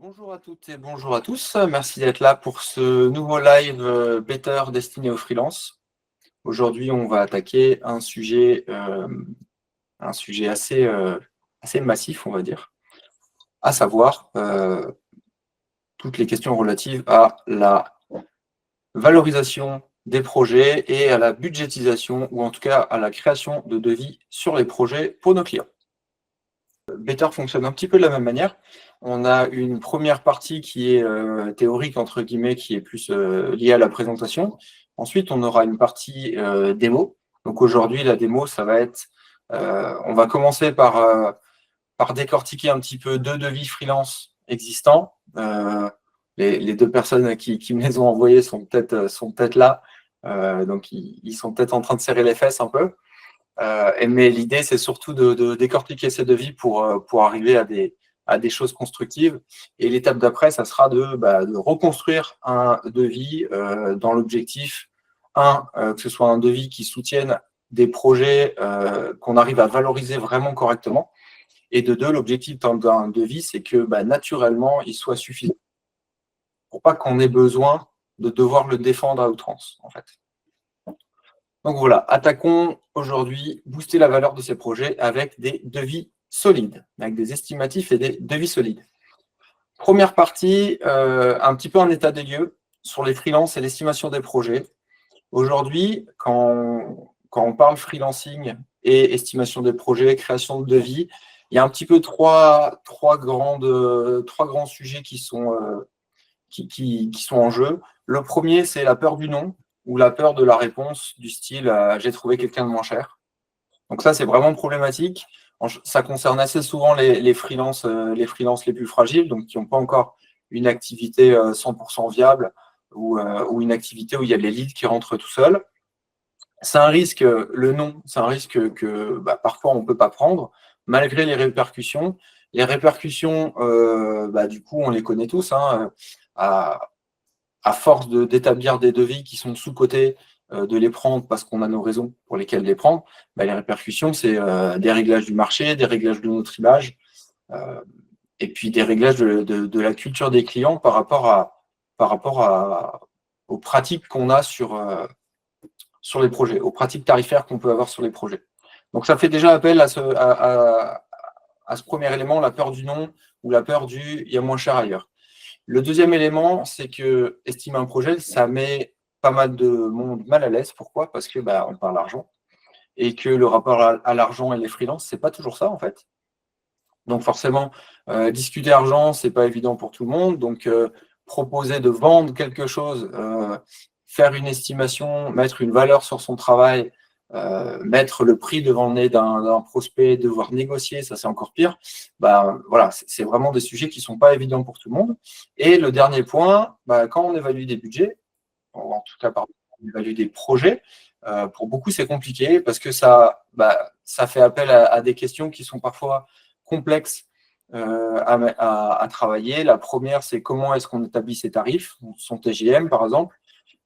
Bonjour à toutes et bonjour à tous. Merci d'être là pour ce nouveau live Better destiné aux freelance. Aujourd'hui, on va attaquer un sujet assez massif, on va dire, à savoir toutes les questions relatives à la valorisation des projets et à la budgétisation, ou en tout cas à la création de devis sur les projets pour nos clients. Better fonctionne un petit peu de la même manière. On a une première partie qui est théorique, entre guillemets, qui est plus liée à la présentation. Ensuite, on aura une partie démo. Donc aujourd'hui, la démo, ça va être, on va commencer par décortiquer un petit peu deux devis freelance existants. Les deux personnes qui me les ont envoyés sont peut-être là. Donc ils sont peut-être en train de serrer les fesses un peu. Mais l'idée, c'est surtout de décortiquer ces devis pour arriver à des choses constructives. Et l'étape d'après, ça sera de reconstruire un devis dans l'objectif, que ce soit un devis qui soutienne des projets qu'on arrive à valoriser vraiment correctement. Et de deux, l'objectif d'un devis, c'est que naturellement, il soit suffisant pour pas qu'on ait besoin de devoir le défendre à outrance, en fait. Donc voilà, attaquons aujourd'hui, booster la valeur de ces projets avec des devis solides, avec des estimatifs et des devis solides. Première partie, un petit peu un état des lieux sur les freelances et l'estimation des projets. Aujourd'hui, quand on parle freelancing et estimation des projets, création de devis, il y a un petit peu trois grands sujets qui sont en jeu. Le premier, c'est la peur du non ou la peur de la réponse du style j'ai trouvé quelqu'un de moins cher. Donc ça, c'est vraiment problématique. Ça concerne assez souvent les freelances les plus fragiles, donc qui n'ont pas encore une activité 100% viable ou une activité où il y a les leads qui rentrent tout seuls. C'est un risque, le non, c'est un risque que parfois on ne peut pas prendre, malgré les répercussions. Les répercussions, du coup, on les connaît tous, hein, à force d'établir des devis qui sont sous-cotés, de les prendre parce qu'on a nos raisons pour lesquelles les prendre, les répercussions, c'est des réglages du marché, des réglages de notre image, et puis des réglages de la culture des clients par rapport aux pratiques qu'on a sur les projets, aux pratiques tarifaires qu'on peut avoir sur les projets. Donc ça fait déjà appel à ce premier élément, la peur du non ou la peur du « il y a moins cher ailleurs ». Le deuxième élément, c'est que estimer un projet, ça met pas mal de monde mal à l'aise. Pourquoi? Parce que on parle d'argent et que le rapport à l'argent et les freelances, c'est pas toujours ça en fait. Donc forcément, discuter argent, c'est pas évident pour tout le monde. Donc proposer de vendre quelque chose, faire une estimation, mettre une valeur sur son travail, mettre le prix devant le nez d'un prospect, devoir négocier, ça c'est encore pire. Voilà, c'est vraiment des sujets qui ne sont pas évidents pour tout le monde. Et le dernier point, quand on évalue des budgets, en tout cas on évalue des projets, pour beaucoup c'est compliqué parce que ça fait appel à des questions qui sont parfois complexes à travailler. La première, c'est comment est-ce qu'on établit ses tarifs, son TGM par exemple.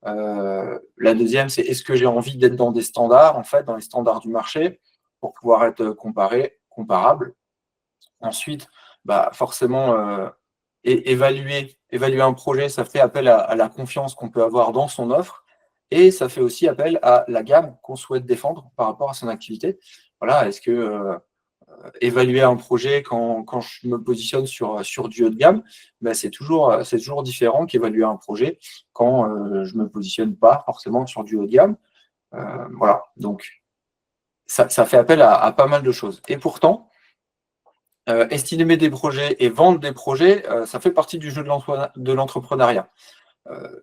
La deuxième, c'est est-ce que j'ai envie d'être dans des standards, en fait, dans les standards du marché, pour pouvoir être comparable. Ensuite, forcément, évaluer un projet, ça fait appel à la confiance qu'on peut avoir dans son offre et ça fait aussi appel à la gamme qu'on souhaite défendre par rapport à son activité. Voilà, est-ce que évaluer un projet quand je me positionne sur du haut de gamme, c'est toujours différent qu'évaluer un projet quand je ne me positionne pas forcément sur du haut de gamme. Voilà, donc ça fait appel à pas mal de choses. Et pourtant, estimer des projets et vendre des projets, ça fait partie du jeu de l'entrepreneuriat.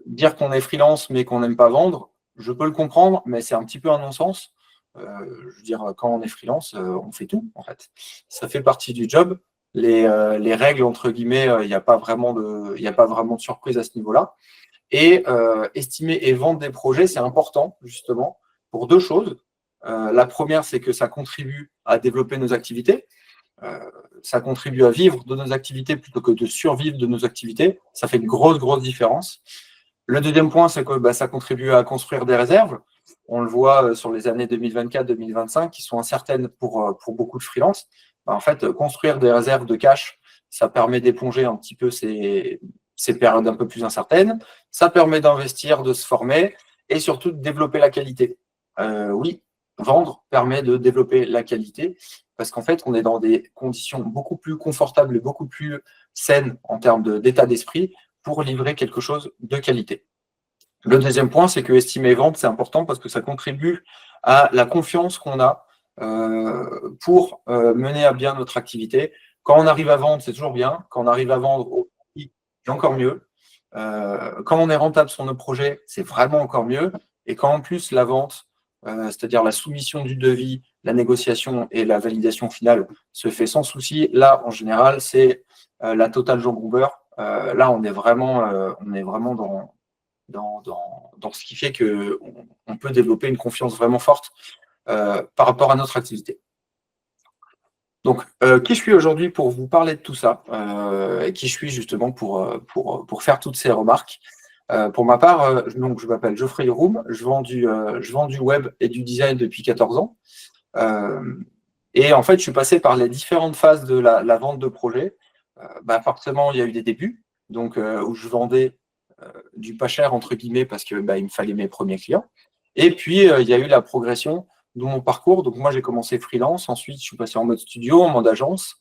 Dire qu'on est freelance mais qu'on n'aime pas vendre, je peux le comprendre, mais c'est un petit peu un non-sens. Je veux dire, quand on est freelance, on fait tout, en fait. Ça fait partie du job. Les règles, entre guillemets, il n'y a pas vraiment de surprise à ce niveau-là. Et estimer et vendre des projets, c'est important, justement, pour deux choses. La première, c'est que ça contribue à développer nos activités. Ça contribue à vivre de nos activités plutôt que de survivre de nos activités. Ça fait une grosse différence. Le deuxième point, c'est que ça contribue à construire des réserves. On le voit sur les années 2024-2025 qui sont incertaines pour beaucoup de freelances. En fait, construire des réserves de cash ça permet d'éponger un petit peu ces périodes un peu plus incertaines, ça permet d'investir, de se former et surtout de développer la qualité. Oui, vendre permet de développer la qualité parce qu'en fait, on est dans des conditions beaucoup plus confortables et beaucoup plus saines en termes d'état d'esprit pour livrer quelque chose de qualité. Le deuxième point, c'est que estimer et vendre, c'est important parce que ça contribue à la confiance qu'on a pour mener à bien notre activité. Quand on arrive à vendre, c'est toujours bien. Quand on arrive à vendre au prix, c'est encore mieux. Quand on est rentable sur nos projets, c'est vraiment encore mieux. Et quand en plus la vente, c'est-à-dire la soumission du devis, la négociation et la validation finale se fait sans souci, là, en général, c'est la totale jambon beurre. Là, on est vraiment dans ce qui fait qu'on peut développer une confiance vraiment forte par rapport à notre activité. Donc, qui je suis aujourd'hui pour vous parler de tout ça et qui je suis justement pour faire toutes ces remarques. Pour ma part, donc, je m'appelle Geoffrey Leroum, je vends du web et du design depuis 14 ans. Et en fait, je suis passé par les différentes phases de la vente de projet. Forcément, il y a eu des débuts, donc où je vendais du pas cher, entre guillemets, parce que il me fallait mes premiers clients. Et puis, il y a eu la progression de mon parcours. Donc, moi, j'ai commencé freelance. Ensuite, je suis passé en mode studio, en mode agence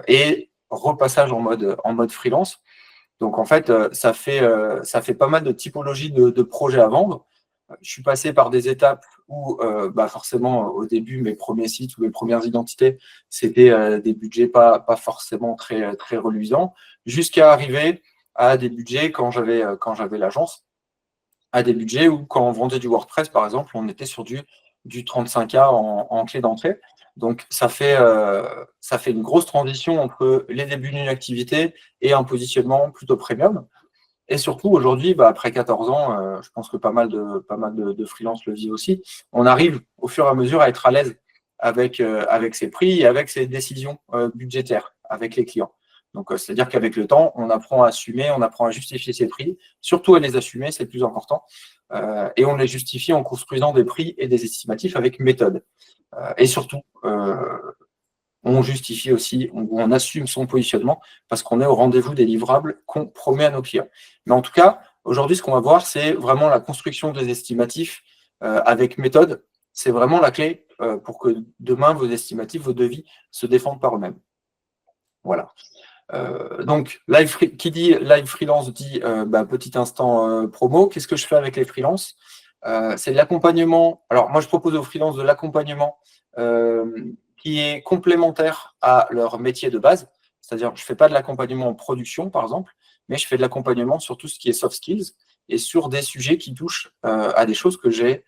et repassage en mode freelance. Donc, en fait, ça fait pas mal de typologies de projets à vendre. Je suis passé par des étapes où, forcément, au début, mes premiers sites ou mes premières identités, c'était des budgets pas forcément très, très reluisants, jusqu'à arriver à des budgets quand j'avais l'agence, à des budgets où, quand on vendait du WordPress, par exemple, on était sur du 35K en clé d'entrée. Donc, ça fait une grosse transition entre les débuts d'une activité et un positionnement plutôt premium. Et surtout, aujourd'hui, après 14 ans, je pense que pas mal de freelance le vivent aussi, on arrive au fur et à mesure à être à l'aise avec ses prix et avec ses décisions budgétaires avec les clients. Donc, c'est-à-dire qu'avec le temps, on apprend à assumer, on apprend à justifier ses prix, surtout à les assumer, c'est le plus important. Et on les justifie en construisant des prix et des estimatifs avec méthode. Et surtout, on justifie aussi, on assume son positionnement parce qu'on est au rendez-vous des livrables qu'on promet à nos clients. Mais en tout cas, aujourd'hui, ce qu'on va voir, c'est vraiment la construction des estimatifs avec méthode. C'est vraiment la clé pour que demain, vos estimatifs, vos devis se défendent par eux-mêmes. Voilà. Donc, qui dit live freelance dit petit instant promo. Qu'est-ce que je fais avec les freelances? C'est de l'accompagnement. Alors, moi, je propose aux freelances de l'accompagnement qui est complémentaire à leur métier de base. C'est-à-dire, je ne fais pas de l'accompagnement en production, par exemple, mais je fais de l'accompagnement sur tout ce qui est soft skills et sur des sujets qui touchent à des choses que j'ai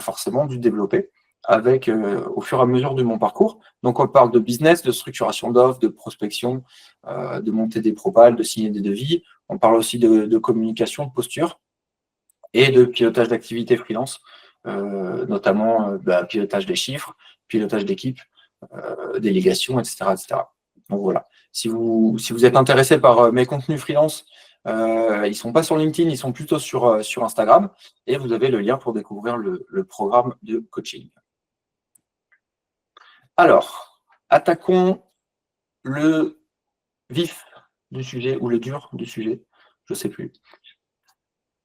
forcément dû développer avec au fur et à mesure de mon parcours. Donc, on parle de business, de structuration d'offres, de prospection, de monter des propals, de signer des devis. On parle aussi de communication, de posture et de pilotage d'activités freelance, notamment pilotage des chiffres, pilotage d'équipe, délégation, etc., etc. Donc voilà. Si vous êtes intéressé par mes contenus freelance, ils ne sont pas sur LinkedIn, ils sont plutôt sur Instagram, et vous avez le lien pour découvrir le programme de coaching. Alors, attaquons le vif du sujet ou le dur du sujet, je ne sais plus.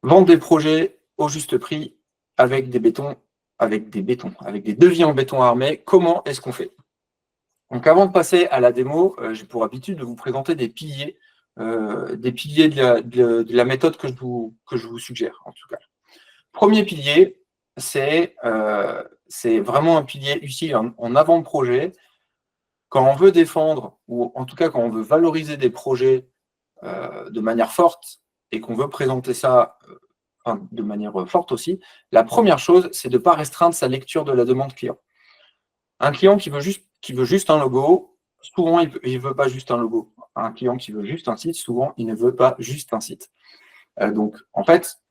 Vendre des projets au juste prix avec des devis en béton armé. Comment est-ce qu'on fait? Donc, avant de passer à la démo, j'ai pour habitude de vous présenter des piliers de la méthode que je vous suggère, en tout cas. Premier pilier, c'est vraiment un pilier utile en avant de projet. Quand on veut défendre, ou en tout cas quand on veut valoriser des projets de manière forte et qu'on veut présenter ça de manière forte aussi, la première chose, c'est de ne pas restreindre sa lecture de la demande client. Un client qui veut juste un logo, souvent, il ne veut pas juste un logo. Un client qui veut juste un site, souvent, il ne veut pas juste un site. Donc, en fait,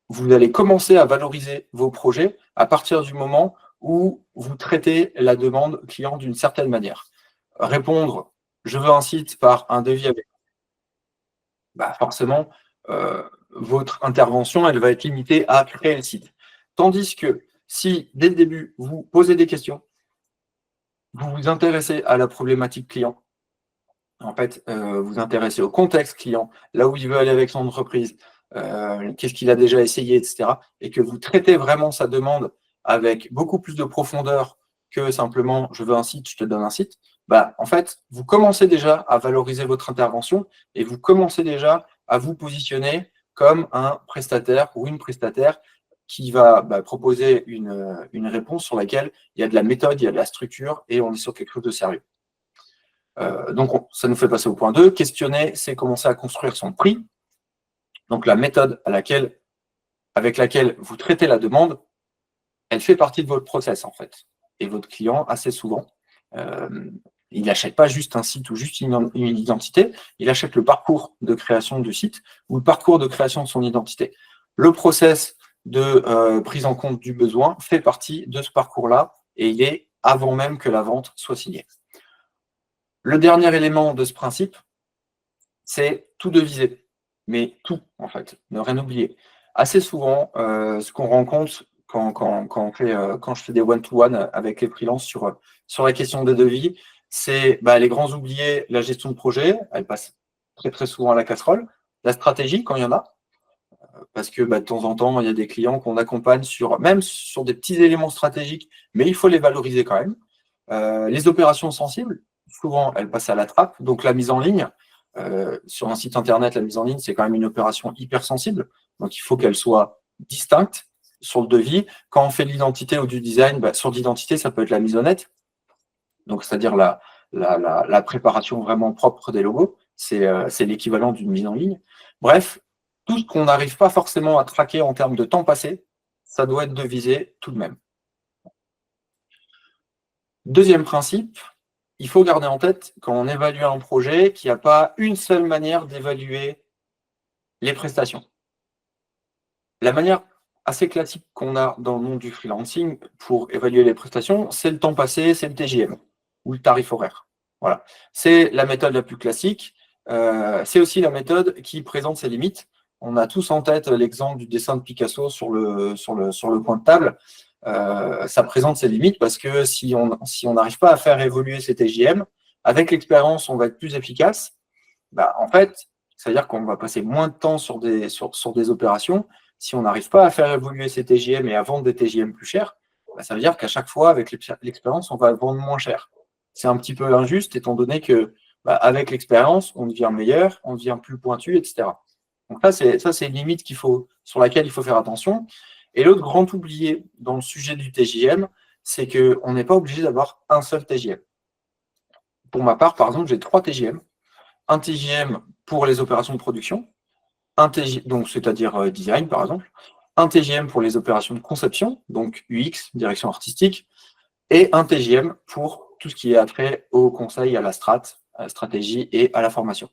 vous allez commencer à valoriser vos projets à partir du moment où vous traitez la demande client d'une certaine manière. Répondre « je veux un site » par un devis avec forcément, votre intervention, elle va être limitée à créer le site. Tandis que si, dès le début, vous posez des questions, vous vous intéressez à la problématique client, en fait, vous intéressez au contexte client, là où il veut aller avec son entreprise, qu'est-ce qu'il a déjà essayé, etc. Et que vous traitez vraiment sa demande avec beaucoup plus de profondeur que simplement je veux un site, je te donne un site, bah, en fait, vous commencez déjà à valoriser votre intervention et vous commencez déjà à vous positionner comme un prestataire ou une prestataire qui va proposer une réponse sur laquelle il y a de la méthode, il y a de la structure et on est sur quelque chose de sérieux. Donc, ça nous fait passer au point 2. Questionner, c'est commencer à construire son prix. Donc, la méthode avec laquelle vous traitez la demande, elle fait partie de votre process, en fait. Et votre client, assez souvent, il n'achète pas juste un site ou juste une identité, il achète le parcours de création du site ou le parcours de création de son identité. Le process de prise en compte du besoin fait partie de ce parcours-là et il est avant même que la vente soit signée. Le dernier élément de ce principe, c'est tout deviser, mais tout, en fait, ne rien oublier. Assez souvent, ce qu'on rencontre quand je fais des one-to-one avec les freelances sur la question des devis, c'est les grands oubliés, la gestion de projet, elle passe très très souvent à la casserole, la stratégie quand il y en a, parce que de temps en temps, il y a des clients qu'on accompagne même sur des petits éléments stratégiques, mais il faut les valoriser quand même. Les opérations sensibles, souvent, elles passent à la trappe, donc la mise en ligne. Sur un site internet, la mise en ligne, c'est quand même une opération hyper sensible, donc il faut qu'elle soit distincte sur le devis. Quand on fait de l'identité ou du design, sur l'identité, ça peut être la mise au net, donc c'est-à-dire la préparation vraiment propre des logos, c'est l'équivalent d'une mise en ligne. Bref, tout ce qu'on n'arrive pas forcément à traquer en termes de temps passé, ça doit être devisé tout de même. Deuxième principe, il faut garder en tête, quand on évalue un projet, qu'il n'y a pas une seule manière d'évaluer les prestations. La manière assez classique qu'on a dans le monde du freelancing pour évaluer les prestations, c'est le temps passé, c'est le TJM ou le tarif horaire. Voilà. C'est la méthode la plus classique. C'est aussi la méthode qui présente ses limites. On a tous en tête l'exemple du dessin de Picasso sur le coin de table. Ça présente ses limites parce que si on n'arrive pas à faire évoluer ces TJM, avec l'expérience, on va être plus efficace. En fait, c'est-à-dire qu'on va passer moins de temps sur des opérations. Si on n'arrive pas à faire évoluer ces TJM et à vendre des TJM plus chers, ça veut dire qu'à chaque fois, avec l'expérience, on va vendre moins cher. C'est un petit peu injuste, étant donné que avec l'expérience, on devient meilleur, on devient plus pointu, etc. Donc c'est une limite sur laquelle il faut faire attention. Et l'autre grand oublié dans le sujet du TJM, c'est qu'on n'est pas obligé d'avoir un seul TJM. Pour ma part, par exemple, j'ai 3 TJM. Un TJM pour les opérations de production, donc c'est-à-dire design par exemple, un TJM pour les opérations de conception, donc UX, direction artistique, et un TJM pour tout ce qui est attrait au conseil, à la stratégie et à la formation.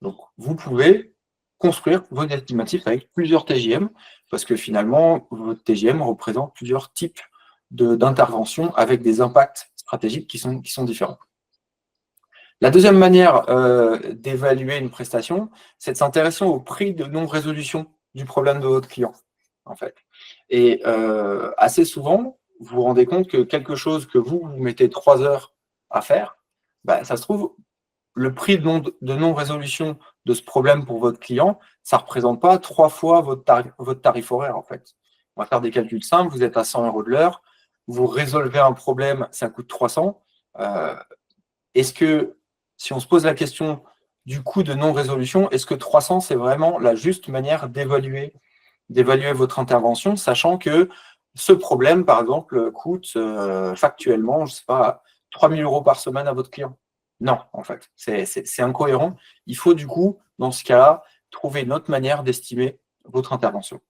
Donc vous pouvez construire vos estimatifs avec plusieurs TJM, parce que finalement, votre TJM représente plusieurs types d'interventions avec des impacts stratégiques qui sont différents. La deuxième manière d'évaluer une prestation, c'est de s'intéresser au prix de non-résolution du problème de votre client, en fait. Et assez souvent, vous vous rendez compte que quelque chose que vous mettez 3 heures à faire, ça se trouve, le prix de non-résolution de ce problème pour votre client, ça ne représente pas 3 fois votre tarif horaire, en fait. On va faire des calculs simples, vous êtes à 100 € de l'heure, vous résolvez un problème, ça coûte 300. Est-ce que, si on se pose la question du coût de non-résolution, est-ce que 300, c'est vraiment la juste manière d'évaluer votre intervention, sachant que ce problème, par exemple, coûte factuellement, je ne sais pas, 3 000 € par semaine à votre client? Non, en fait, c'est incohérent. Il faut du coup, dans ce cas-là, trouver une autre manière d'estimer votre intervention.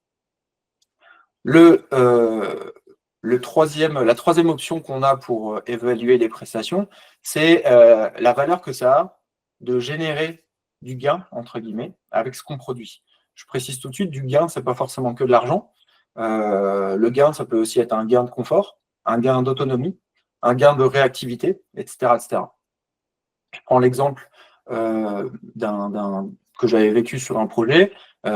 La troisième option qu'on a pour évaluer les prestations, c'est la valeur que ça a de générer du gain, entre guillemets, avec ce qu'on produit. Je précise tout de suite, du gain, ce n'est pas forcément que de l'argent. Le gain, ça peut aussi être un gain de confort, un gain d'autonomie, un gain de réactivité, etc., etc. Je prends l'exemple que j'avais vécu sur un projet,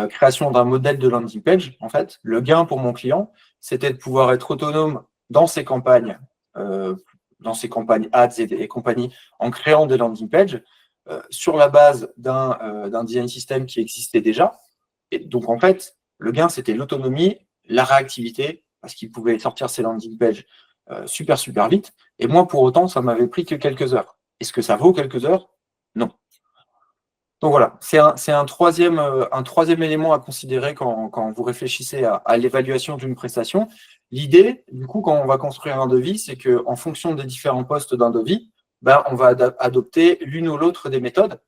création d'un modèle de landing page. En fait, le gain pour mon client, c'était de pouvoir être autonome dans ses campagnes ads et compagnie, en créant des landing pages. sur la base d'un design system qui existait déjà. Et donc, en fait, le gain, c'était l'autonomie, la réactivité, parce qu'il pouvait sortir ses landing pages super, super vite. Et moi, pour autant, ça m'avait pris que quelques heures. Est-ce que ça vaut quelques heures? Non. Donc voilà, c'est un troisième élément à considérer quand vous réfléchissez à l'évaluation d'une prestation. L'idée, du coup, quand on va construire un devis, c'est qu'en fonction des différents postes d'un devis, ben, on va adopter l'une ou l'autre des méthodes.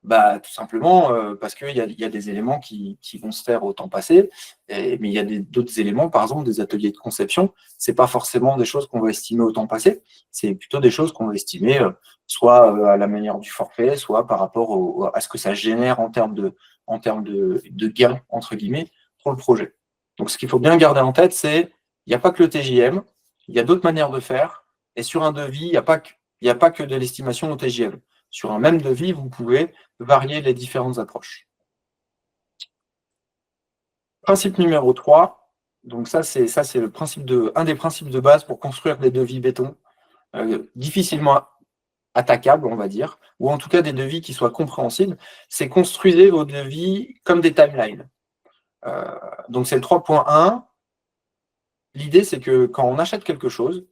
Bah, tout simplement parce qu'il y a des éléments qui vont se faire au temps passé, mais il y a d'autres éléments, par exemple des ateliers de conception, c'est pas forcément des choses qu'on va estimer au temps passé, c'est plutôt des choses qu'on va estimer soit à la manière du forfait, soit par rapport à ce que ça génère en termes de gains, entre guillemets, pour le projet. Donc ce qu'il faut bien garder en tête, c'est il n'y a pas que le TJM, il y a d'autres manières de faire, et sur un devis, il n'y a pas que de l'estimation au TJM. Sur un même devis, vous pouvez varier les différentes approches. Principe numéro 3, donc ça c'est un des principes de base pour construire des devis béton, difficilement attaquables, on va dire, ou en tout cas des devis qui soient compréhensibles, c'est construisez vos devis comme des timelines. Donc c'est le 3.1. L'idée, c'est que quand on achète quelque chose,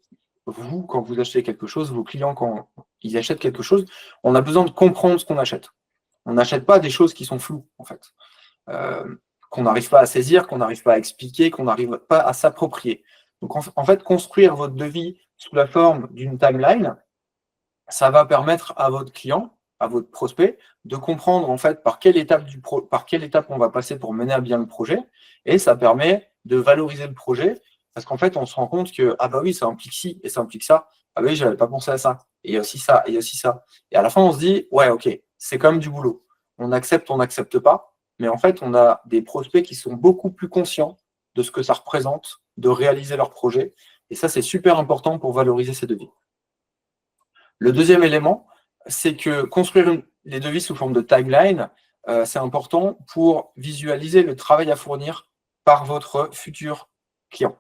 quand vous achetez quelque chose, vos clients, quand ils achètent quelque chose, on a besoin de comprendre ce qu'on achète. On n'achète pas des choses qui sont floues, en fait. Qu'on n'arrive pas à saisir, qu'on n'arrive pas à expliquer, qu'on n'arrive pas à s'approprier. Donc, en fait, construire votre devis sous la forme d'une timeline, ça va permettre à votre client, à votre prospect, de comprendre, en fait, par quelle étape on va passer pour mener à bien le projet. Et ça permet de valoriser le projet parce qu'en fait, on se rend compte que, ah bah oui, ça implique ci et ça implique ça. Ah bah oui, j'avais pas pensé à ça. Et il y a aussi ça, et il y a aussi ça. Et à la fin, on se dit, ouais, ok, c'est quand même du boulot. On n'accepte pas. Mais en fait, on a des prospects qui sont beaucoup plus conscients de ce que ça représente de réaliser leur projet. Et ça, c'est super important pour valoriser ces devis. Le deuxième élément, c'est que construire les devis sous forme de timeline, c'est important pour visualiser le travail à fournir par votre futur client.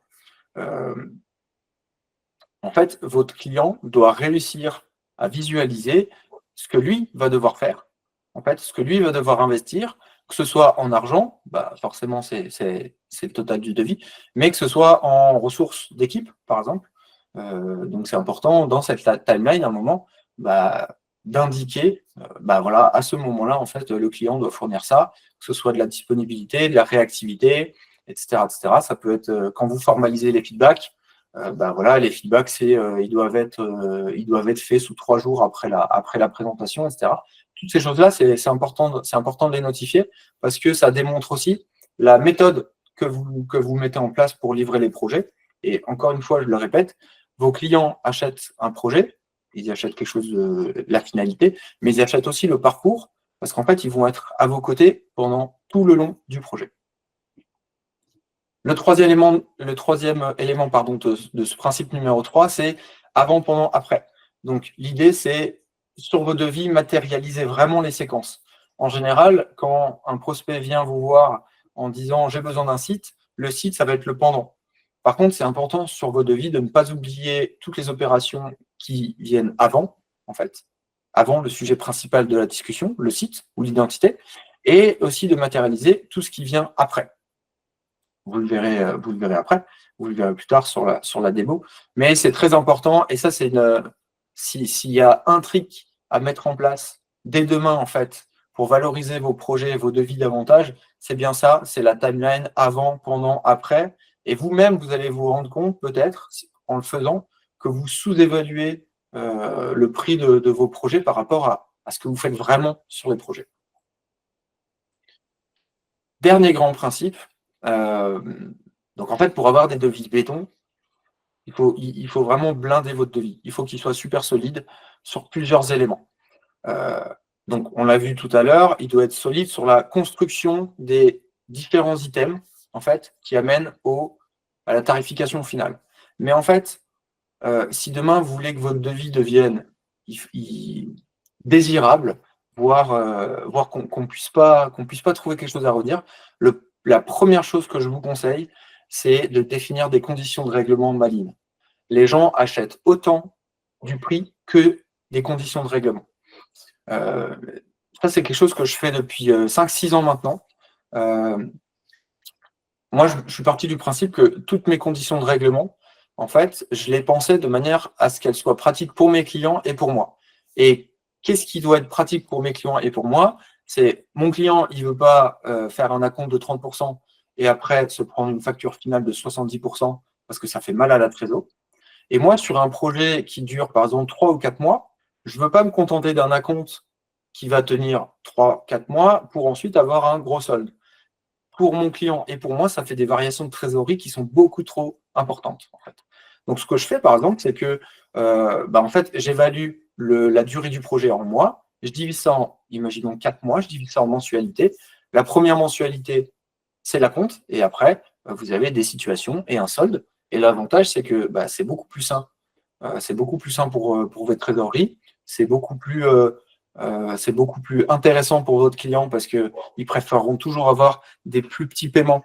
En fait, votre client doit réussir à visualiser ce que lui va devoir faire, en fait, ce que lui va devoir investir, que ce soit en argent, bah forcément c'est le total du devis, mais que ce soit en ressources d'équipe, par exemple. Donc c'est important dans cette timeline, à un moment, bah, d'indiquer, bah voilà, à ce moment-là, en fait, le client doit fournir ça, que ce soit de la disponibilité, de la réactivité, etc., etc. Ça peut être quand vous formalisez les feedbacks. Bah voilà, les feedbacks, ils doivent être faits sous 3 jours après la présentation, etc. Toutes ces choses-là, c'est important de les notifier parce que ça démontre aussi la méthode que vous mettez en place pour livrer les projets. Et encore une fois, je le répète, vos clients achètent un projet, ils achètent quelque chose de la finalité, mais ils achètent aussi le parcours parce qu'en fait, ils vont être à vos côtés pendant tout le long du projet. Le troisième élément de ce principe numéro 3, c'est avant, pendant, après. Donc, l'idée, c'est sur vos devis, matérialiser vraiment les séquences. En général, quand un prospect vient vous voir en disant « j'ai besoin d'un site », le site, ça va être le pendant. Par contre, c'est important sur vos devis de ne pas oublier toutes les opérations qui viennent avant, en fait, avant le sujet principal de la discussion, le site ou l'identité, et aussi de matérialiser tout ce qui vient après. Vous le verrez après, vous le verrez plus tard sur la démo. Mais c'est très important, et ça, c'est s'il y a un trick à mettre en place dès demain, en fait, pour valoriser vos projets, vos devis davantage, c'est bien ça, c'est la timeline avant, pendant, après. Et vous-même, vous allez vous rendre compte, peut-être, en le faisant, que vous sous-évaluez le prix de vos projets par rapport à ce que vous faites vraiment sur les projets. Dernier grand principe, donc en fait, pour avoir des devis béton, il faut vraiment blinder votre devis. Il faut qu'il soit super solide sur plusieurs éléments. Donc, on l'a vu tout à l'heure, il doit être solide sur la construction des différents items, en fait, qui amènent à la tarification finale. Mais en fait, si demain, vous voulez que votre devis devienne désirable, voire qu'on puisse pas trouver quelque chose à redire, la première chose que je vous conseille, c'est de définir des conditions de règlement malines. Les gens achètent autant du prix que des conditions de règlement. Ça, c'est quelque chose que je fais depuis 5-6 ans maintenant. Moi, je suis parti du principe que toutes mes conditions de règlement, en fait, je les pensais de manière à ce qu'elles soient pratiques pour mes clients et pour moi. Et qu'est-ce qui doit être pratique pour mes clients et pour moi? C'est mon client, il ne veut pas faire un acompte de 30% et après se prendre une facture finale de 70% parce que ça fait mal à la trésor. Et moi, sur un projet qui dure, par exemple, 3 ou 4 mois, je ne veux pas me contenter d'un acompte qui va tenir 3-4 mois pour ensuite avoir un gros solde. Pour mon client et pour moi, ça fait des variations de trésorerie qui sont beaucoup trop importantes, en fait. Donc, ce que je fais, par exemple, c'est que en fait, j'évalue la durée du projet en mois. Je divise ça en, imaginons, 4 mois, je divise ça en mensualités. La première mensualité, c'est l'acompte. Et après, vous avez des situations et un solde. Et l'avantage, c'est que c'est beaucoup plus sain. C'est beaucoup plus sain pour votre trésorerie. C'est beaucoup plus intéressant pour votre client parce qu'ils préféreront toujours avoir des plus petits paiements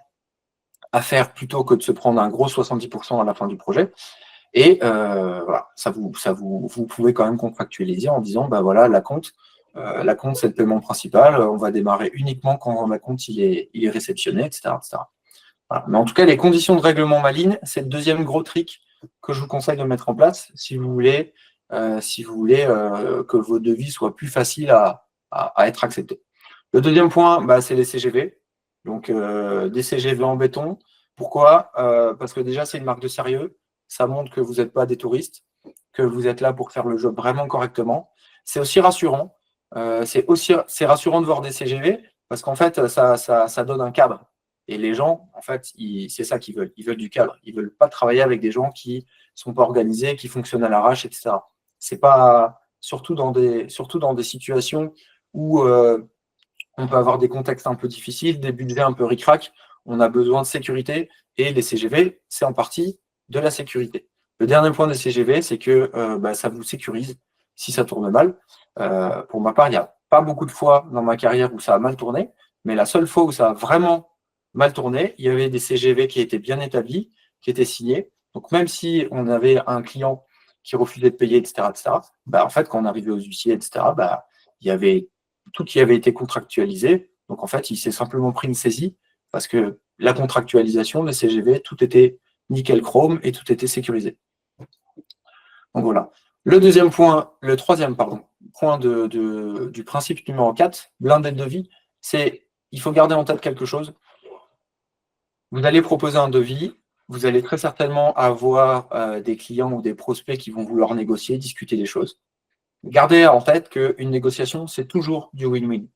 à faire plutôt que de se prendre un gros 70% à la fin du projet. Et voilà, vous pouvez quand même contractualiser en disant, voilà, l'acompte, c'est le paiement principal, on va démarrer uniquement quand l'acompte il est réceptionné, etc. etc. Voilà. Mais en tout cas, les conditions de règlement maligne, c'est le deuxième gros trick que je vous conseille de mettre en place si vous voulez, que vos devis soient plus faciles à être acceptés. Le deuxième point, c'est les CGV. Donc, des CGV en béton. Pourquoi? Parce que déjà, c'est une marque de sérieux. Ça montre que vous n'êtes pas des touristes, que vous êtes là pour faire le job vraiment correctement. C'est aussi rassurant. C'est rassurant de voir des CGV parce qu'en fait, ça donne un cadre. Et les gens, en fait, c'est ça qu'ils veulent. Ils veulent du cadre. Ils ne veulent pas travailler avec des gens qui ne sont pas organisés, qui fonctionnent à l'arrache, etc. C'est pas, surtout dans des situations où on peut avoir des contextes un peu difficiles, des budgets un peu ric-rac, on a besoin de sécurité et les CGV, c'est en partie de la sécurité. Le dernier point des CGV, c'est que ça vous sécurise si ça tourne mal. Pour ma part, il n'y a pas beaucoup de fois dans ma carrière où ça a mal tourné, mais la seule fois où ça a vraiment mal tourné, il y avait des CGV qui étaient bien établis, qui étaient signés. Donc même si on avait un client qui refusait de payer, etc., en fait, quand on arrivait aux huissiers, etc., il y avait tout qui avait été contractualisé. Donc en fait, il s'est simplement pris une saisie parce que la contractualisation, les CGV, tout était nickel chrome et tout était sécurisé. Donc voilà. Le troisième point du principe numéro 4, blindé de devis, c'est il faut garder en tête quelque chose. Vous allez proposer un devis, vous allez très certainement avoir des clients ou des prospects qui vont vouloir négocier, discuter des choses. Gardez en tête qu'une négociation, c'est toujours du win-win.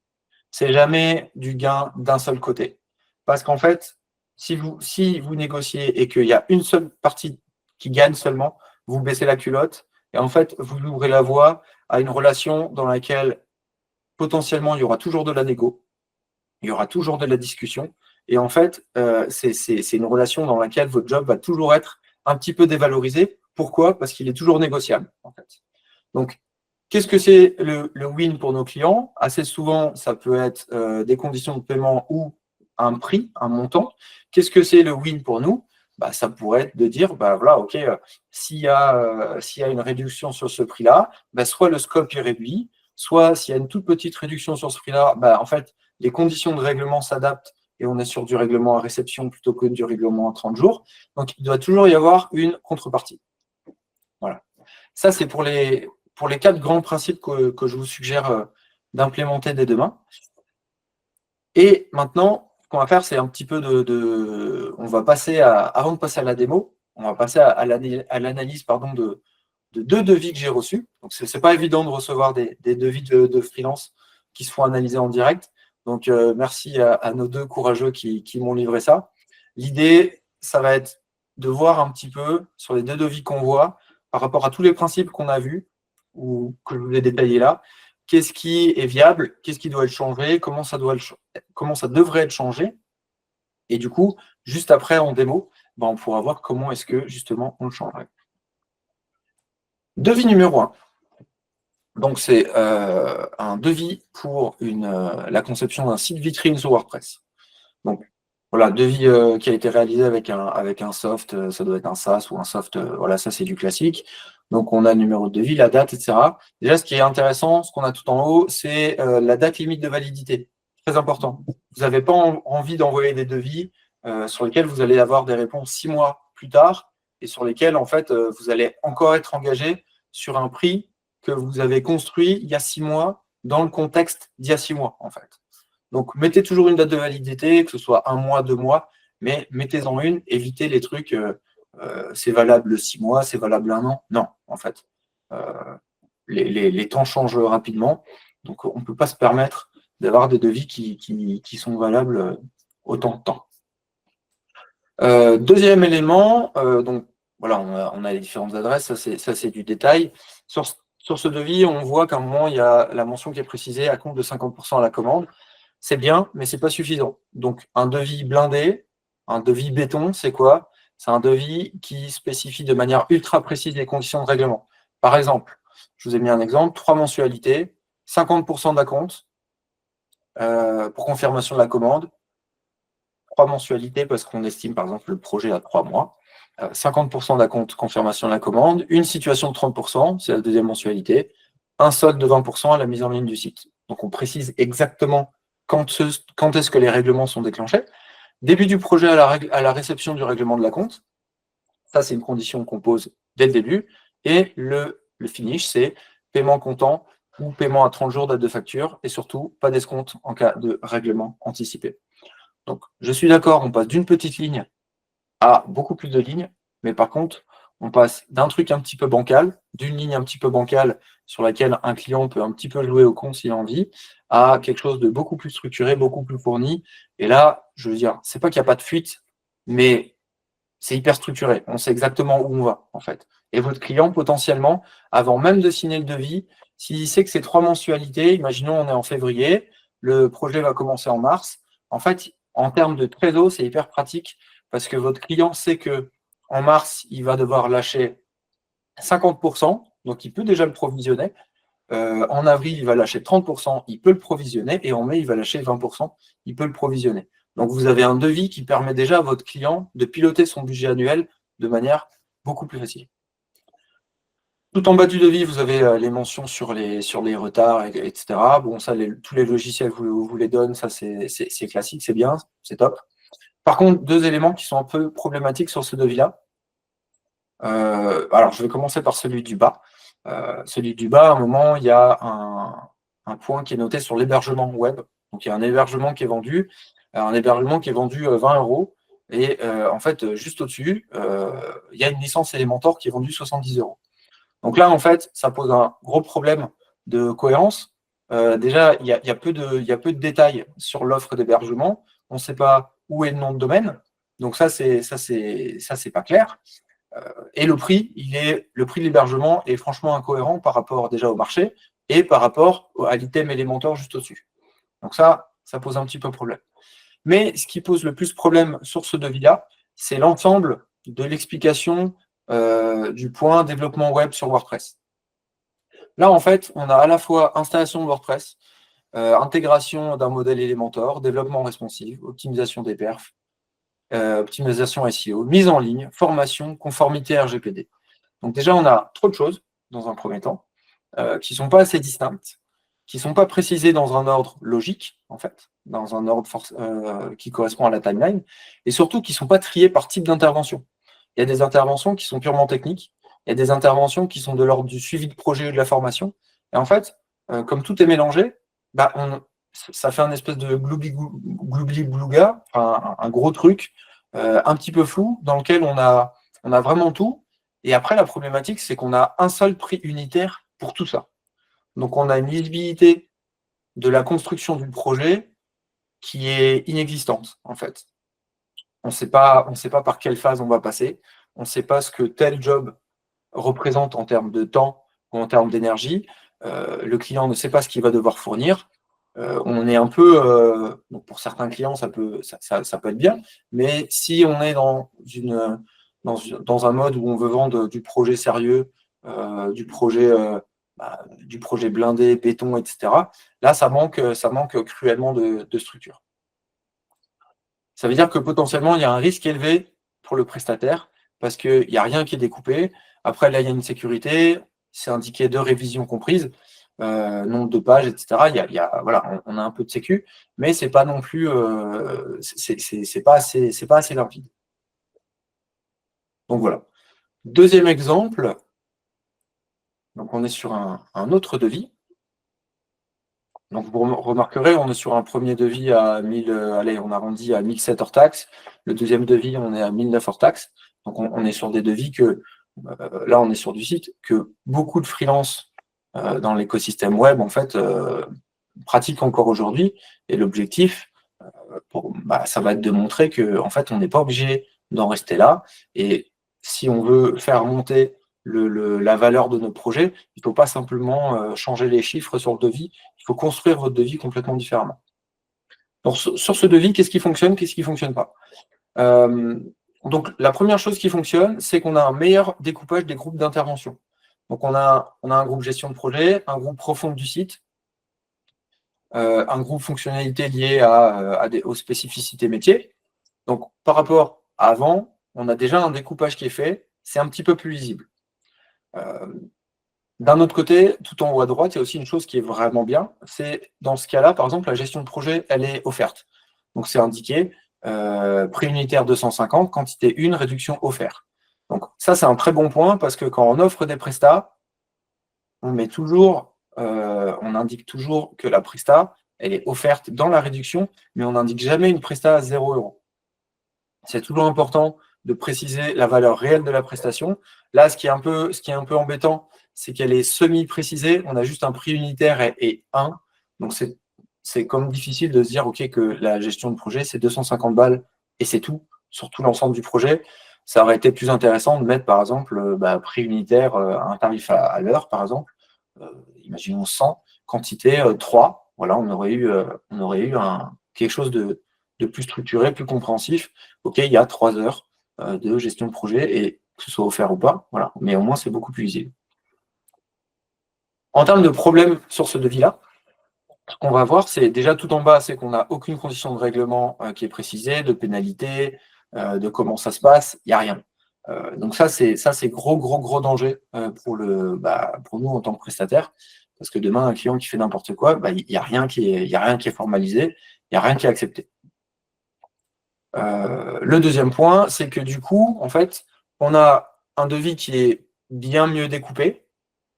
C'est jamais du gain d'un seul côté. Parce qu'en fait, si vous négociez et qu'il y a une seule partie qui gagne seulement, vous baissez la culotte et en fait, vous ouvrez la voie à une relation dans laquelle potentiellement il y aura toujours de la négo, il y aura toujours de la discussion. Et en fait, c'est une relation dans laquelle votre job va toujours être un petit peu dévalorisé. Pourquoi? Parce qu'il est toujours négociable, en fait. Donc, qu'est-ce que c'est le win pour nos clients? Assez souvent, ça peut être des conditions de paiement ou un prix, un montant. Qu'est-ce que c'est le win pour nous? Ça pourrait être de dire, voilà, OK, s'il y a une réduction sur ce prix-là, soit le scope est réduit, soit s'il y a une toute petite réduction sur ce prix-là, en fait, les conditions de règlement s'adaptent et on est sur du règlement à réception plutôt que du règlement à 30 jours. Donc, il doit toujours y avoir une contrepartie. Voilà. Ça, c'est pour les 4 grands principes que je vous suggère d'implémenter dès demain. Et maintenant, ce qu'on va faire, c'est un petit peu on va passer avant de passer à la démo, on va passer à l'analyse de 2 devis que j'ai reçus. Donc, ce n'est pas évident de recevoir des devis de freelance qui se font analyser en direct. Donc, merci à nos 2 courageux qui m'ont livré ça. L'idée, ça va être de voir un petit peu sur les 2 devis qu'on voit, par rapport à tous les principes qu'on a vus ou que je vous ai détaillés là, qu'est-ce qui est viable, qu'est-ce qui doit être changé, comment ça devrait être changé. Et du coup, juste après, en démo, on pourra voir comment est-ce que, justement, on le changerait. Devis numéro 1. Donc, c'est un devis pour la conception d'un site vitrine sur WordPress. Donc, voilà, devis qui a été réalisé avec un soft, ça doit être un SaaS ou un soft, voilà, ça c'est du classique. Donc on a le numéro de devis, la date, etc. Déjà, ce qui est intéressant, ce qu'on a tout en haut, c'est la date limite de validité. Très important. Vous n'avez pas envie d'envoyer des devis sur lesquels vous allez avoir des réponses 6 mois plus tard et sur lesquels, en fait, vous allez encore être engagé sur un prix que vous avez construit il y a 6 mois dans le contexte d'il y a 6 mois, en fait. Donc, mettez toujours une date de validité, que ce soit 1 mois, 2 mois, mais mettez-en une, évitez les trucs, c'est valable 6 mois, c'est valable 1 an. Non, en fait. Euh, les temps changent rapidement, donc on ne peut pas se permettre d'avoir des devis qui sont valables autant de temps. Deuxième élément, donc voilà, on a les différentes adresses, ça c'est du détail. Sur ce devis, on voit qu'à un moment, il y a la mention qui est précisée à compte de 50% à la commande. C'est bien, mais ce n'est pas suffisant. Donc, un devis blindé, un devis béton, c'est quoi? C'est un devis qui spécifie de manière ultra précise les conditions de règlement. Par exemple, je vous ai mis un exemple, 3 mensualités, 50% d'acompte pour confirmation de la commande, 3 mensualités parce qu'on estime par exemple le projet à 3 mois, 50% d'acompte confirmation de la commande, une situation de 30%, c'est la deuxième mensualité, un solde de 20% à la mise en ligne du site. Donc on précise exactement quand est-ce que les règlements sont déclenchés. Début du projet à la réception du règlement de l'acompte, ça c'est une condition qu'on pose dès le début, et le finish, c'est paiement comptant ou paiement à 30 jours date de facture, et surtout pas d'escompte en cas de règlement anticipé. Donc, je suis d'accord, on passe d'une petite ligne à beaucoup plus de lignes, mais par contre, on passe d'un truc un petit peu bancal, d'une ligne un petit peu bancale sur laquelle un client peut un petit peu jouer au con s'il a envie, à quelque chose de beaucoup plus structuré, beaucoup plus fourni. Et là, je veux dire, c'est pas qu'il n'y a pas de fuite, mais c'est hyper structuré. On sait exactement où on va, en fait. Et votre client, potentiellement, avant même de signer le devis, s'il sait que c'est 3 mensualités, imaginons on est en février, le projet va commencer en mars, en fait, en termes de trésor, c'est hyper pratique parce que votre client sait que en mars, il va devoir lâcher 50%, donc il peut déjà le provisionner. En avril, il va lâcher 30%, il peut le provisionner, et en mai, il va lâcher 20%, il peut le provisionner. Donc, vous avez un devis qui permet déjà à votre client de piloter son budget annuel de manière beaucoup plus facile. Tout en bas du devis, vous avez les mentions sur les retards, etc. Bon, ça, tous les logiciels vous les donnent, ça c'est classique, c'est bien, c'est top. Par contre, 2 éléments qui sont un peu problématiques sur ce devis-là. Alors, je vais commencer par celui du bas. Celui du bas, à un moment, il y a un point qui est noté sur l'hébergement web. Donc, il y a un hébergement qui est vendu, 20 €. Et en fait, juste au-dessus, il y a une licence Elementor qui est vendue 70 €. Donc là, en fait, ça pose un gros problème de cohérence. Déjà, il y a peu de détails sur l'offre d'hébergement. On ne sait pas où est le nom de domaine. Donc ça, c'est pas clair. Et le prix de l'hébergement est franchement incohérent par rapport déjà au marché et par rapport à l'item Elementor juste au-dessus. Donc ça pose un petit peu problème. Mais ce qui pose le plus problème sur ce devis-là, c'est l'ensemble de l'explication du point développement web sur WordPress. Là, en fait, on a à la fois installation de WordPress, intégration d'un modèle Elementor, développement responsive, optimisation des perfs, optimisation SEO, mise en ligne, formation, conformité RGPD. Donc déjà, on a trop de choses dans un premier temps qui ne sont pas assez distinctes, qui ne sont pas précisées dans un ordre logique, en fait, dans un ordre qui correspond à la timeline, et surtout qui ne sont pas triées par type d'intervention. Il y a des interventions qui sont purement techniques, il y a des interventions qui sont de l'ordre du suivi de projet ou de la formation. Et en fait, comme tout est mélangé, bah, ça fait un espèce de gloubli-glouga, un gros truc, un petit peu flou, dans lequel on a vraiment tout. Et après, la problématique, c'est qu'on a un seul prix unitaire pour tout ça. Donc, on a une lisibilité de la construction du projet qui est inexistante, en fait. On ne sait pas par quelle phase on va passer. On ne sait pas ce que tel job représente en termes de temps ou en termes d'énergie. Le client ne sait pas ce qu'il va devoir fournir. On est un peu, donc pour certains clients, ça peut être bien, mais si on est dans un mode où on veut vendre du projet sérieux, du projet blindé, béton, etc., là, ça manque cruellement de structure. Ça veut dire que potentiellement, il y a un risque élevé pour le prestataire parce qu'il n'y a rien qui est découpé. Après, là, il y a une sécurité, c'est indiqué 2 révisions comprises, nombre de pages, etc. Voilà, on a un peu de sécu, mais c'est pas non plus, c'est pas assez limpide. Donc voilà. Deuxième exemple, donc on est sur un autre devis. Donc vous remarquerez, on est sur un premier devis à 1000, allez, on arrondit à 1007 hors taxe. Le deuxième devis, on est à 1009 hors taxe. Donc on est sur des devis que, là on est sur du site, que beaucoup de freelance dans l'écosystème web, en fait, pratiquent encore aujourd'hui. Et l'objectif, ça va être de montrer que, en fait, on n'est pas obligé d'en rester là. Et si on veut faire monter la valeur de nos projets, il ne faut pas simplement changer les chiffres sur le devis, il faut construire votre devis complètement différemment. Donc, sur ce devis, qu'est-ce qui fonctionne, qu'est-ce qui ne fonctionne pas? Donc, la première chose qui fonctionne, c'est qu'on a un meilleur découpage des groupes d'intervention. Donc, on a un groupe gestion de projet, un groupe refonte du site, un groupe fonctionnalité lié aux spécificités métiers. Donc, par rapport à avant, on a déjà un découpage qui est fait, c'est un petit peu plus lisible. D'un autre côté, tout en haut à droite, il y a aussi une chose qui est vraiment bien, c'est dans ce cas-là, par exemple, la gestion de projet, elle est offerte. Donc, c'est indiqué prix unitaire 250, quantité 1, réduction offerte. Donc, ça, c'est un très bon point parce que quand on offre des prestats, on indique toujours que la presta, elle est offerte dans la réduction, mais on n'indique jamais une presta à 0 €. C'est toujours important de préciser la valeur réelle de la prestation. Là, ce qui est un peu embêtant, c'est qu'elle est semi-précisée. On a juste un prix unitaire et 1. Donc, c'est comme difficile de se dire que la gestion de projet, c'est 250 balles et c'est tout, sur tout l'ensemble du projet. Ça aurait été plus intéressant de mettre, par exemple, prix unitaire, un tarif à l'heure, par exemple. Imaginons 100, quantité 3. Voilà, on aurait eu quelque chose de plus structuré, plus compréhensif. OK, il y a 3 heures de gestion de projet et que ce soit offert ou pas, voilà. Mais au moins, c'est beaucoup plus visible. En termes de problèmes sur ce devis-là, ce qu'on va voir, c'est déjà tout en bas, c'est qu'on n'a aucune condition de règlement qui est précisée, de pénalité, de comment ça se passe, il n'y a rien. Donc ça, c'est gros danger pour nous en tant que prestataire, parce que demain, un client qui fait n'importe quoi, il n'y a rien qui est formalisé, il n'y a rien qui est accepté. Le deuxième point, c'est que du coup, en fait, on a un devis qui est bien mieux découpé.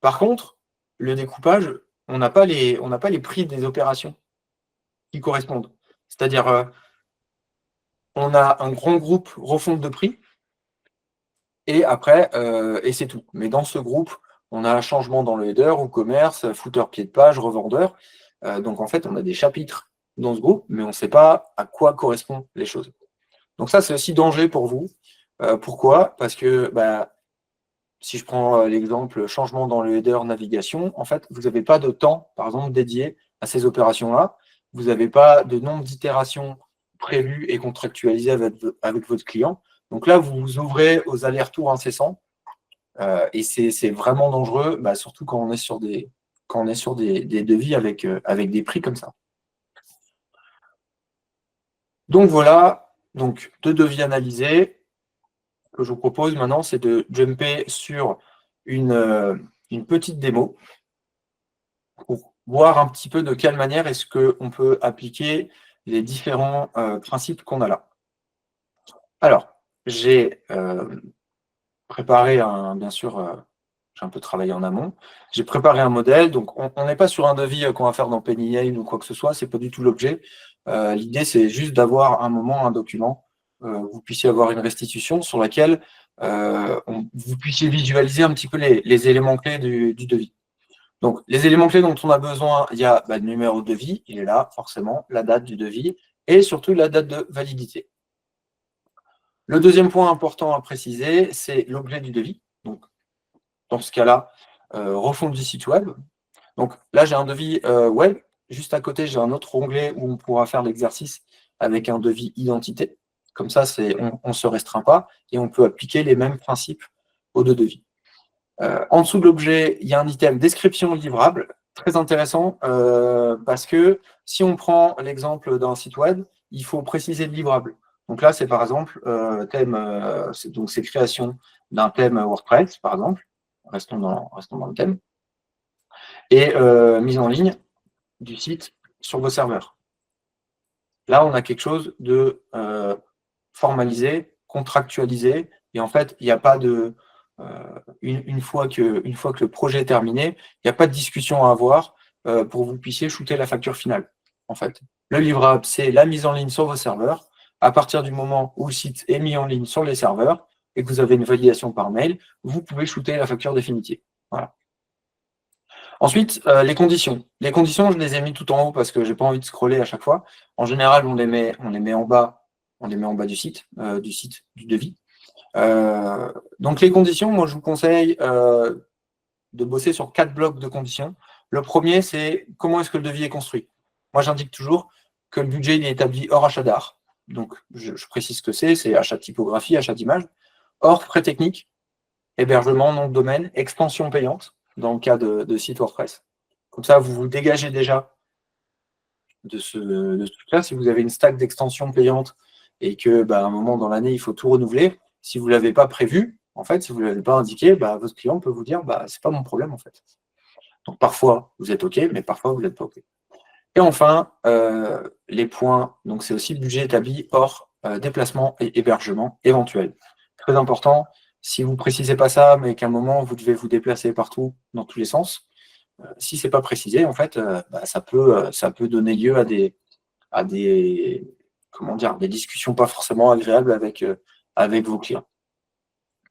Par contre, le découpage, on n'a pas les prix des opérations qui correspondent. C'est-à-dire, on a un grand groupe refonte de prix, et après, et c'est tout. Mais dans ce groupe, on a un changement dans le header, ou commerce, footer, pied de page, revendeur. Donc en fait, on a des chapitres dans ce groupe, mais on ne sait pas à quoi correspondent les choses. Donc ça, c'est aussi danger pour vous. Pourquoi? Parce que si je prends l'exemple changement dans le header navigation, en fait, vous n'avez pas de temps, par exemple, dédié à ces opérations-là. Vous n'avez pas de nombre d'itérations prévues et contractualisées avec votre client. Donc là, vous vous ouvrez aux allers-retours incessants. Et c'est vraiment dangereux, surtout quand on est sur des devis avec des prix comme ça. Donc voilà, donc 2 devis analysés. Que je vous propose maintenant, c'est de jumper sur une petite démo pour voir un petit peu de quelle manière est-ce qu'on peut appliquer les différents principes qu'on a là. Alors, j'ai préparé bien sûr, j'ai un peu travaillé en amont. J'ai préparé un modèle, donc on n'est pas sur un devis qu'on va faire dans Penny Lane ou quoi que ce soit, c'est pas du tout l'objet. L'idée, c'est juste d'avoir un moment, un document, vous puissiez avoir une restitution sur laquelle vous puissiez visualiser un petit peu les éléments clés du devis. Donc, les éléments clés dont on a besoin, il y a le numéro de devis, il est là, forcément, la date du devis, et surtout la date de validité. Le deuxième point important à préciser, c'est l'objet du devis. Donc, dans ce cas-là, refonte du site web. Donc là, j'ai un devis web. Juste à côté, j'ai un autre onglet où on pourra faire l'exercice avec un devis identité. Comme ça, on ne se restreint pas et on peut appliquer les mêmes principes aux 2 devis. En dessous de l'objet, il y a un item description livrable, très intéressant parce que si on prend l'exemple d'un site web, il faut préciser le livrable. Donc là, c'est par exemple c'est création d'un thème WordPress, par exemple. Restons dans le thème. Et mise en ligne du site sur vos serveurs. Là, on a quelque chose de formalisé, contractualisé, et en fait, il n'y a pas de... une fois que le projet est terminé, il n'y a pas de discussion à avoir pour que vous puissiez shooter la facture finale. En fait, le livrable, c'est la mise en ligne sur vos serveurs. À partir du moment où le site est mis en ligne sur les serveurs et que vous avez une validation par mail, vous pouvez shooter la facture définitive. Voilà. Ensuite, les conditions. Les conditions, je les ai mis tout en haut parce que je n'ai pas envie de scroller à chaque fois. En général, on les met en bas, du site du devis. Donc les conditions, moi je vous conseille de bosser sur 4 blocs de conditions. Le premier, c'est comment est-ce que le devis est construit. Moi, j'indique toujours que le budget il est établi hors achat d'art. Donc, je précise ce que c'est achat de typographie, achat d'image, hors frais techniques, hébergement, nom de domaine, extension payante, dans le cas de site WordPress. Comme ça, vous vous dégagez déjà de ce truc-là. Si vous avez une stack d'extensions payantes et que, à un moment dans l'année, il faut tout renouveler, si vous ne l'avez pas prévu, en fait, si vous ne l'avez pas indiqué, votre client peut vous dire c'est pas mon problème, en fait. Donc, parfois, vous êtes OK, mais parfois, vous n'êtes pas OK. Et enfin, les points, donc c'est aussi budget établi hors déplacement et hébergement éventuel. Très important, si vous ne précisez pas ça, mais qu'à un moment, vous devez vous déplacer partout, dans tous les sens, si ce n'est pas précisé, en fait, ça peut donner lieu à des des discussions pas forcément agréables avec vos clients.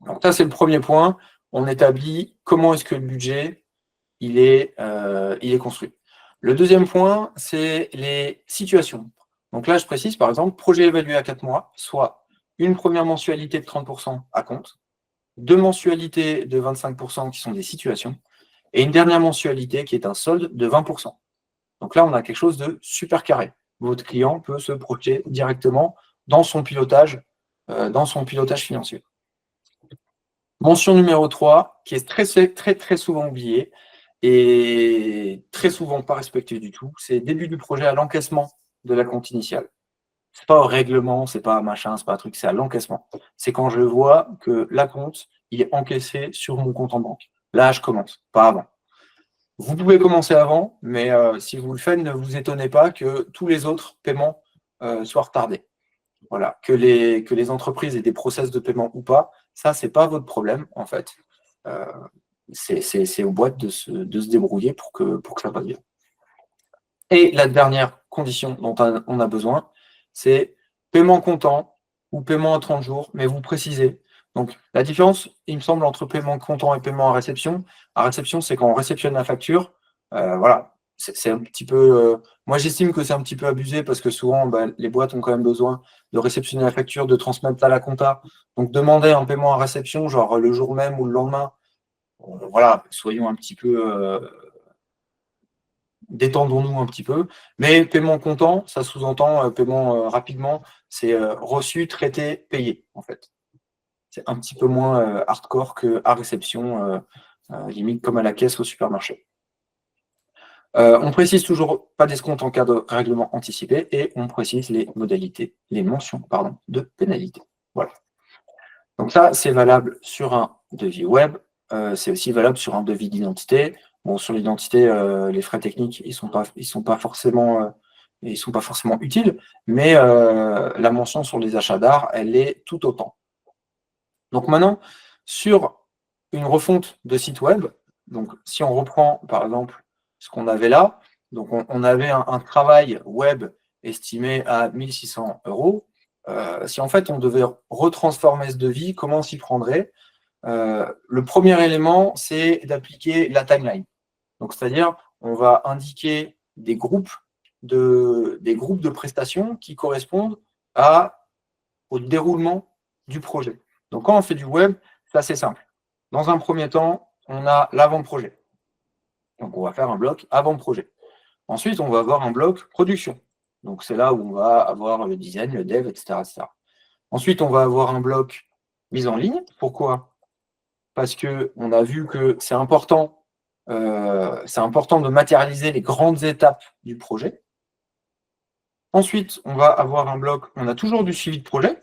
Donc ça, c'est le premier point. On établit comment est-ce que le budget il est construit. Le deuxième point, c'est les situations. Donc là, je précise, par exemple, projet évalué à 4 mois, soit une première mensualité de 30% à compte, 2 mensualités de 25% qui sont des situations, et une dernière mensualité qui est un solde de 20%. Donc là, on a quelque chose de super carré. Votre client peut se projeter directement dans son pilotage financier. Mention numéro 3, qui est très, très, très souvent oubliée et très souvent pas respectée du tout, c'est début du projet à l'encaissement de la compte initiale. C'est pas au règlement, c'est pas machin, c'est pas un truc, c'est à l'encaissement. C'est quand je vois que la compte, il est encaissé sur mon compte en banque. Là, je commence, pas avant. Vous pouvez commencer avant, mais si vous le faites, ne vous étonnez pas que tous les autres paiements soient retardés. Voilà, que les entreprises aient des process de paiement ou pas, ça, c'est pas votre problème, en fait. C'est aux boîtes de se débrouiller pour que ça passe bien. Et la dernière condition dont on a besoin, c'est paiement comptant ou paiement à 30 jours, mais vous précisez. Donc, la différence, il me semble, entre paiement comptant et paiement à réception. À réception, c'est quand on réceptionne la facture. Voilà, c'est un petit peu... moi, j'estime que c'est un petit peu abusé parce que souvent, les boîtes ont quand même besoin de réceptionner la facture, de transmettre à la compta. Donc, demander un paiement à réception, genre le jour même ou le lendemain, voilà, soyons un petit peu... détendons-nous un petit peu. Mais paiement comptant, ça sous-entend paiement rapidement, c'est reçu, traité, payé, en fait. C'est un petit peu moins hardcore qu'à réception, limite comme à la caisse au supermarché. On précise toujours pas d'escompte en cas de règlement anticipé et on précise les modalités, les mentions, de pénalité. Voilà. Donc ça, c'est valable sur un devis web, c'est aussi valable sur un devis d'identité. Bon, sur l'identité, les frais techniques, ils sont pas forcément utiles, mais la mention sur les achats d'art, elle est tout autant. Donc maintenant, sur une refonte de site web, donc si on reprend par exemple ce qu'on avait là, donc on avait un travail web estimé à 1 600 €. Si en fait on devait retransformer ce devis, comment on s'y prendrait? Le premier élément, c'est d'appliquer la timeline. Donc, c'est-à-dire, on va indiquer des groupes de prestations qui correspondent au déroulement du projet. Donc, quand on fait du web, c'est assez simple. Dans un premier temps, on a l'avant-projet. Donc, on va faire un bloc avant-projet. Ensuite, on va avoir un bloc production. Donc, c'est là où on va avoir le design, le dev, etc., etc. Ensuite, on va avoir un bloc mise en ligne. Pourquoi? Parce qu'on a vu que c'est important de matérialiser les grandes étapes du projet. Ensuite, on va avoir un bloc, on a toujours du suivi de projet.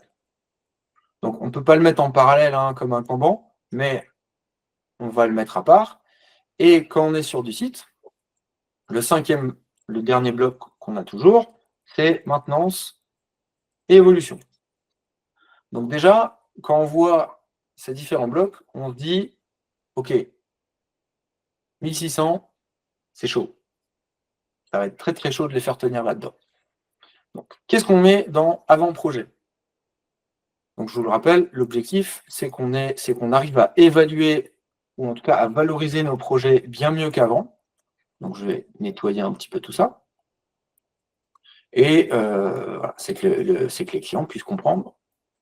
Donc, on ne peut pas le mettre en parallèle comme un Kanban, mais on va le mettre à part. Et quand on est sur du site, le dernier bloc qu'on a toujours, c'est maintenance et évolution. Donc déjà, quand on voit ces différents blocs, on se dit, OK, 1600, c'est chaud. Ça va être très très chaud de les faire tenir là-dedans. Donc, qu'est-ce qu'on met dans avant-projet? Donc, je vous le rappelle, l'objectif, c'est qu'on arrive à évaluer, ou en tout cas à valoriser nos projets bien mieux qu'avant. Donc, je vais nettoyer un petit peu tout ça. Et voilà, c'est que les clients puissent comprendre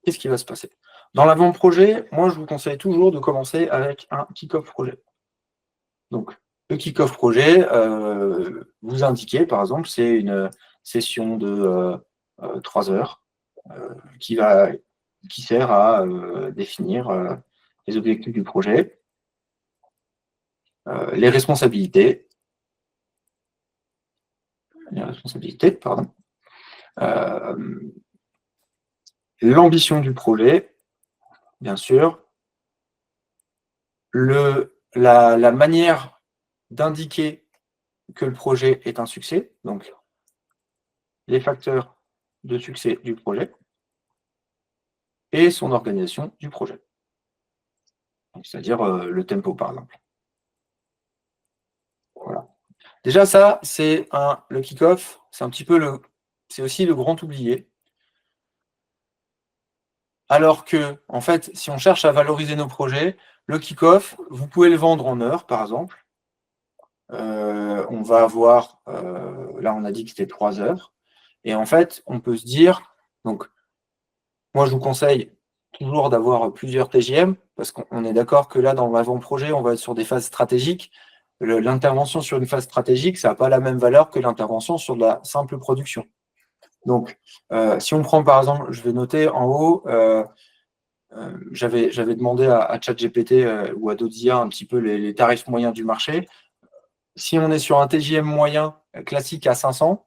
qu'est-ce qui va se passer. Dans l'avant-projet, moi, je vous conseille toujours de commencer avec un kick-off projet. Donc, le kick-off projet, vous indiquez, par exemple, c'est une session de 3 heures qui sert à définir les objectifs du projet, les responsabilités, pardon, l'ambition du projet, bien sûr, la manière d'indiquer que le projet est un succès, donc les facteurs de succès du projet et son organisation du projet. C'est-à-dire le tempo, par exemple. Voilà. Déjà, ça, c'est le kick-off, c'est un petit peu c'est aussi le grand oublié. Alors que, en fait, si on cherche à valoriser nos projets, le kick-off, vous pouvez le vendre en heures, par exemple. On va avoir, là, on a dit que c'était 3 heures. Et en fait, on peut se dire, donc, moi, je vous conseille toujours d'avoir plusieurs TGM, parce qu'on est d'accord que là, dans l'avant-projet, on va être sur des phases stratégiques. L'intervention sur une phase stratégique, ça n'a pas la même valeur que l'intervention sur de la simple production. Donc, si on prend par exemple, je vais noter en haut, j'avais demandé à ChatGPT ou à d'autres IA un petit peu les tarifs moyens du marché. Si on est sur un TGM moyen classique à 500,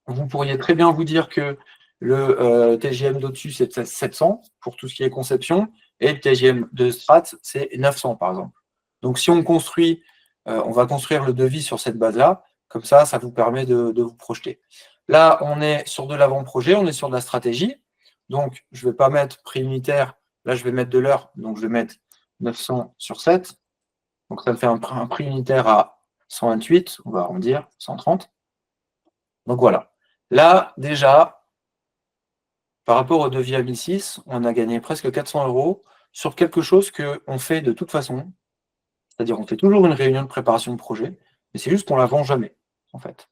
vous pourriez très bien vous dire que le TGM d'au-dessus, c'est 700 pour tout ce qui est conception, et le TGM de strat, c'est 900 par exemple. Donc, si on construit, on va construire le devis sur cette base-là, comme ça vous permet de vous projeter. Là, on est sur de l'avant-projet, on est sur de la stratégie. Donc, je ne vais pas mettre prix unitaire, là, je vais mettre de l'heure, donc je vais mettre 900 sur 7. Donc, ça me fait un prix unitaire à 128, on va arrondir, 130. Donc, voilà. Là, déjà, par rapport au devis à 1006, on a gagné presque 400 € sur quelque chose qu'on fait de toute façon. C'est-à-dire, on fait toujours une réunion de préparation de projet, mais c'est juste qu'on ne la vend jamais, en fait.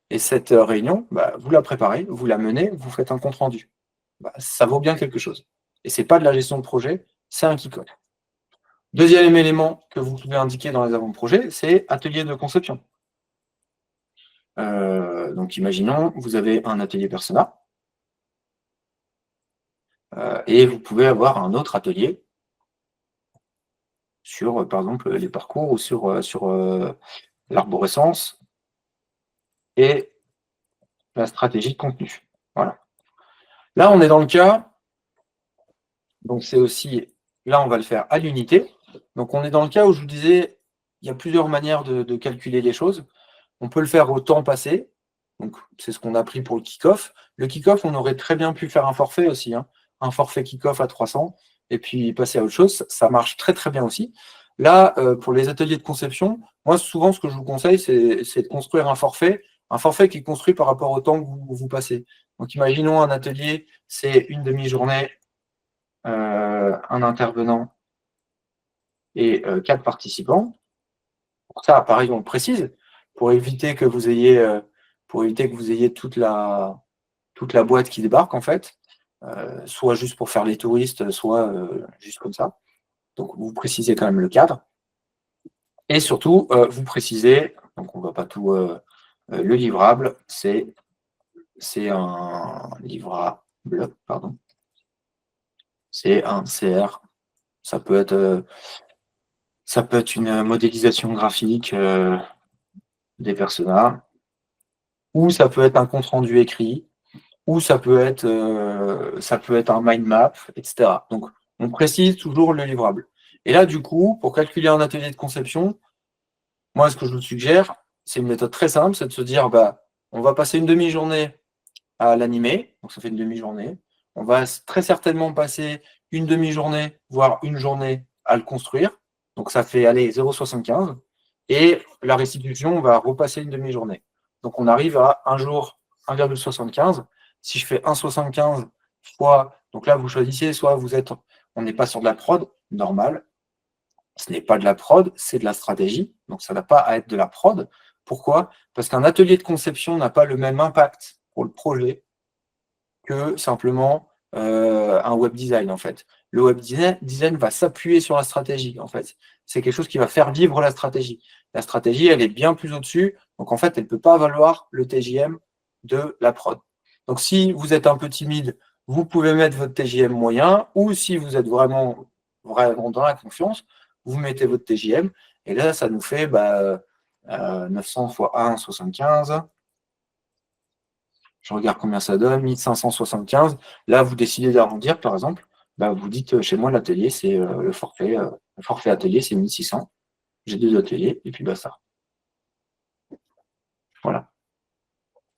Et cette réunion, vous la préparez, vous la menez, vous faites un compte-rendu. Ça vaut bien quelque chose. Et ce n'est pas de la gestion de projet, c'est un kick-off. Deuxième élément que vous pouvez indiquer dans les avant-projets, c'est atelier de conception. Donc, imaginons, vous avez un atelier persona, et vous pouvez avoir un autre atelier sur, par exemple, les parcours ou sur l'arborescence et la stratégie de contenu. Voilà. Là, on est dans le cas, donc c'est aussi, là, on va le faire à l'unité. Donc, on est dans le cas où je vous disais, il y a plusieurs manières de calculer les choses. On peut le faire au temps passé. Donc, c'est ce qu'on a pris pour le kick-off. Le kick-off, on aurait très bien pu faire un forfait aussi, un forfait kick-off à 300, et puis passer à autre chose. Ça marche très, très bien aussi. Là, pour les ateliers de conception, moi, souvent, ce que je vous conseille, c'est de construire un forfait qui est construit par rapport au temps que vous passez. Donc, imaginons un atelier, c'est une demi-journée, un intervenant et 4 participants. Pour ça, pareil, on le précise, pour éviter que vous ayez, toute la boîte qui débarque, en fait, soit juste pour faire les touristes, soit juste comme ça. Donc, vous précisez quand même le cadre. Et surtout, vous précisez, donc on ne va pas tout, le livrable, c'est un livrable, pardon. C'est un CR. Ça peut être une modélisation graphique des personas, ou ça peut être un compte-rendu écrit. ou ça peut être un mind map, etc. Donc, on précise toujours le livrable. Et là, du coup, pour calculer un atelier de conception, moi, ce que je vous suggère, c'est une méthode très simple, c'est de se dire, bah, on va passer une demi-journée à l'animer, donc ça fait une demi-journée. On va très certainement passer une demi-journée, voire une journée à le construire. Donc ça fait aller 0,75. Et la restitution, on va repasser une demi-journée. Donc on arrive à un jour 1,75. Si je fais 1,75 fois, donc là vous choisissez, soit on n'est pas sur de la prod, normal. Ce n'est pas de la prod, c'est de la stratégie. Donc ça n'a pas à être de la prod. Pourquoi? Parce qu'un atelier de conception n'a pas le même impact pour le projet que simplement un web design, en fait. Le web design va s'appuyer sur la stratégie, en fait. C'est quelque chose qui va faire vivre la stratégie. La stratégie, elle est bien plus au-dessus, donc en fait, elle ne peut pas valoir le TJM de la prod. Donc si vous êtes un peu timide, vous pouvez mettre votre TJM moyen, ou si vous êtes vraiment, vraiment dans la confiance, vous mettez votre TJM, et là, ça nous fait 900 fois 1, 75. Je regarde combien ça donne, 1575. Là, vous décidez d'arrondir, par exemple. Bah, vous dites, chez moi, l'atelier, c'est le forfait atelier, c'est 1600. J'ai 2 ateliers, et puis ça. Voilà.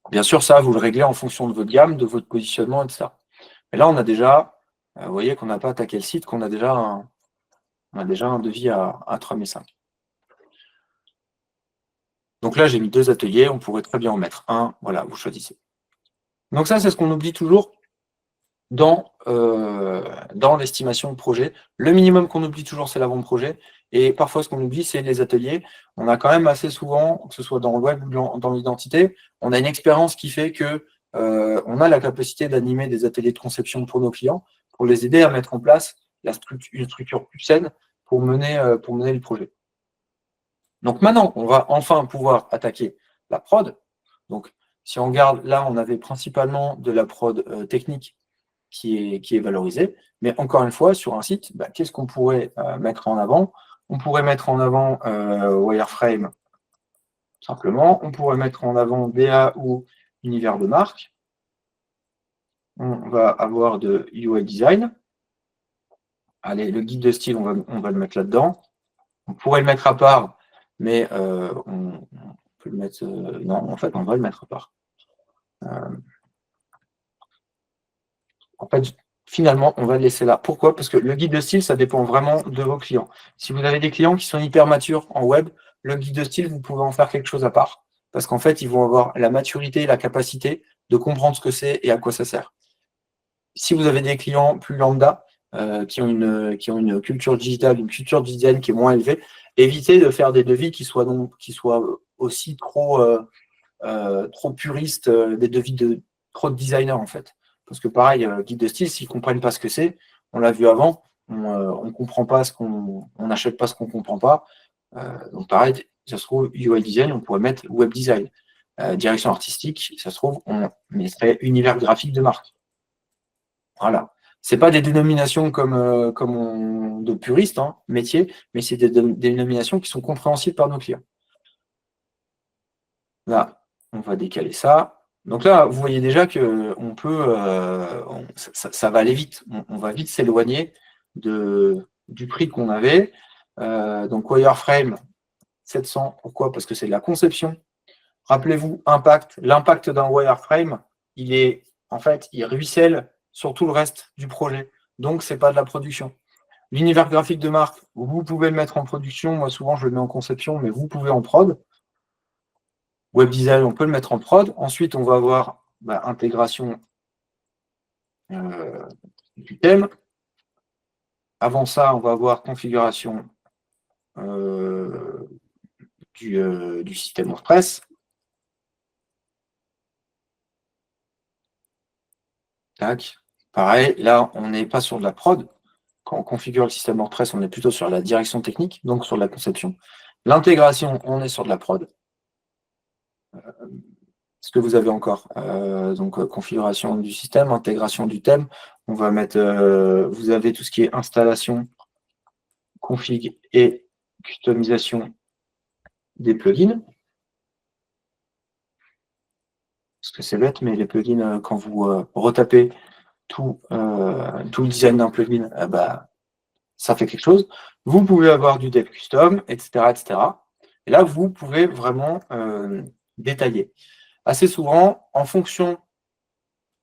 Bien sûr, ça, vous le réglez en fonction de votre gamme, de votre positionnement, etc. Et là, on a déjà, vous voyez qu'on n'a pas attaqué le site, qu'on a déjà un devis à 3005. Donc là, j'ai mis 2 ateliers, on pourrait très bien en mettre un. Voilà, vous choisissez. Donc ça, c'est ce qu'on oublie toujours dans l'estimation de projet. Le minimum qu'on oublie toujours, c'est l'avant-projet. Et parfois, ce qu'on oublie, c'est les ateliers. On a quand même assez souvent, que ce soit dans le web ou dans l'identité, on a une expérience qui fait que on a la capacité d'animer des ateliers de conception pour nos clients, pour les aider à mettre en place une structure plus saine pour mener le projet. Donc maintenant, on va enfin pouvoir attaquer la prod. Donc, si on regarde, là, on avait principalement de la prod technique qui est valorisée. Mais encore une fois, sur un site, qu'est-ce qu'on pourrait mettre en avant? On pourrait mettre en avant Wireframe, simplement. On pourrait mettre en avant BA ou univers de marque. On va avoir de UI design. Allez, le guide de style, on va le mettre là-dedans. On pourrait le mettre à part, mais on peut le mettre... non, en fait, on va le mettre à part. En fait, finalement, on va le laisser là. Pourquoi? Parce que le guide de style, ça dépend vraiment de vos clients. Si vous avez des clients qui sont hyper matures en web, le guide de style, vous pouvez en faire quelque chose à part. Parce qu'en fait, ils vont avoir la maturité et la capacité de comprendre ce que c'est et à quoi ça sert. Si vous avez des clients plus lambda, qui ont une culture digitale, une culture design qui est moins élevée, évitez de faire des devis qui soient aussi trop puristes, des devis de trop de designers, en fait. Parce que pareil, guide de style, s'ils ne comprennent pas ce que c'est, on l'a vu avant, on ne comprend pas on n'achète pas ce qu'on ne comprend pas. Donc pareil, ça se trouve, UI design, on pourrait mettre web design. Direction artistique, ça se trouve, on mettrait univers graphique de marque. Voilà. Ce pas des dénominations de puristes, hein, métiers, mais c'est des dénominations qui sont compréhensibles par nos clients. Là, on va décaler ça. Donc là, vous voyez déjà que on peut, ça va aller vite. On va vite s'éloigner du prix qu'on avait. Donc Wireframe 700. Pourquoi? Parce que c'est de la conception. Rappelez-vous, l'impact d'un wireframe, il ruisselle sur tout le reste du projet. Donc, ce n'est pas de la production. L'univers graphique de marque, vous pouvez le mettre en production. Moi, souvent, je le mets en conception, mais vous pouvez en prod. Web design, on peut le mettre en prod. Ensuite, on va avoir intégration du thème. Avant ça, on va avoir configuration du système WordPress. Tac. Pareil, là, on n'est pas sur de la prod. Quand on configure le système WordPress, on est plutôt sur la direction technique, donc sur la conception. L'intégration, on est sur de la prod. Ce que vous avez encore, donc configuration du système, intégration du thème. On va mettre, vous avez tout ce qui est installation, config et customisation des plugins. que c'est bête, mais les plugins, quand vous retapez tout le design d'un plugin, ça fait quelque chose. Vous pouvez avoir du dev custom, etc., etc. Et là, vous pouvez vraiment détailler. Assez souvent, en fonction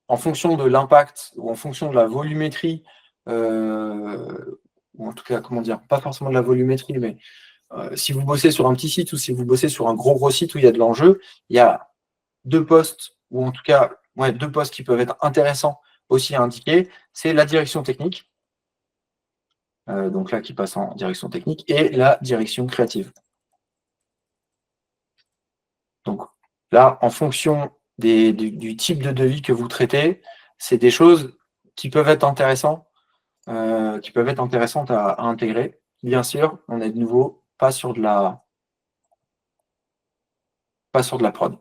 de l'impact ou en fonction de la volumétrie, ou en tout cas, comment dire, pas forcément de la volumétrie, mais si vous bossez sur un petit site ou si vous bossez sur un gros site où il y a de l'enjeu, il y a deux postes, ou en tout cas, deux postes qui peuvent être intéressants aussi à indiquer. C'est la direction technique, donc là qui passe en direction technique, et la direction créative. Donc là, en fonction du type de devis que vous traitez, c'est des choses qui peuvent être intéressantes, à intégrer. Bien sûr, on est de nouveau pas sur de la prod.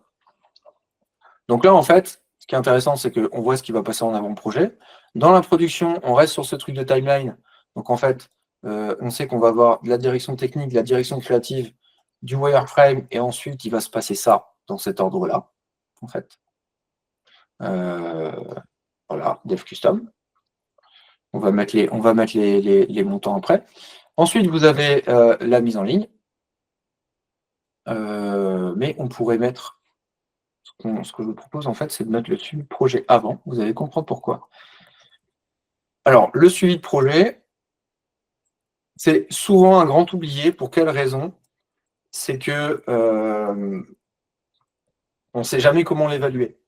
Donc là, en fait, ce qui est intéressant, c'est qu'on voit ce qui va passer en avant-projet. Dans la production, on reste sur ce truc de timeline. Donc en fait, on sait qu'on va avoir de la direction technique, de la direction créative, du wireframe, et ensuite, il va se passer ça dans cet ordre-là, en fait. Voilà, dev custom. On va mettre les montants après. Ensuite, vous avez la mise en ligne. Mais on pourrait mettre, ce que je vous propose, en fait, c'est de mettre le suivi de projet avant. Vous allez comprendre pourquoi. Alors, le suivi de projet, c'est souvent un grand oublié. Pour quelle raison? C'est que on ne sait jamais comment l'évaluer.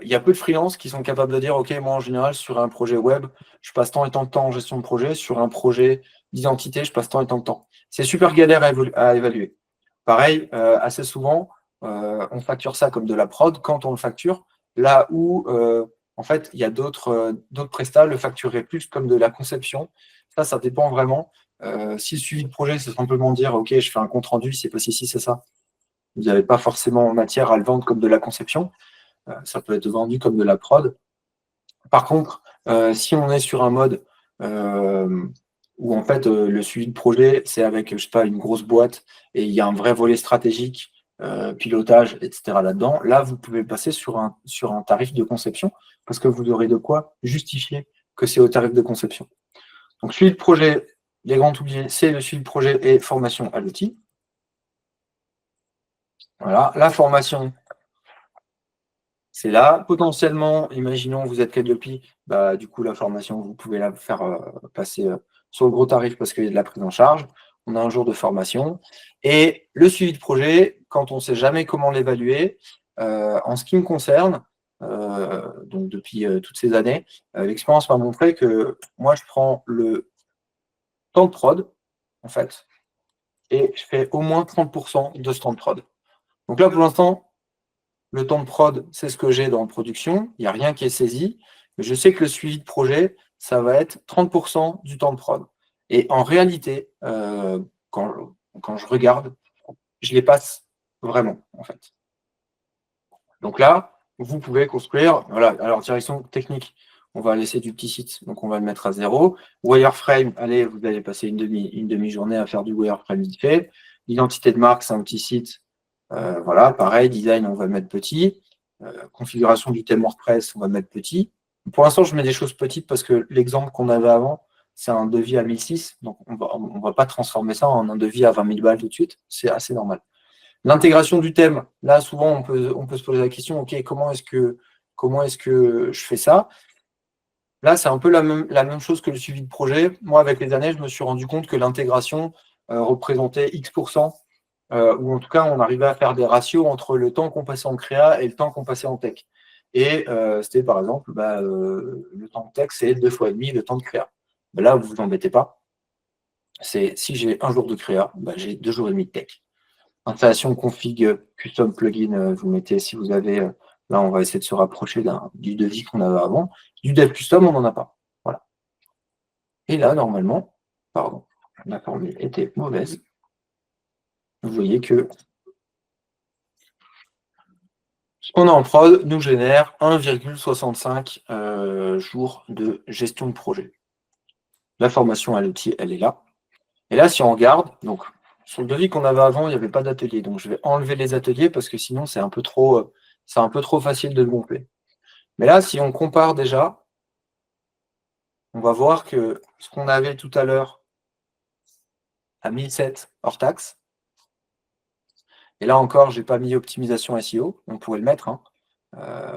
Il y a peu de freelances qui sont capables de dire, OK, moi, en général, sur un projet web, je passe tant et tant de temps en gestion de projet. Sur un projet d'identité, je passe tant et tant de temps. C'est super galère à évaluer. Pareil, assez souvent, on facture ça comme de la prod quand on le facture, là où, en fait, il y a d'autres prestats le factureraient plus comme de la conception. Ça dépend vraiment. Si le suivi de projet, c'est simplement dire, OK, je fais un compte rendu, c'est pas si c'est ça. Vous n'avez pas forcément matière à le vendre comme de la conception. Ça peut être vendu comme de la prod. Par contre, si on est sur un mode où en fait le suivi de projet, c'est avec, je sais pas, une grosse boîte et il y a un vrai volet stratégique, pilotage, etc. là-dedans, là, vous pouvez passer sur un tarif de conception parce que vous aurez de quoi justifier que c'est au tarif de conception. Donc, suivi de projet, les grands oubliés, c'est le suivi de projet et formation à l'outil. Voilà, la formation, c'est là. Potentiellement, imaginons vous êtes Calliope, du coup, la formation, vous pouvez la faire passer sur le gros tarif parce qu'il y a de la prise en charge. On a un jour de formation. Et le suivi de projet, quand on ne sait jamais comment l'évaluer, en ce qui me concerne, donc depuis toutes ces années, l'expérience m'a montré que moi, je prends le temps de prod, en fait, et je fais au moins 30% de ce temps de prod. Donc là, pour l'instant, le temps de prod, c'est ce que j'ai dans la production. Il n'y a rien qui est saisi. Mais je sais que le suivi de projet, ça va être 30% du temps de prod. Et en réalité, quand je regarde, je les passe vraiment, en fait. Donc là, vous pouvez construire, voilà, alors direction technique, on va laisser du petit site, donc on va le mettre à 0. Wireframe, allez, vous allez passer une demi-journée à faire du wireframe vite fait. L'identité de marque, c'est un petit site. Voilà, pareil, design, on va le mettre petit. Configuration du thème WordPress, on va le mettre petit. Pour l'instant, je mets des choses petites parce que l'exemple qu'on avait avant, c'est un devis à 1006. Donc, on va pas transformer ça en un devis à 20 000 balles tout de suite. C'est assez normal. L'intégration du thème, là, souvent, on peut se poser la question, OK, comment est-ce que je fais ça? Là, c'est un peu la même chose que le suivi de projet. Moi, avec les années, je me suis rendu compte que l'intégration représentait X%. Ou en tout cas, on arrivait à faire des ratios entre le temps qu'on passait en créa et le temps qu'on passait en tech. Et c'était par exemple, le temps de tech, c'est 2 fois et demi le temps de créa. Là, vous vous embêtez pas. Si j'ai un jour de créa, j'ai 2 jours et demi de tech. Installation config custom plugin, vous mettez, si vous avez, là, on va essayer de se rapprocher du devis qu'on avait avant. Du dev custom, on n'en a pas. Voilà. Et là, normalement, pardon, la formule était mauvaise. Vous voyez que ce qu'on a en prod nous génère 1,65 jours de gestion de projet. La formation à l'outil, elle est là. Et là, si on regarde, donc sur le devis qu'on avait avant, il n'y avait pas d'atelier. Donc je vais enlever les ateliers parce que sinon, c'est un peu trop c'est un peu trop facile de le gonfler. Mais là, si on compare déjà, on va voir que ce qu'on avait tout à l'heure à 1007 hors taxe, et là encore, je n'ai pas mis optimisation SEO, on pourrait le mettre, hein.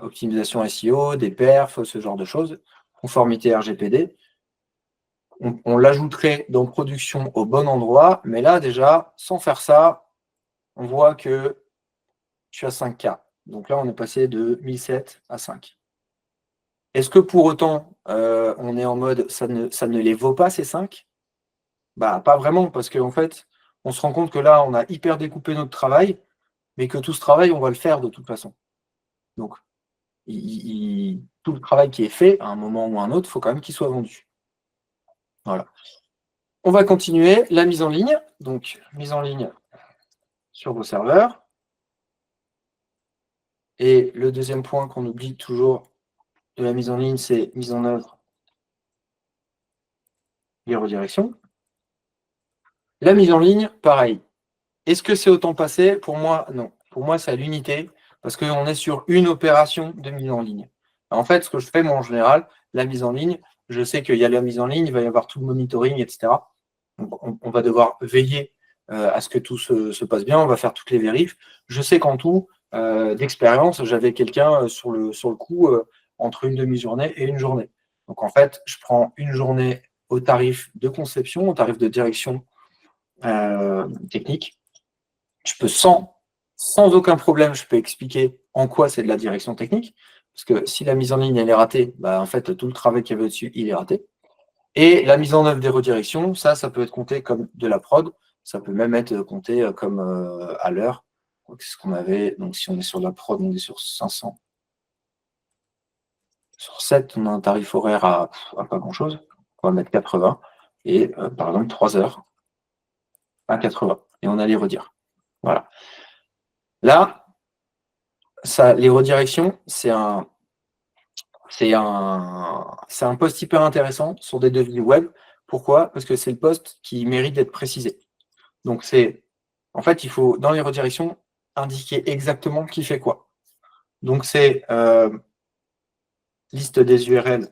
Optimisation SEO, des perfs, ce genre de choses, conformité RGPD. On l'ajouterait dans production au bon endroit, mais là déjà, sans faire ça, on voit que je suis à 5K. Donc là, on est passé de 1007 à 5. Est-ce que pour autant, on est en mode ça ne les vaut pas ces 5? Bah, pas vraiment, parce qu'en fait, on se rend compte que là, on a hyper découpé notre travail, mais que tout ce travail, on va le faire de toute façon. Donc, tout le travail qui est fait, à un moment ou à un autre, il faut quand même qu'il soit vendu. Voilà. On va continuer la mise en ligne. Donc, mise en ligne sur vos serveurs. Et le deuxième point qu'on oublie toujours de la mise en ligne, c'est mise en œuvre les redirections. La mise en ligne, pareil. Est-ce que c'est au temps passé? Pour moi, non. Pour moi, c'est à l'unité, parce qu'on est sur une opération de mise en ligne. En fait, ce que je fais, moi, en général, la mise en ligne, je sais qu'il y a la mise en ligne, il va y avoir tout le monitoring, etc. Donc, on va devoir veiller à ce que tout se passe bien, on va faire toutes les vérifs. Je sais qu'en tout, d'expérience, j'avais quelqu'un sur le coup entre une demi-journée et une journée. Donc, en fait, je prends une journée au tarif de conception, au tarif de direction technique. Je peux sans aucun problème, je peux expliquer en quoi c'est de la direction technique. Parce que si la mise en ligne elle est ratée, bah, en fait, tout le travail qu'il y avait au-dessus, il est raté. Et la mise en œuvre des redirections, ça peut être compté comme de la prod. Ça peut même être compté comme à l'heure. C'est ce qu'on avait. Donc, si on est sur la prod, on est sur 500. Sur 7, on a un tarif horaire à pas grand-chose. On va mettre 80. Et par exemple, 3 heures à 80. Et on a les redire. Voilà. Là, les redirections, c'est un post hyper intéressant sur des devis web. Pourquoi? Parce que c'est le post qui mérite d'être précisé. Donc, en fait, il faut, dans les redirections, indiquer exactement qui fait quoi. Donc, c'est liste des URL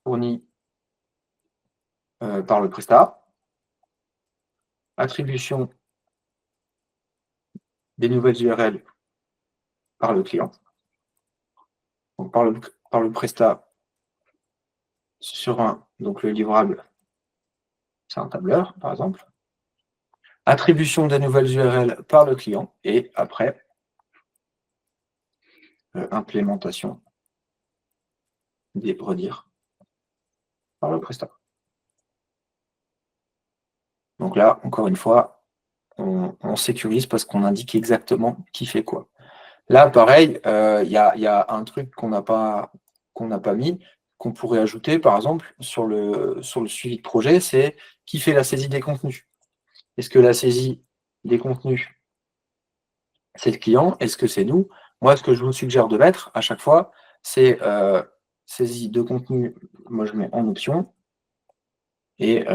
fournies par le prestat, attribution des nouvelles URL par le client, donc par le prestat sur donc le livrable, c'est un tableur, par exemple. Attribution des nouvelles URL par le client, et après, implémentation des redire par le prestat. Donc là, encore une fois, on sécurise parce qu'on indique exactement qui fait quoi. Là, pareil, il y a un truc qu'on n'a pas mis, qu'on pourrait ajouter, par exemple, sur le suivi de projet, c'est qui fait la saisie des contenus. Est-ce que la saisie des contenus, c'est le client? Est-ce que c'est nous? Moi, ce que je vous suggère de mettre à chaque fois, c'est saisie de contenu, moi je mets en option, et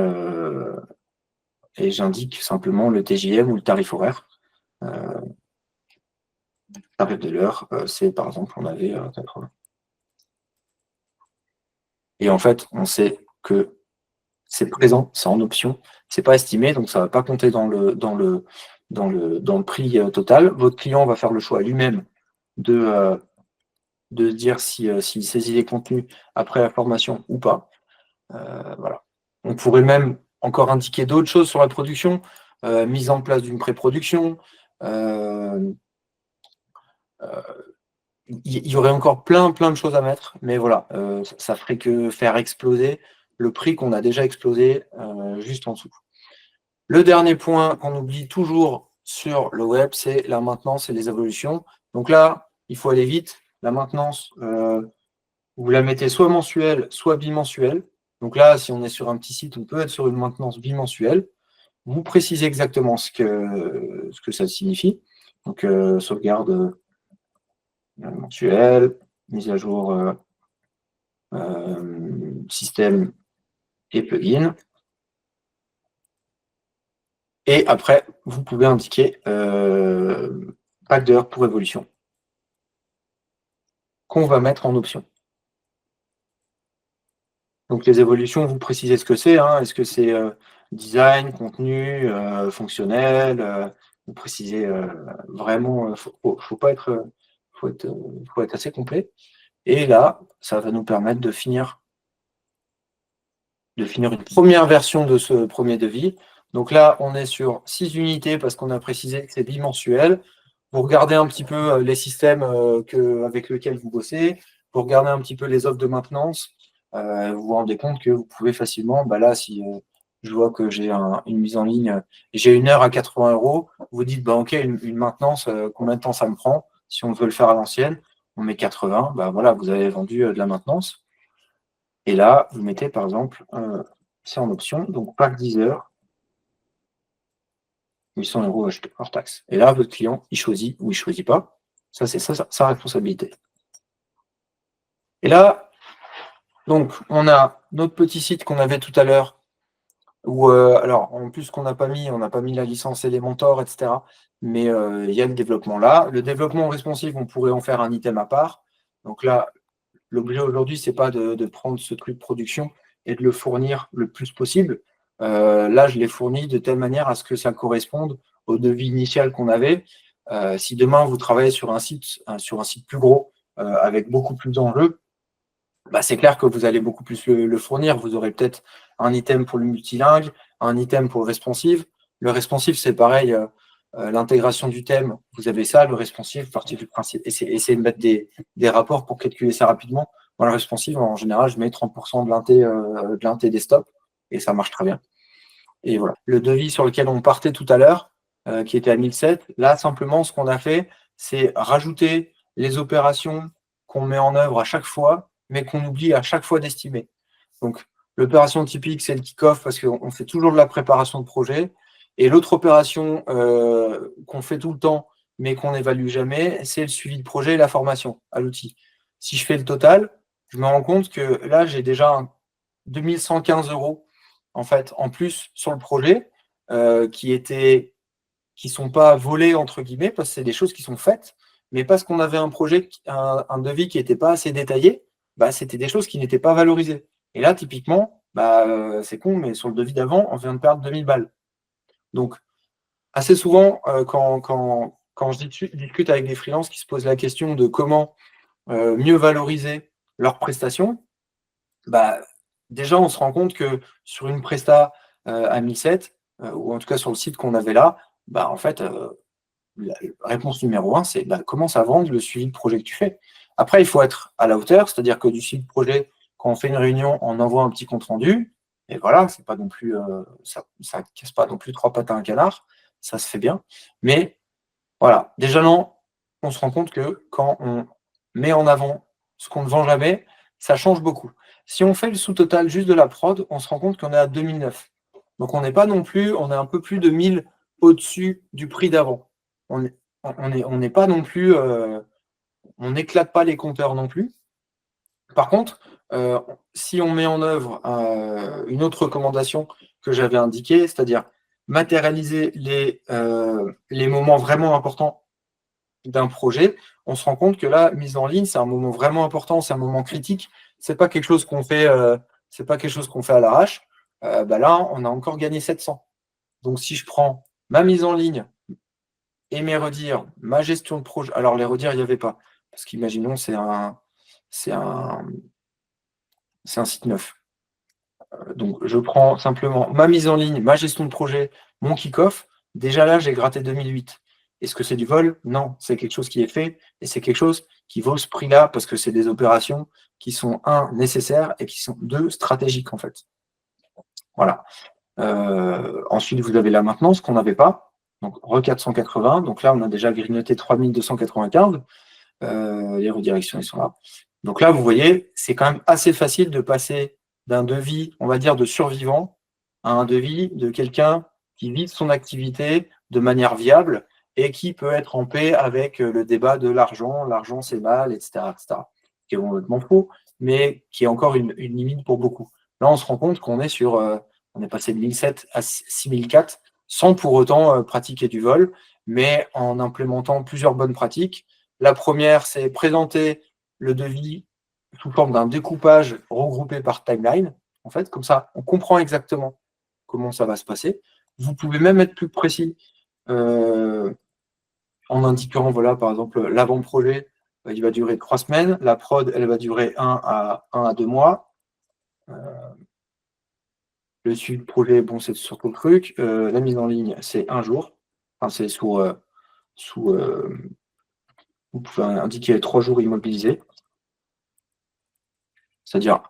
j'indique simplement le TJM ou le tarif horaire. Tarif de l'heure, c'est par exemple, on avait 80. Et en fait, on sait que c'est présent, c'est en option, c'est pas estimé, donc ça ne va pas compter dans le prix total. Votre client va faire le choix lui-même de dire s'il saisit les contenus après la formation ou pas. Voilà. On pourrait même encore indiquer d'autres choses sur la production, mise en place d'une pré-production. Il y aurait encore plein de choses à mettre, mais voilà, ça ferait que faire exploser le prix qu'on a déjà explosé juste en dessous. Le dernier point qu'on oublie toujours sur le web, c'est la maintenance et les évolutions. Donc là, il faut aller vite. La maintenance, vous la mettez soit mensuelle, soit bimensuelle. Donc là, si on est sur un petit site, on peut être sur une maintenance bimensuelle. Vous précisez exactement ce que ça signifie. Donc, sauvegarde mensuelle, mise à jour système et plugin. Et après, vous pouvez indiquer pack d'heures pour évolution. qu'on va mettre en option. Donc les évolutions, vous précisez ce que c'est. Est-ce que c'est design, contenu, fonctionnel, vous précisez vraiment, faut être assez complet. Et là, ça va nous permettre de finir une première version de ce premier devis. Donc là, on est sur 6 unités parce qu'on a précisé que c'est bimensuel. Vous regardez un petit peu les systèmes avec lesquels vous bossez, vous regardez un petit peu les offres de maintenance, vous vous rendez compte que vous pouvez facilement, là, si je vois que j'ai une mise en ligne, j'ai 1 heure à 80 €, vous dites, OK, une maintenance, combien de temps ça me prend? Si on veut le faire à l'ancienne, on met 80, voilà, vous avez vendu de la maintenance. Et là, vous mettez par exemple, c'est en option, donc pack 10 heures, 800 € achetés hors taxe. Et là, votre client, il choisit ou il ne choisit pas. Ça, c'est sa responsabilité. Et là, donc, on a notre petit site qu'on avait tout à l'heure, où, alors, en plus qu'on n'a pas mis, on n'a pas mis la licence Elementor, etc. Mais il y a le développement là. Le développement responsive, on pourrait en faire un item à part. Donc là, l'objet aujourd'hui, ce n'est pas de prendre ce truc de production et de le fournir le plus possible. Là, je l'ai fourni de telle manière à ce que ça corresponde au devis initial qu'on avait. Si demain, vous travaillez sur un site plus gros, avec beaucoup plus d'enjeux, c'est clair que vous allez beaucoup plus le fournir. Vous aurez peut-être un item pour le multilingue, un item pour le responsive. Le responsive, c'est pareil. L'intégration du thème, vous avez ça. Le responsive, partie du principe. Essayez de mettre des rapports pour calculer ça rapidement. Dans le responsive, en général, je mets 30% de l'inté desktop et ça marche très bien. Et voilà. Le devis sur lequel on partait tout à l'heure, qui était à 1007, là, simplement, ce qu'on a fait, c'est rajouter les opérations qu'on met en œuvre à chaque fois, mais qu'on oublie à chaque fois d'estimer. Donc, l'opération typique, c'est le kick-off parce qu'on fait toujours de la préparation de projet. Et l'autre opération qu'on fait tout le temps, mais qu'on n'évalue jamais, c'est le suivi de projet et la formation à l'outil. Si je fais le total, je me rends compte que là, j'ai déjà 2115 € en fait, en plus sur le projet, qui sont pas volés entre guillemets, parce que c'est des choses qui sont faites, mais parce qu'on avait un projet, un devis qui n'était pas assez détaillé, c'était des choses qui n'étaient pas valorisées. Et là, typiquement, c'est con, mais sur le devis d'avant, on vient de perdre 2000 balles. Donc, assez souvent, quand je discute avec des freelances qui se posent la question de comment mieux valoriser leurs prestations, déjà, on se rend compte que sur une presta à 1007, ou en tout cas sur le site qu'on avait là, en fait, la réponse numéro 1, c'est commence à vendre le suivi de projet que tu fais. Après, il faut être à la hauteur, c'est-à-dire que du suivi de projet, quand on fait une réunion, on envoie un petit compte-rendu, et voilà, c'est pas non plus, ça ne casse pas non plus 3 pattes à un canard, ça se fait bien. Mais voilà, déjà non, on se rend compte que quand on met en avant ce qu'on ne vend jamais, ça change beaucoup. Si on fait le sous-total juste de la prod, on se rend compte qu'on est à 2009. Donc on n'est pas non plus, on est un peu plus de 1000 au-dessus du prix d'avant. On n'est pas non plus, on n'éclate pas les compteurs non plus. Par contre, si on met en œuvre une autre recommandation que j'avais indiquée, c'est-à-dire matérialiser les moments vraiment importants d'un projet, on se rend compte que la mise en ligne, c'est un moment vraiment important, c'est un moment critique. C'est pas quelque chose qu'on fait, c'est pas quelque chose qu'on fait à l'arrache. Là, on a encore gagné 700. Donc, si je prends ma mise en ligne et mes redires, ma gestion de projet. Alors, les redires, il n'y avait pas. Parce qu'imaginons, c'est un site neuf. Donc, je prends simplement ma mise en ligne, ma gestion de projet, mon kick-off. Déjà là, j'ai gratté 2008. Est-ce que c'est du vol? Non, c'est quelque chose qui est fait et c'est quelque chose qui vaut ce prix-là parce que c'est des opérations qui sont, un, nécessaires et qui sont, deux, stratégiques en fait. Voilà. Ensuite, vous avez la maintenance qu'on n'avait pas. Donc, re 480. Donc là, on a déjà grignoté 3295. Les redirections, ils sont là. Donc là, vous voyez, c'est quand même assez facile de passer d'un devis, on va dire, de survivant à un devis de quelqu'un qui vit son activité de manière viable et qui peut être en paix avec le débat de l'argent, l'argent c'est mal, etc., etc. Qui est complètement faux, mais qui est encore une limite pour beaucoup. Là, on se rend compte qu'on est sur, on est passé de 1007 à 6004 sans pour autant pratiquer du vol, mais en implémentant plusieurs bonnes pratiques. La première, c'est présenter le devis sous forme d'un découpage regroupé par timeline. En fait, comme ça, on comprend exactement comment ça va se passer. Vous pouvez même être plus précis en indiquant, voilà, par exemple, l'avant-projet, il va durer 3 semaines, la prod, elle va durer 1 à 2 mois. Le suivi de projet, bon, c'est surtout le truc. La mise en ligne, c'est 1 jour. Enfin, c'est vous pouvez indiquer 3 jours immobilisés. C'est-à-dire,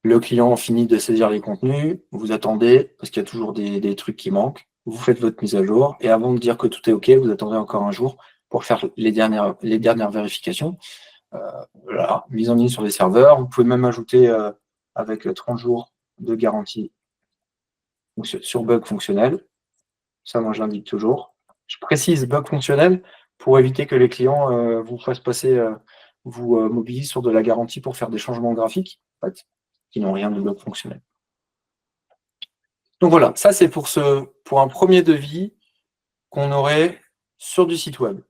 le client finit de saisir les contenus, vous attendez, parce qu'il y a toujours des trucs qui manquent, vous faites votre mise à jour, et avant de dire que tout est OK, vous attendez encore 1 jour pour faire les dernières vérifications. Voilà, mise en ligne sur les serveurs. Vous pouvez même ajouter avec 30 jours de garantie sur bug fonctionnel. Ça, moi, je l'indique toujours. Je précise bug fonctionnel pour éviter que les clients vous fassent passer, vous mobilisent sur de la garantie pour faire des changements graphiques, en fait, qui n'ont rien de bug fonctionnel. Donc voilà, ça c'est pour un premier devis qu'on aurait sur du site web.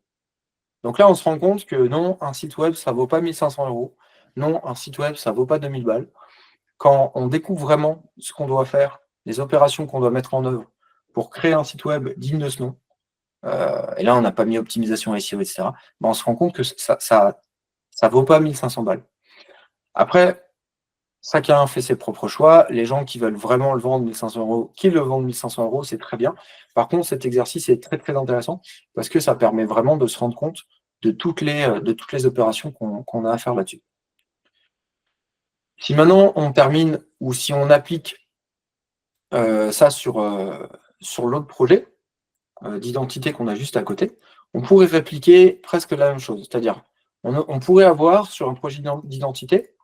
Donc là, on se rend compte que non, un site web, ça ne vaut pas 1 500 €. Non, un site web, ça ne vaut pas 2 000 balles. Quand on découvre vraiment ce qu'on doit faire, les opérations qu'on doit mettre en œuvre pour créer un site web digne de ce nom, et là, on n'a pas mis optimisation SEO, etc., ben, on se rend compte que ça vaut pas 1 500 balles. Après, chacun fait ses propres choix. Les gens qui veulent vraiment le vendre 1 500 €, qu'ils le vendent 1 500 €, c'est très bien. Par contre, cet exercice est très, très intéressant parce que ça permet vraiment de se rendre compte de toutes les opérations qu'on a à faire là-dessus. Si maintenant on termine ou si on applique ça sur l'autre projet d'identité qu'on a juste à côté, on pourrait répliquer presque la même chose. C'est-à-dire, on pourrait avoir sur un projet d'identité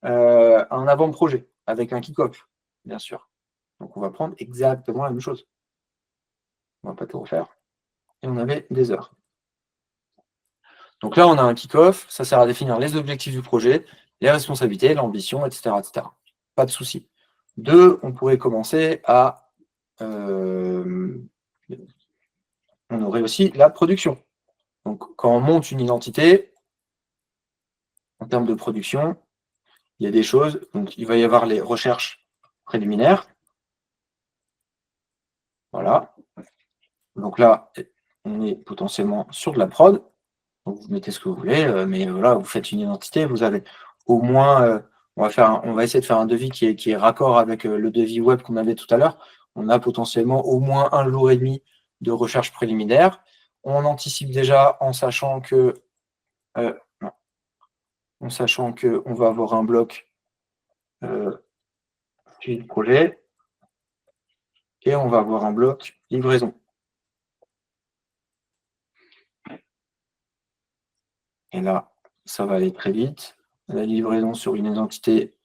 un avant-projet avec un kick-off, bien sûr. Donc, on va prendre exactement la même chose. On ne va pas tout refaire. Et on avait des heures. Donc là, on a un kick-off. Ça sert à définir les objectifs du projet, les responsabilités, l'ambition, etc., etc. Pas de souci. 2, on pourrait commencer à... on aurait aussi la production. Donc, quand on monte une identité, en termes de production, il y a des choses. Donc, il va y avoir les recherches préliminaires. Voilà. Donc là, on est potentiellement sur de la prod. Donc, vous mettez ce que vous voulez, mais voilà, vous faites une identité, vous avez au moins, on va essayer de faire un devis qui est raccord avec le devis web qu'on avait tout à l'heure. On a potentiellement au moins 1 jour et demi de recherche préliminaire. On anticipe déjà en sachant que on va avoir un bloc suivi de projet et on va avoir un bloc livraison. Et là, ça va aller très vite. La livraison sur une identité,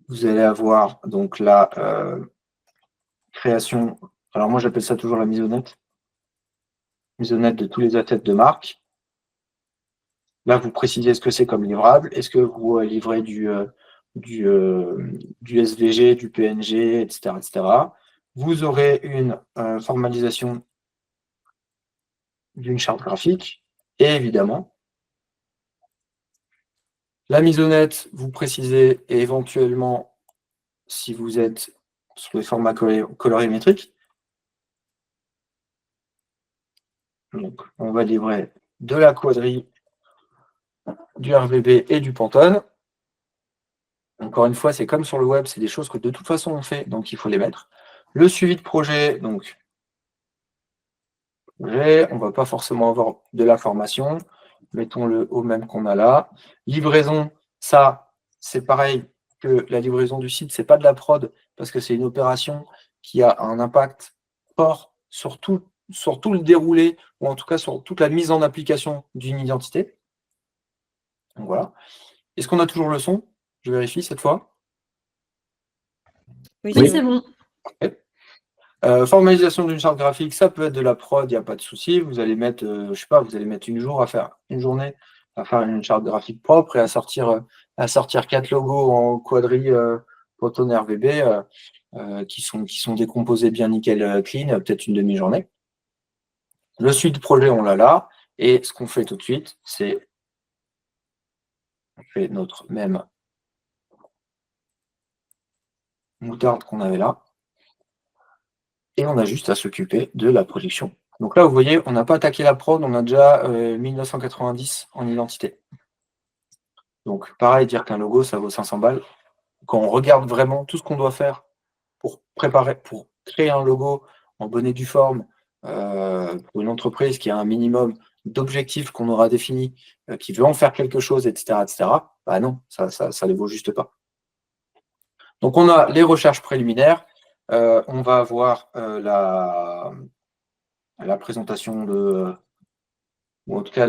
vous allez avoir donc la création. Alors moi, j'appelle ça toujours la mise au net. Mise au net de tous les assets de marque. Là, vous précisez ce que c'est comme livrable. Est-ce que vous livrez du SVG, du PNG, etc., etc. Vous aurez une formalisation d'une charte graphique. Et évidemment, la mise au net, vous précisez et éventuellement, si vous êtes sur les formats colorimétriques, donc on va livrer de la quadrille, du RVB et du Pantone. Encore une fois, c'est comme sur le web, c'est des choses que de toute façon on fait, donc il faut les mettre. Le suivi de projet, donc on ne va pas forcément avoir de la formation, mettons-le au même qu'on a là. Livraison, ça, c'est pareil que la livraison du site, c'est pas de la prod, parce que c'est une opération qui a un impact fort sur tout le déroulé, ou en tout cas sur toute la mise en application d'une identité. Donc voilà. Est-ce qu'on a toujours le son? Je vérifie cette fois. Oui, c'est bon. Formalisation d'une charte graphique, ça peut être de la prod, il n'y a pas de souci. Vous allez mettre, je sais pas, vous allez mettre une journée à faire une charte graphique propre et à sortir 4 logos en quadrille Pantone RVB qui sont décomposés bien nickel clean, peut-être une demi-journée. Le suite projet, on l'a là. Et ce qu'on fait tout de suite, c'est On fait notre même moutarde qu'on avait là. Et on a juste à s'occuper de la production. Donc là, vous voyez, on n'a pas attaqué la prod, on a déjà 1990 en identité. Donc pareil, dire qu'un logo, ça vaut 500 balles. Quand on regarde vraiment tout ce qu'on doit faire pour créer un logo en bonne et due forme, pour une entreprise qui a un minimum d'objectifs qu'on aura définis, qui veut en faire quelque chose, etc., bah non, ça les vaut juste pas. Donc on a les recherches préliminaires, on va avoir la présentation de, ou en tout cas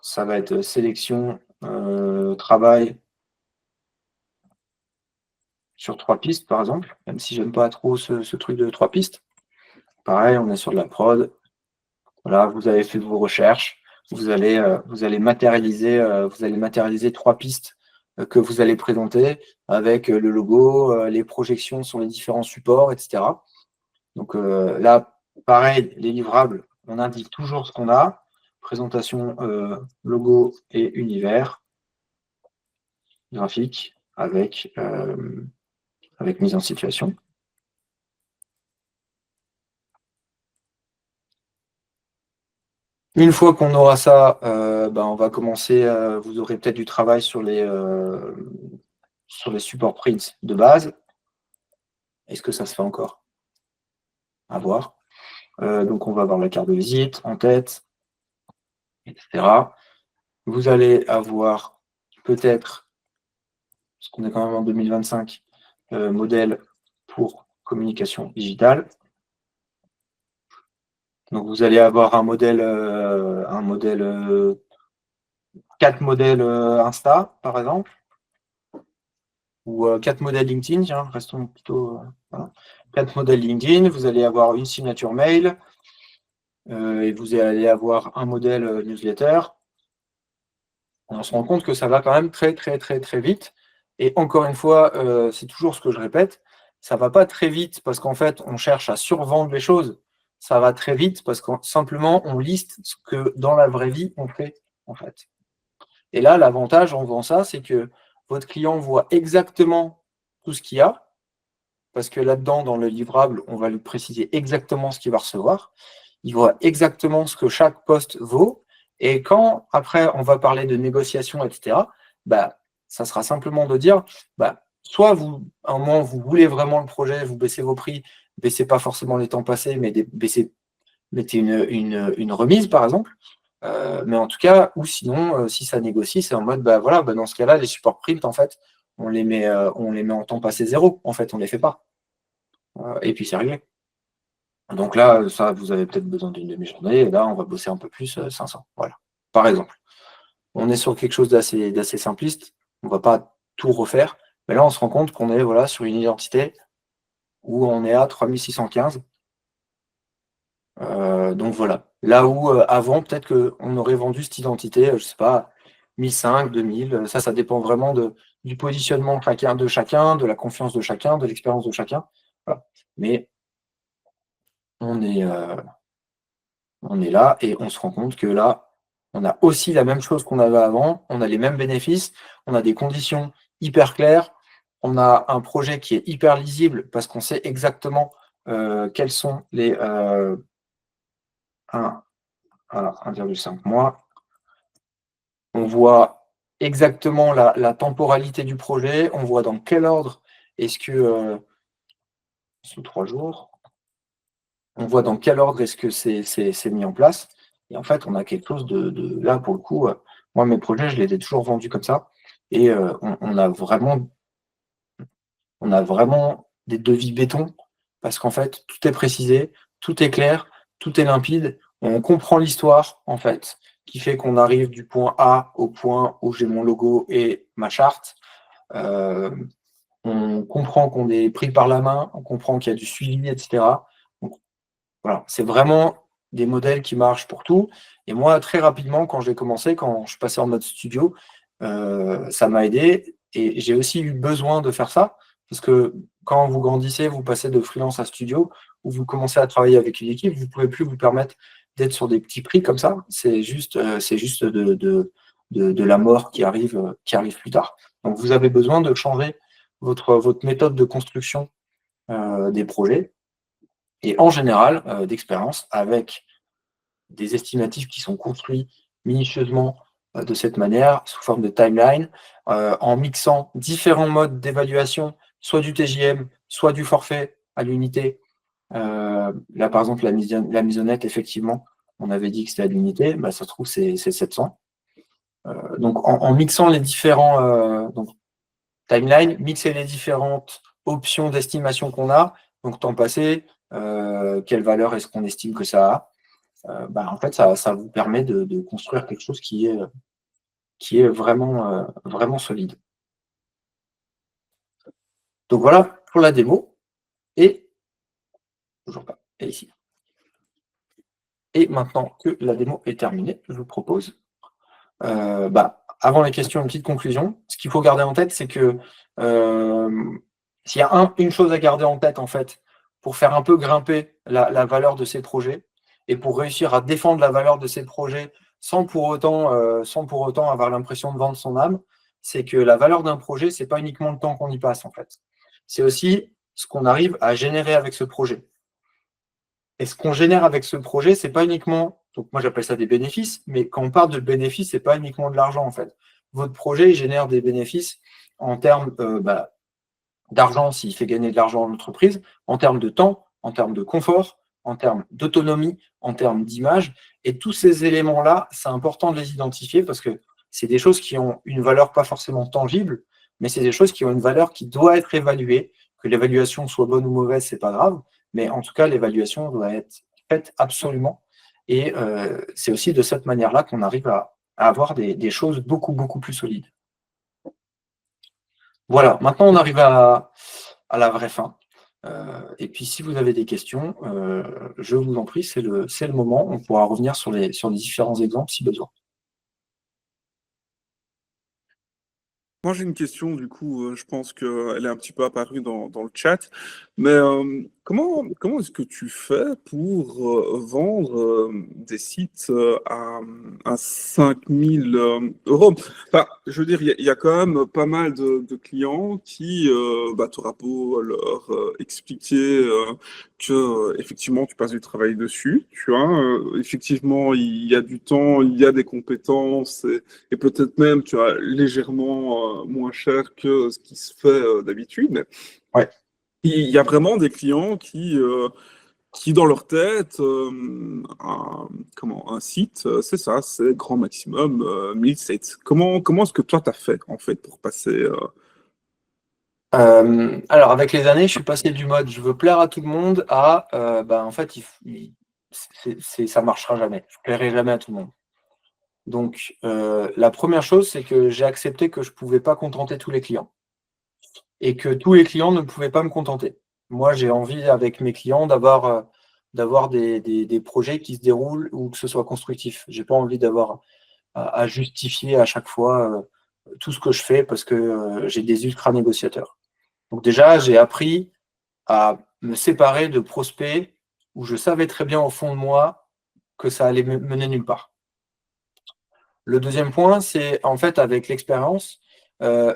ça va être sélection, travail sur 3 pistes, par exemple, même si j'aime pas trop ce truc de 3 pistes. Pareil, on est sur de la prod. Voilà, vous avez fait vos recherches, vous allez matérialiser 3 pistes que vous allez présenter avec le logo, les projections sur les différents supports, etc. Donc là, pareil, les livrables, on indique toujours ce qu'on a. Présentation, logo et univers graphique avec mise en situation. Une fois qu'on aura ça, on va commencer, vous aurez peut-être du travail sur les supports prints de base. Est-ce que ça se fait encore? À voir. Donc on va avoir la carte de visite en tête, etc. Vous allez avoir peut-être, parce qu'on est quand même en 2025, modèle pour communication digitale. Donc vous allez avoir un modèle 4 modèles Insta, par exemple, ou 4 modèles LinkedIn, tiens, restons plutôt. Voilà. 4 modèles LinkedIn, vous allez avoir une signature mail, et vous allez avoir un modèle newsletter. On se rend compte que ça va quand même très, très, très, très vite. Et encore une fois, c'est toujours ce que je répète, ça ne va pas très vite parce qu'en fait, on cherche à survendre les choses. Ça va très vite parce que simplement, on liste ce que dans la vraie vie, on fait, en fait. Et là, l'avantage en faisant ça, c'est que votre client voit exactement tout ce qu'il y a, parce que là-dedans, dans le livrable, on va lui préciser exactement ce qu'il va recevoir. Il voit exactement ce que chaque poste vaut. Et quand, après, on va parler de négociation, etc., ça sera simplement de dire, soit vous, à un moment, vous voulez vraiment le projet, vous baissez vos prix, baissez pas forcément les temps passés, mais mettez une remise, par exemple. Mais en tout cas, ou sinon, si ça négocie, c'est en mode, dans ce cas-là, les supports print, en fait, on les met en temps passé 0. En fait, on ne les fait pas. Et puis, c'est réglé. Donc là, ça, vous avez peut-être besoin d'une demi-journée. Et là, on va bosser un peu plus, 500. Voilà. Par exemple. On est sur quelque chose d'assez simpliste. On ne va pas tout refaire. Mais là, on se rend compte qu'on est sur une identité où on est à 3615. Donc voilà. Là où avant, peut-être qu'on aurait vendu cette identité, je ne sais pas, 1005, 2000. Ça dépend vraiment du positionnement de chacun, de la confiance de chacun, de l'expérience de chacun. Voilà. Mais on est là et on se rend compte que là, on a aussi la même chose qu'on avait avant. On a les mêmes bénéfices. On a des conditions hyper claires. On a un projet qui est hyper lisible parce qu'on sait exactement quels sont les 1,5 mois. On voit exactement la temporalité du projet, on voit dans quel ordre est-ce que, sous 3 jours, on voit dans quel ordre est-ce que c'est mis en place. Et en fait, on a quelque chose de là, pour le coup, moi, mes projets, je les ai toujours vendus comme ça. Et on a vraiment des devis béton parce qu'en fait, tout est précisé, tout est clair, tout est limpide. On comprend l'histoire, en fait, qui fait qu'on arrive du point A au point où j'ai mon logo et ma charte. On comprend qu'on est pris par la main, on comprend qu'il y a du suivi, etc. Donc, voilà, c'est vraiment des modèles qui marchent pour tout. Et moi, très rapidement, quand j'ai commencé, quand je suis passé en mode studio, ça m'a aidé. Et j'ai aussi eu besoin de faire ça, parce que quand vous grandissez, vous passez de freelance à studio, ou vous commencez à travailler avec une équipe, vous ne pouvez plus vous permettre d'être sur des petits prix comme ça. C'est juste de la mort qui arrive plus tard. Donc, vous avez besoin de changer votre méthode de construction des projets. Et en général, d'expérience, avec des estimatifs qui sont construits minutieusement de cette manière, sous forme de timeline, en mixant différents modes d'évaluation, soit du TJM, soit du forfait à l'unité. Là, par exemple, la maisonnette, effectivement, on avait dit que c'était à l'unité, bah, ça se trouve, c'est 700. Donc, en mixant les différents timelines, mixer les différentes options d'estimation qu'on a, donc temps passé, quelle valeur est-ce qu'on estime que ça a, en fait, ça vous permet de construire quelque chose qui est vraiment, vraiment solide. Donc voilà pour la démo. Et toujours pas. Et ici. Et maintenant que la démo est terminée, je vous propose, avant les questions, une petite conclusion. Ce qu'il faut garder en tête, c'est que s'il y a une chose à garder en tête, en fait, pour faire un peu grimper la valeur de ces projets et pour réussir à défendre la valeur de ces projets sans pour autant avoir l'impression de vendre son âme, c'est que la valeur d'un projet, ce n'est pas uniquement le temps qu'on y passe, en fait. C'est aussi ce qu'on arrive à générer avec ce projet. Et ce qu'on génère avec ce projet, c'est pas uniquement, donc moi j'appelle ça des bénéfices, mais quand on parle de bénéfices, c'est pas uniquement de l'argent en fait. Votre projet il génère des bénéfices en termes d'argent s'il fait gagner de l'argent à l'entreprise, en termes de temps, en termes de confort, en termes d'autonomie, en termes d'image. Et tous ces éléments-là, c'est important de les identifier parce que c'est des choses qui ont une valeur pas forcément tangible, mais c'est des choses qui ont une valeur qui doit être évaluée. Que l'évaluation soit bonne ou mauvaise, c'est pas grave, mais en tout cas, l'évaluation doit être faite absolument. Et c'est aussi de cette manière-là qu'on arrive à avoir des choses beaucoup, beaucoup plus solides. Voilà, maintenant on arrive à la vraie fin. Et puis si vous avez des questions, je vous en prie, c'est le moment. On pourra revenir sur les différents exemples si besoin. Moi, j'ai une question, du coup, je pense qu'elle est un petit peu apparue dans le chat, mais comment est-ce que tu fais pour vendre des sites à 5000 euros? Enfin, je veux dire, il y a quand même pas mal de clients qui, t'auras beau leur expliquer que effectivement tu passes du travail dessus, tu vois, effectivement il y a du temps, il y a des compétences et peut-être même tu as légèrement moins cher que ce qui se fait d'habitude. Mais Ouais. il y a vraiment des clients qui dans leur tête, un site, c'est ça, c'est grand maximum 1000 sites. Comment est-ce que toi tu as fait en fait pour passer Alors, avec les années, je suis passé du mode je veux plaire à tout le monde à en fait, ça marchera jamais. Je ne plairai jamais à tout le monde. Donc, la première chose, c'est que j'ai accepté que je ne pouvais pas contenter tous les clients et que tous les clients ne pouvaient pas me contenter. Moi, j'ai envie, avec mes clients, d'avoir des projets qui se déroulent ou que ce soit constructif. Je n'ai pas envie d'avoir à justifier à chaque fois tout ce que je fais parce que j'ai des ultra-négociateurs. Donc déjà, j'ai appris à me séparer de prospects où je savais très bien au fond de moi que ça allait mener nulle part. Le deuxième point, c'est en fait avec l'expérience,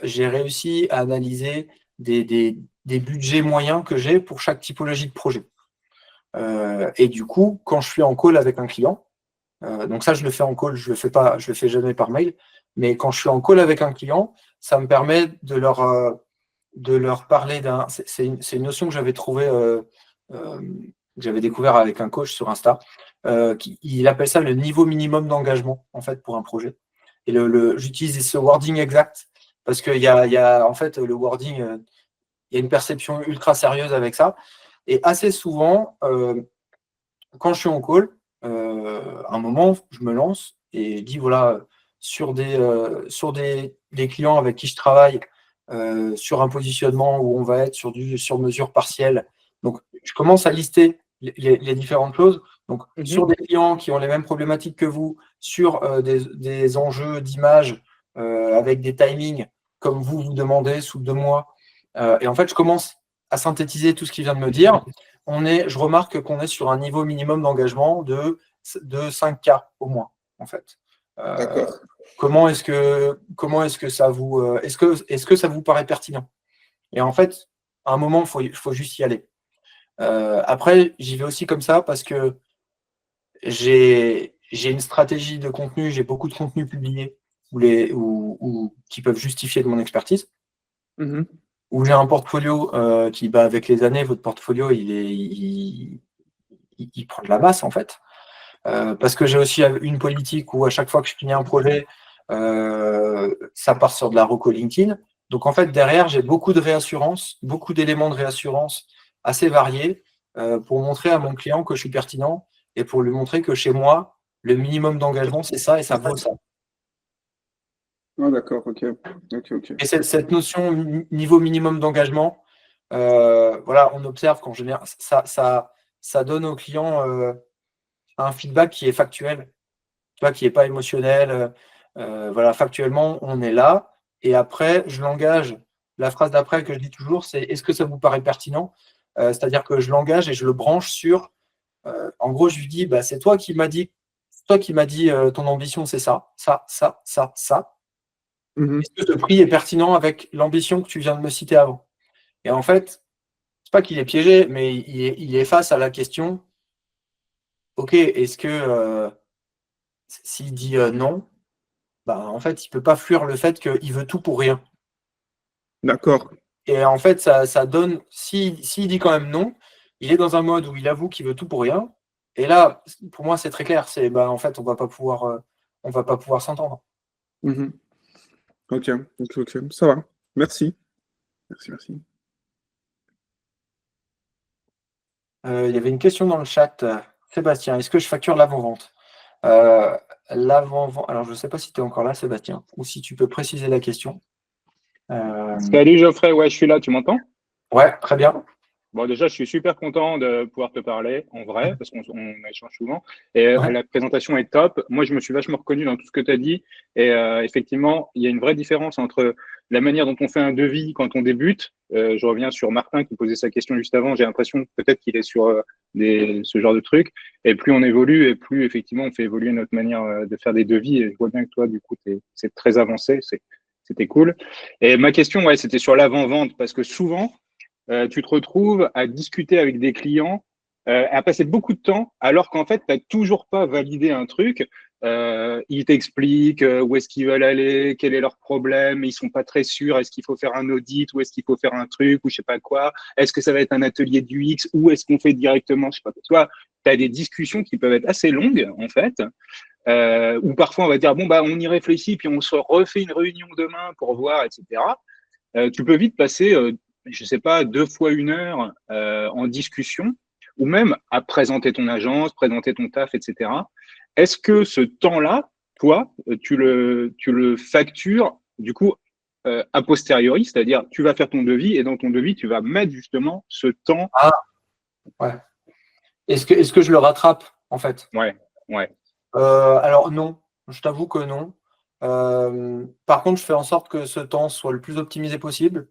j'ai réussi à analyser des budgets moyens que j'ai pour chaque typologie de projet. Et du coup, quand je suis en call avec un client, donc ça je le fais en call, je le fais jamais par mail, mais quand je suis en call avec un client, ça me permet de leur parler d'un. C'est une notion que j'avais trouvée, que j'avais découvert avec un coach sur Insta. Il appelle ça le niveau minimum d'engagement en fait pour un projet. Et j'utilise ce wording exact parce qu'il y a en fait le wording, il y a une perception ultra sérieuse avec ça. Et assez souvent, quand je suis en call, à un moment, je me lance et je dis voilà, sur des clients avec qui je travaille, sur un positionnement où on va être sur mesure partielle. Donc, je commence à lister les différentes choses. Donc, sur des clients qui ont les mêmes problématiques que vous, sur des enjeux d'image avec des timings comme vous demandez sous 2 mois. Et en fait, je commence à synthétiser tout ce qu'il vient de me dire. Je remarque qu'on est sur un niveau minimum d'engagement de de 5K au moins, en fait. D'accord. Comment est-ce que ça vous, est-ce que ça vous paraît pertinent? Et en fait, à un moment, faut juste y aller. Après, j'y vais aussi comme ça parce que j'ai une stratégie de contenu, j'ai beaucoup de contenus publiés ou qui peuvent justifier de mon expertise, Mhm. où j'ai un portfolio qui, bah, avec les années, votre portfolio, il prend de la masse, en fait. Parce que j'ai aussi une politique où à chaque fois que je finis un projet, ça part sur de la reco LinkedIn. Donc en fait, derrière, j'ai beaucoup de réassurance, beaucoup d'éléments de réassurance assez variés pour montrer à mon client que je suis pertinent et pour lui montrer que chez moi, le minimum d'engagement, c'est ça et ça vaut ça. Ah, d'accord, ok. Ok, ok. Et cette notion niveau minimum d'engagement, voilà, on observe qu'en général, ça donne au client un feedback qui est factuel, tu vois, qui n'est pas émotionnel. Voilà, factuellement, on est là. Et après, je l'engage. La phrase d'après que je dis toujours, c'est est-ce que ça vous paraît pertinent? C'est-à-dire que je l'engage et je le branche sur. En gros, je lui dis, bah, c'est toi qui m'as dit, ton ambition, c'est ça, ça, ça, ça, ça. Mhm. Est-ce que ce prix est pertinent avec l'ambition que tu viens de me citer avant? Et en fait, c'est pas qu'il est piégé, mais il est face à la question, ok, est-ce que s'il dit non, bah, en fait, il peut pas fuir le fait qu'il veut tout pour rien. D'accord. Et en fait, ça donne, s'il dit quand même non, il est dans un mode où il avoue qu'il veut tout pour rien. Et là, pour moi, c'est très clair. C'est, bah, en fait, on va pas pouvoir s'entendre. Mhm. Ok, ok, ok. Ça va. Merci. Merci, merci. Il y avait une question dans le chat. Sébastien, est-ce que je facture l'avant-vente? Euh, L'avant-vente. Alors, je ne sais pas si tu es encore là, Sébastien, ou si tu peux préciser la question. Salut Geoffrey, ouais, je suis là, tu m'entends? Ouais, très bien. Bon, déjà, je suis super content de pouvoir te parler en vrai, parce qu'on échange souvent. Et Ouais. la présentation est top. Moi, je me suis vachement reconnu dans tout ce que tu as dit. Et effectivement, il y a une vraie différence entre la manière dont on fait un devis quand on débute. Je reviens sur Martin qui posait sa question juste avant. J'ai l'impression peut-être qu'il est sur ce genre de truc. Et plus on évolue, et plus effectivement on fait évoluer notre manière de faire des devis. Et je vois bien que toi, du coup, c'est très avancé. C'était cool. Et ma question, ouais, c'était sur l'avant-vente, parce que souvent, tu te retrouves à discuter avec des clients, à passer beaucoup de temps, alors qu'en fait, tu n'as toujours pas validé un truc. Ils t'expliquent où est-ce qu'ils veulent aller, quel est leur problème, ils sont pas très sûrs, est-ce qu'il faut faire un audit, ou est-ce qu'il faut faire un truc, ou je sais pas quoi, est-ce que ça va être un atelier d'UX, ou est-ce qu'on fait directement, je sais pas quoi. Tu vois, tu as des discussions qui peuvent être assez longues, en fait, ou parfois on va dire, bon, bah, on y réfléchit, puis on se refait une réunion demain pour voir, etc. Tu peux vite passer, je sais pas, 2 fois 1 heure en discussion, ou même à présenter ton agence, présenter ton taf, etc. Est-ce que ce temps-là, toi, tu le factures du coup a posteriori, c'est-à-dire tu vas faire ton devis et dans ton devis, tu vas mettre justement ce temps. Ah, ouais. Est-ce que je le rattrape, en fait? Ouais, ouais, Alors non, je t'avoue que non. Par contre, je fais en sorte que ce temps soit le plus optimisé possible.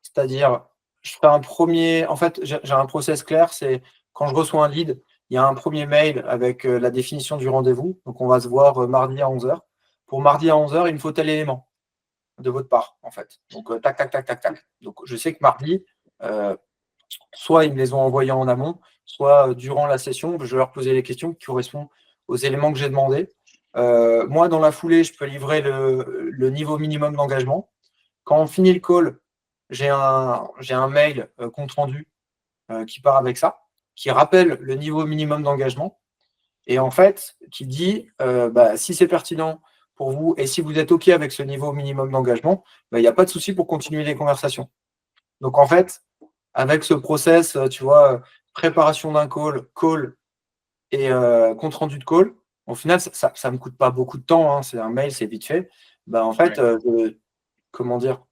C'est-à-dire, je fais un premier. En fait, j'ai un process clair. C'est quand je reçois un lead, il y a un premier mail avec la définition du rendez-vous. Donc, on va se voir mardi à 11 heures. Pour mardi à 11 heures, il me faut tel élément de votre part, en fait. Donc, tac, tac, tac, tac, tac. Donc, je sais que mardi, euh, soit ils me les ont envoyés en amont, soit durant la session, je vais leur poser les questions qui correspondent aux éléments que j'ai demandés. Moi, dans la foulée, je peux livrer le niveau minimum d'engagement. Quand on finit le call, j'ai un mail compte rendu qui part avec ça, qui rappelle le niveau minimum d'engagement et en fait, qui dit bah, si c'est pertinent pour vous et si vous êtes OK avec ce niveau minimum d'engagement, bah, il n'y a pas de souci pour continuer les conversations. Donc en fait, avec ce process, tu vois, préparation d'un call, call et compte rendu de call, au final, ça ne me coûte pas beaucoup de temps, hein, c'est un mail, c'est vite fait. Bah, en fait, ouais. comment dire,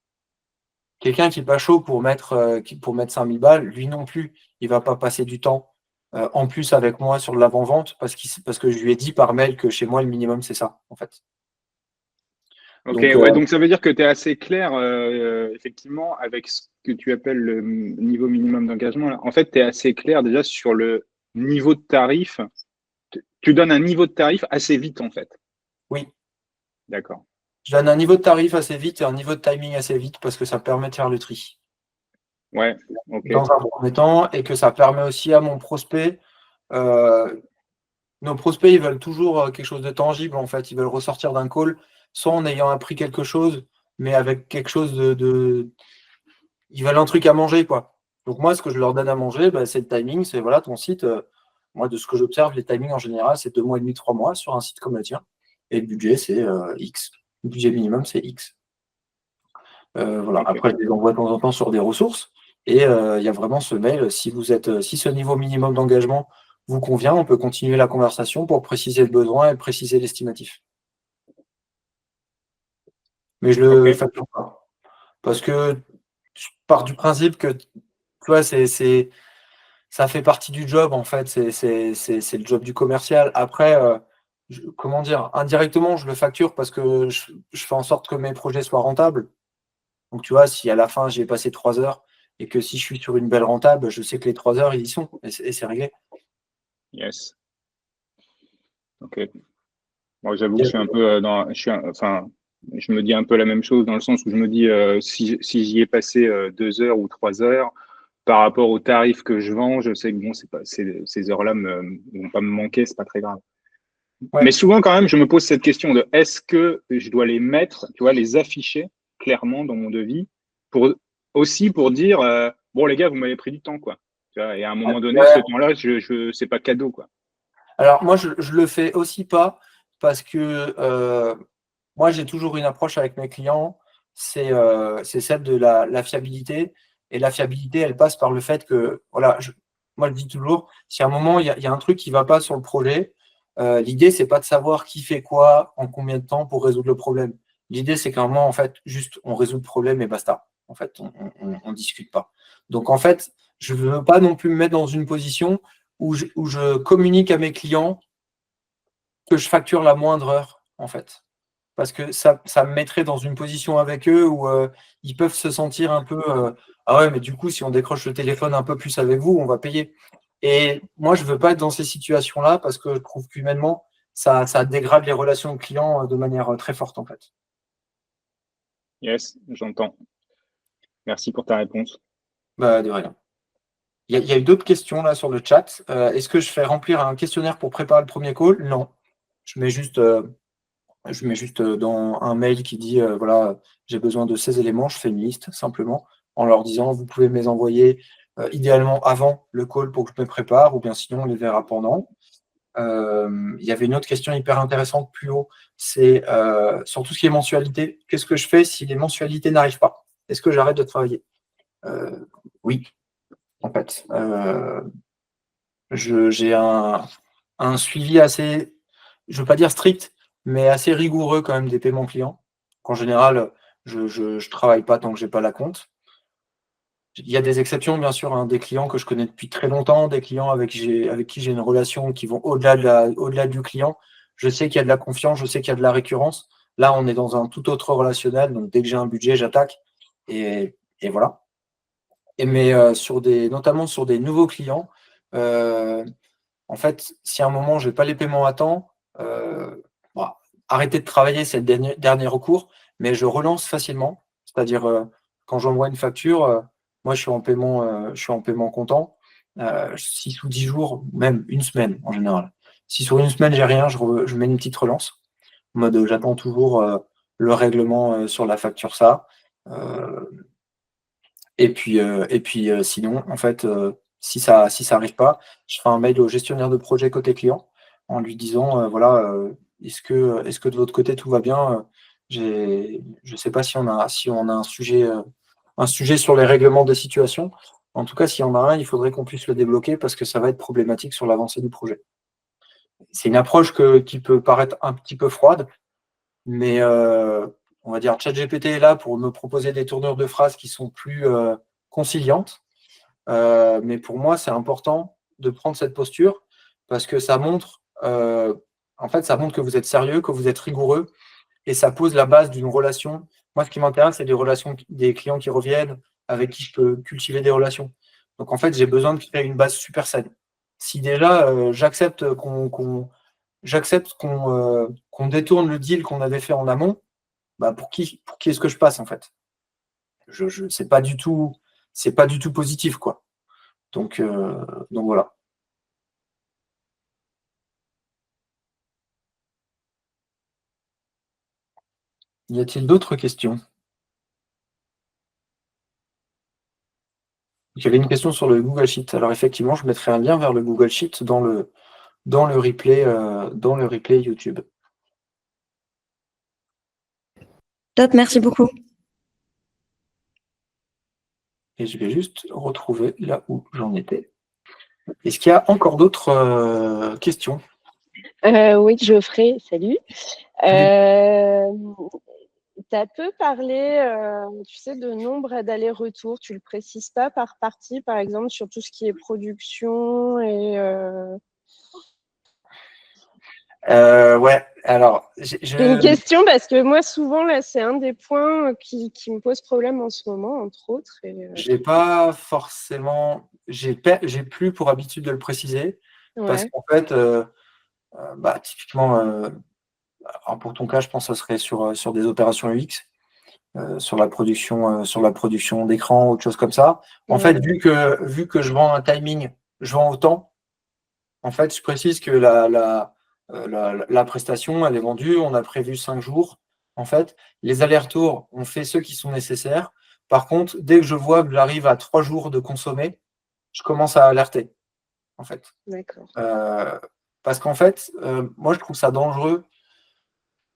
quelqu'un qui n'est pas chaud pour mettre 5000 balles, lui non plus, il ne va pas passer du temps en plus avec moi sur de l'avant-vente parce que je lui ai dit par mail que chez moi, le minimum, c'est ça, en fait. Ok, Donc, ouais, donc ça veut dire que tu es assez clair, effectivement, avec ce que tu appelles le niveau minimum d'engagement. Là. En fait, tu es assez clair déjà sur le niveau de tarif. tu donnes un niveau de tarif assez vite, en fait. Oui. D'accord. Je donne un niveau de tarif assez vite et un niveau de timing assez vite parce que ça permet de faire le tri. Ouais, ok. Dans un premier temps, et que ça permet aussi à mon prospect. Nos prospects, ils veulent toujours quelque chose de tangible, en fait. Ils veulent ressortir d'un call, soit en ayant appris quelque chose, mais avec quelque chose Ils veulent un truc à manger, quoi. Donc moi, ce que je leur donne à manger, c'est le timing, c'est voilà, ton site. Moi, de ce que j'observe, les timings en général, c'est 2 mois et demi, 3 mois sur un site comme le tien. Et le budget, c'est X. Le budget minimum, c'est X. Voilà. Ok. Après, je les envoie de temps en temps sur des ressources. Et il y a vraiment ce mail. Si ce niveau minimum d'engagement vous convient, on peut continuer la conversation pour préciser le besoin et préciser l'estimatif. Mais je le Ok. facture pas. Parce que je pars du principe que, tu vois, ça fait partie du job, en fait. C'est le job du commercial. Après, comment dire, indirectement, je le facture parce que je fais en sorte que mes projets soient rentables. Donc, tu vois, si à la fin, j'ai passé 3 heures et que si je suis sur une belle rentable, je sais que les 3 heures, ils y sont et c'est réglé. Yes. Ok. Moi, j'avoue que je suis un peu enfin, je me dis un peu la même chose dans le sens où je me dis si j'y ai passé 2 heures ou 3 heures par rapport au tarif que je vends, je sais que bon, c'est pas ces heures-là vont pas me manquer, c'est pas très grave. Ouais. Mais souvent quand même, je me pose cette question de est-ce que je dois les mettre, tu vois, les afficher clairement dans mon devis pour dire bon les gars, vous m'avez pris du temps quoi. Tu vois, et à un moment donné, ce Ouais. temps-là, c'est pas cadeau quoi. Alors, moi, je le fais aussi pas parce que moi, j'ai toujours une approche avec mes clients, c'est celle de la fiabilité. Et la fiabilité, elle passe par le fait que, voilà, moi, je dis toujours, si à un moment, il y a un truc qui ne va pas sur le projet, l'idée, c'est pas de savoir qui fait quoi, en combien de temps pour résoudre le problème. L'idée, c'est qu'à un moment, en fait, juste, on résout le problème et basta. En fait, on discute pas. Donc, en fait, je ne veux pas non plus me mettre dans une position où je communique à mes clients que je facture la moindre heure, en fait. Parce que ça me mettrait dans une position avec eux où ils peuvent se sentir un peu ah ouais, mais du coup, si on décroche le téléphone un peu plus avec vous, on va payer. Et moi, je ne veux pas être dans ces situations-là parce que je trouve qu'humainement, ça dégrade les relations clients de manière très forte, en fait. Yes, j'entends. Merci pour ta réponse. De rien. Il y a eu d'autres questions là sur le chat. Est-ce que je fais remplir un questionnaire pour préparer le premier call? Non. Je mets juste dans un mail qui dit voilà, j'ai besoin de ces éléments, je fais une liste simplement en leur disant vous pouvez me les envoyer idéalement avant le call pour que je me prépare ou bien sinon on les verra pendant. Il y avait une autre question hyper intéressante plus haut, c'est sur tout ce qui est mensualité. Qu'est-ce que je fais si les mensualités n'arrivent pas? Est-ce que j'arrête de travailler? Oui, en fait. J'ai un suivi assez, je ne veux pas dire strict, mais assez rigoureux quand même des paiements clients. En général, je ne travaille pas tant que je n'ai pas la compte. Il y a des exceptions, bien sûr, hein, des clients que je connais depuis très longtemps, des clients avec qui j'ai une relation qui vont au-delà du client. Je sais qu'il y a de la confiance, je sais qu'il y a de la récurrence. Là, on est dans un tout autre relationnel. Donc, dès que j'ai un budget, j'attaque. Et voilà. Mais notamment sur des nouveaux clients, en fait, si à un moment, je n'ai pas les paiements à temps, bon, arrêter de travailler, c'est le dernier recours, mais je relance facilement. C'est-à-dire, quand j'envoie une facture, moi, je suis en paiement comptant, 6 ou 10 jours, même une semaine en général. Si sur une semaine, j'ai rien, je mets une petite relance. En mode, j'attends toujours le règlement sur la facture ça. Euh, sinon, en fait, si ça arrive pas, je ferai un mail au gestionnaire de projet côté client en lui disant, voilà, est-ce que de votre côté tout va bien? Je sais pas si on a un sujet sur les règlements des situations. En tout cas, s'il y en a un, il faudrait qu'on puisse le débloquer parce que ça va être problématique sur l'avancée du projet. C'est une approche qui peut paraître un petit peu froide, mais on va dire ChatGPT est là pour me proposer des tournures de phrases qui sont plus conciliantes. Mais pour moi, c'est important de prendre cette posture parce que en fait, ça montre que vous êtes sérieux, que vous êtes rigoureux et ça pose la base d'une relation. Moi, ce qui m'intéresse, c'est des relations, des clients qui reviennent, avec qui je peux cultiver des relations. Donc, en fait, j'ai besoin de créer une base super saine. Si déjà, j'accepte j'accepte qu'on détourne le deal qu'on avait fait en amont, pour qui est-ce que je passe en fait? C'est pas du tout positif, quoi. Donc voilà. Y a-t-il d'autres questions? Il y avait une question sur le Google Sheet. Alors effectivement, je mettrai un lien vers le Google Sheet dans le replay YouTube. Top, merci beaucoup. Et je vais juste retrouver là où j'en étais. Est-ce qu'il y a encore d'autres questions? Oui, Geoffrey, salut. Tu as peu parlé, tu sais, de nombre d'allers-retours. Tu ne le précises pas par partie, par exemple, sur tout ce qui est production et… Ouais, alors… J'ai une question parce que moi, souvent, là, c'est un des points qui me pose problème en ce moment, entre autres. J'ai pas forcément… J'ai plus pour habitude de le préciser, parce Ouais. qu'en fait, typiquement, alors pour ton cas, je pense que ce serait sur des opérations UX, sur la production d'écran, autre chose comme ça. En fait, vu que je vends un timing, je vends autant, en fait, je précise que la prestation, elle est vendue, on a prévu 5 jours. En fait, les allers-retours, on fait ceux qui sont nécessaires. Par contre, dès que je vois que j'arrive à 3 jours de consommer, je commence à alerter, en fait. D'accord. Parce qu'en fait, moi, je trouve ça dangereux.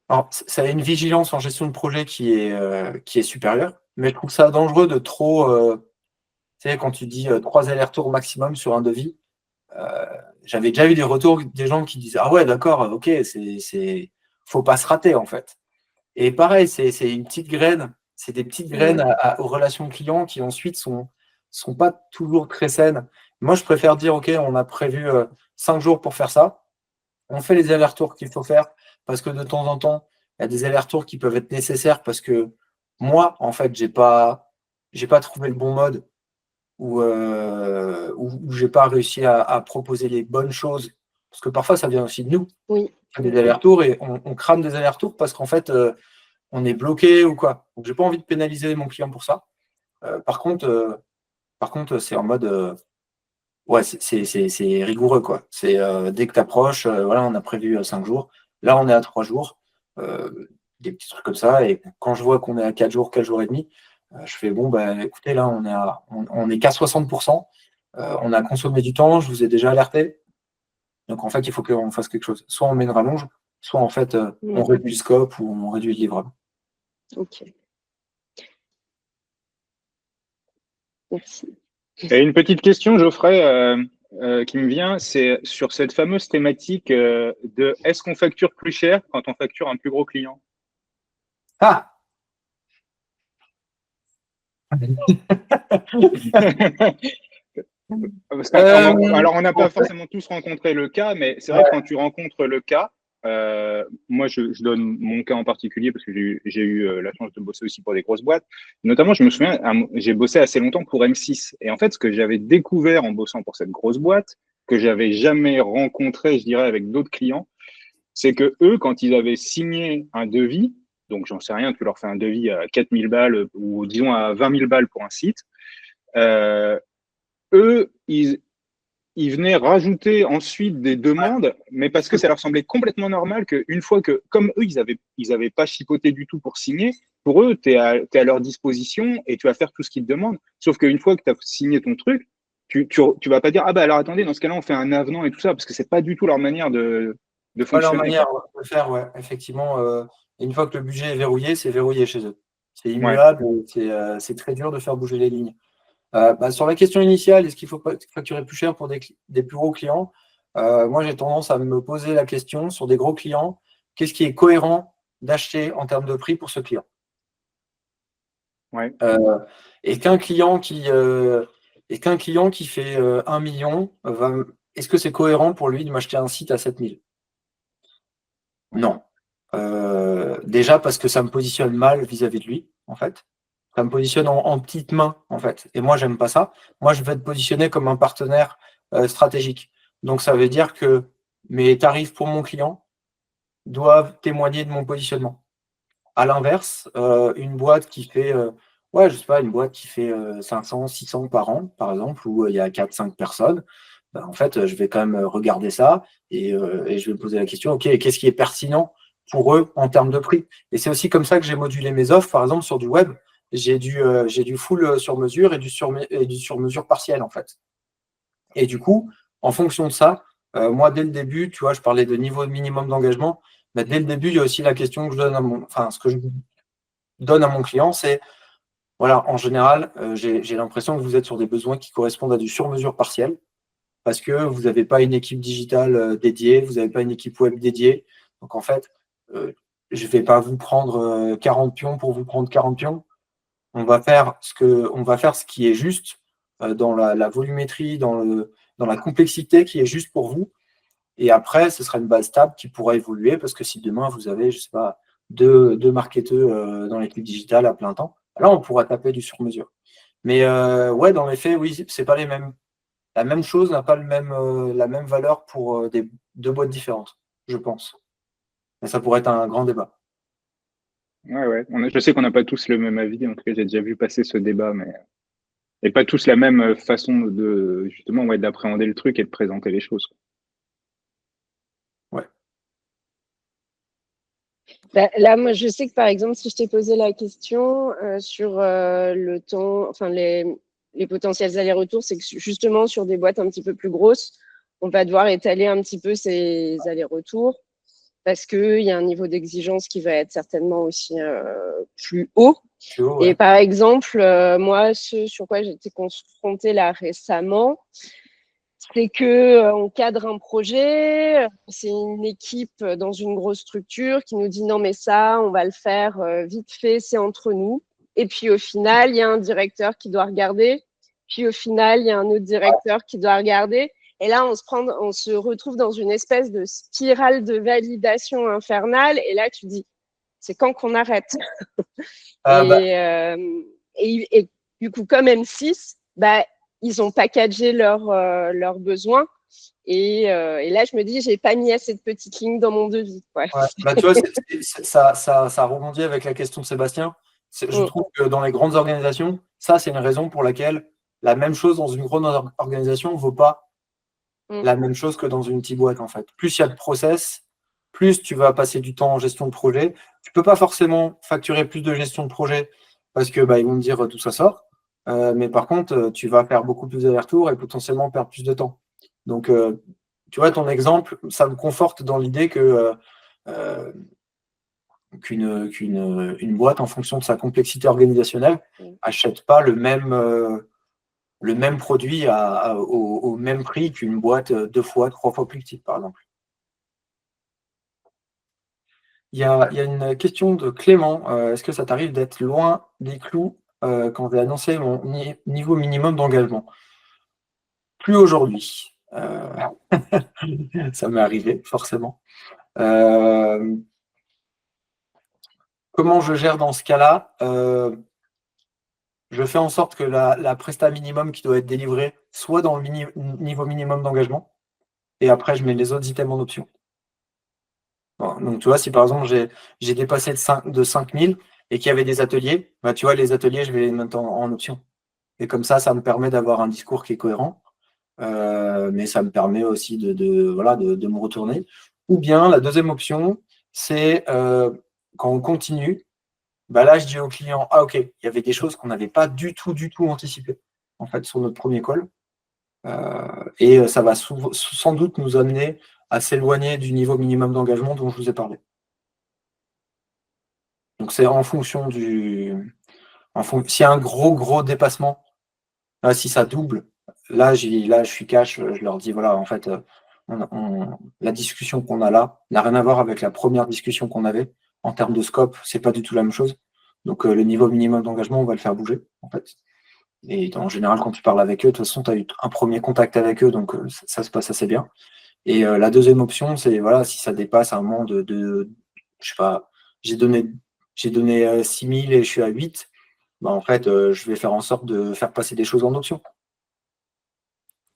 Alors, ça a une vigilance en gestion de projet qui est supérieure, mais je trouve ça dangereux de trop… tu sais, quand tu dis 3 allers-retours maximum sur un devis, j'avais déjà eu des retours des gens qui disaient « Ah ouais, d'accord, ok, faut pas se rater, en fait. » Et pareil, c'est une petite graine, c'est des petites graines aux relations clients qui ensuite sont pas toujours très saines. Moi, je préfère dire « Ok, on a prévu 5 jours pour faire ça. On fait les allers-retours qu'il faut faire parce que de temps en temps, il y a des allers-retours qui peuvent être nécessaires parce que moi, en fait, j'ai pas trouvé le bon mode ou j'ai pas réussi à proposer les bonnes choses. Parce que parfois, ça vient aussi de nous. Oui. On fait des allers-retours et on crame des allers-retours parce qu'en fait, on est bloqué ou quoi. Donc, j'ai pas envie de pénaliser mon client pour ça. Par contre, c'est en mode… ouais, c'est rigoureux, quoi. C'est dès que tu approches, voilà, on a prévu 5 jours. Là, on est à 3 jours. Des petits trucs comme ça. Et quand je vois qu'on est à 4 jours, 4 jours et demi, je fais bon, écoutez, là, on est qu'à 60%. On a consommé du temps, je vous ai déjà alerté. Donc, en fait, il faut qu'on fasse quelque chose. Soit on met une rallonge, soit en fait, on réduit le scope ou on réduit le livrable. Ok. Merci. Et une petite question, Geoffrey, qui me vient, c'est sur cette fameuse thématique de est-ce qu'on facture plus cher quand on facture un plus gros client? Ah! Alors, on n'a pas forcément tous rencontré le cas, mais c'est vrai que quand tu rencontres le cas, moi, je donne mon cas en particulier parce que j'ai eu la chance de bosser aussi pour des grosses boîtes. Notamment, je me souviens, j'ai bossé assez longtemps pour M6. Et en fait, ce que j'avais découvert en bossant pour cette grosse boîte, que j'avais jamais rencontré, je dirais, avec d'autres clients, c'est que eux, quand ils avaient signé un devis, donc j'en sais rien, tu leur fais un devis à 4000 balles ou disons à 20 000 balles pour un site, eux, ils venaient rajouter ensuite des demandes, mais parce que ça leur semblait complètement normal qu'une fois que, comme eux, ils avaient pas chipoté du tout pour signer, pour eux, tu es à leur disposition et tu vas faire tout ce qu'ils te demandent. Sauf qu'une fois que tu as signé ton truc, tu vas pas dire, ah bah alors attendez, dans ce cas-là, on fait un avenant et tout ça, parce que c'est pas du tout leur manière de Pas leur fonctionner. manière de faire, ouais, effectivement. Une fois que le budget est verrouillé, c'est verrouillé chez eux. C'est Ouais. immuable, c'est très dur de faire bouger les lignes. Sur la question initiale, est-ce qu'il faut facturer plus cher pour des plus gros clients? Moi, j'ai tendance à me poser la question sur des gros clients, qu'est-ce qui est cohérent d'acheter en termes de prix pour ce client? Ouais. Et qu'un client qui fait 1 million, est-ce que c'est cohérent pour lui de m'acheter un site à 7000? Non. Déjà parce que ça me positionne mal vis-à-vis de lui, en fait. Ça me positionne en petite main, en fait. Et moi, j'aime pas ça. Moi, je vais être positionné comme un partenaire stratégique. Donc, ça veut dire que mes tarifs pour mon client doivent témoigner de mon positionnement. À l'inverse, une boîte qui fait, ouais, je sais pas, une boîte qui fait 500, 600 par an, par exemple, où il y a 4-5 personnes, ben, en fait, je vais quand même regarder ça et je vais me poser la question, OK, qu'est-ce qui est pertinent pour eux en termes de prix? Et c'est aussi comme ça que j'ai modulé mes offres, par exemple, sur du web. J'ai du full sur mesure et du sur mesure partiel, en fait. Et du coup, en fonction de ça, moi, dès le début, tu vois, je parlais de niveau minimum d'engagement. Mais dès le début, il y a aussi la question que je donne à enfin, ce que je donne à mon client, c'est, voilà, en général, j'ai l'impression que vous êtes sur des besoins qui correspondent à du sur-mesure partiel parce que vous n'avez pas une équipe digitale dédiée, vous n'avez pas une équipe web dédiée. Donc, en fait, je ne vais pas vous prendre 40 pions pour vous prendre 40 pions. On va faire ce qui est juste dans la volumétrie, dans la complexité qui est juste pour vous. Et après, ce sera une base stable qui pourra évoluer parce que si demain vous avez, je sais pas, deux marketeurs dans l'équipe digitale à plein temps, là on pourra taper du sur-mesure. Mais ouais, dans les faits, oui, c'est pas les mêmes. La même chose n'a pas la même valeur pour deux boîtes différentes, je pense. Mais ça pourrait être un grand débat. Ouais. Je sais qu'on n'a pas tous le même avis. En tout cas, j'ai déjà vu passer ce débat, mais et pas tous la même façon de justement ouais, d'appréhender le truc et de présenter les choses. Ouais. Bah, là, moi, je sais que par exemple, si je t'ai posé la question sur le temps, enfin les potentiels allers-retours, c'est que justement sur des boîtes un petit peu plus grosses, on va devoir étaler un petit peu ces allers-retours parce qu'il y a un niveau d'exigence qui va être certainement aussi plus haut. Tu vois, Et ouais. par exemple, moi, ce sur quoi j'ai été confrontée là récemment, c'est que on cadre un projet, c'est une équipe dans une grosse structure qui nous dit non mais ça, on va le faire vite fait, c'est entre nous. Et puis au final, il y a un directeur qui doit regarder. Puis au final, il y a un autre directeur qui doit regarder. Et là, on se retrouve dans une espèce de spirale de validation infernale. Et là, tu dis, c'est quand qu'on arrête? Bah, Et du coup, comme M6, bah, ils ont packagé leurs besoins. Et là, je me dis, j'ai pas mis assez de petites lignes dans mon devis. Ouais. ouais. Bah, tu vois, ça rebondit avec la question de Sébastien. Je Mm, trouve que dans les grandes organisations, ça, c'est une raison pour laquelle la même chose dans une grande organisation ne vaut pas mm, la même chose que dans une petite boîte, en fait. Plus il y a de process, plus tu vas passer du temps en gestion de projet. Tu peux pas forcément facturer plus de gestion de projet parce que bah, ils vont me dire tout ça sort. Mais par contre, tu vas faire beaucoup plus d'allers-retours et potentiellement perdre plus de temps. Donc, tu vois, ton exemple, ça me conforte dans l'idée que euh, une boîte, en fonction de sa complexité organisationnelle, mm. achète pas le même produit au même prix qu'une boîte 2 fois, 3 fois plus petite, par exemple. Il y a une question de Clément. Est-ce que ça t'arrive d'être loin des clous quand j'ai annoncé mon niveau minimum d'engagement? Plus aujourd'hui. Ça m'est arrivé, forcément. Comment je gère dans ce cas-là? Je fais en sorte que la presta minimum qui doit être délivrée soit dans le niveau minimum d'engagement. Et après, je mets les autres items en option. Bon, donc, tu vois, si par exemple, j'ai dépassé de 5000 et qu'il y avait des ateliers, bah, tu vois, les ateliers, je vais les mettre en option. Et comme ça me permet d'avoir un discours qui est cohérent, mais ça me permet aussi voilà, de me retourner. Ou bien, la deuxième option, c'est quand on continue, bah là, je dis au client, ah ok, il y avait des choses qu'on n'avait pas du tout anticipées, en fait, sur notre premier call. Et ça va sans doute nous amener à s'éloigner du niveau minimum d'engagement dont je vous ai parlé. Donc, c'est en fonction s'il y a un gros dépassement, là, si ça double, là, je suis cash, je leur dis, voilà, en fait, la discussion qu'on a là n'a rien à voir avec la première discussion qu'on avait. En termes de scope, c'est pas du tout la même chose. Donc, le niveau minimum d'engagement, on va le faire bouger, en fait. Et en général, quand tu parles avec eux, de toute façon, tu as eu un premier contact avec eux, donc ça se passe assez bien. Et la deuxième option, c'est voilà, si ça dépasse un moment je sais pas, j'ai donné 6000 et je suis à 8, bah, en fait, je vais faire en sorte de faire passer des choses en option.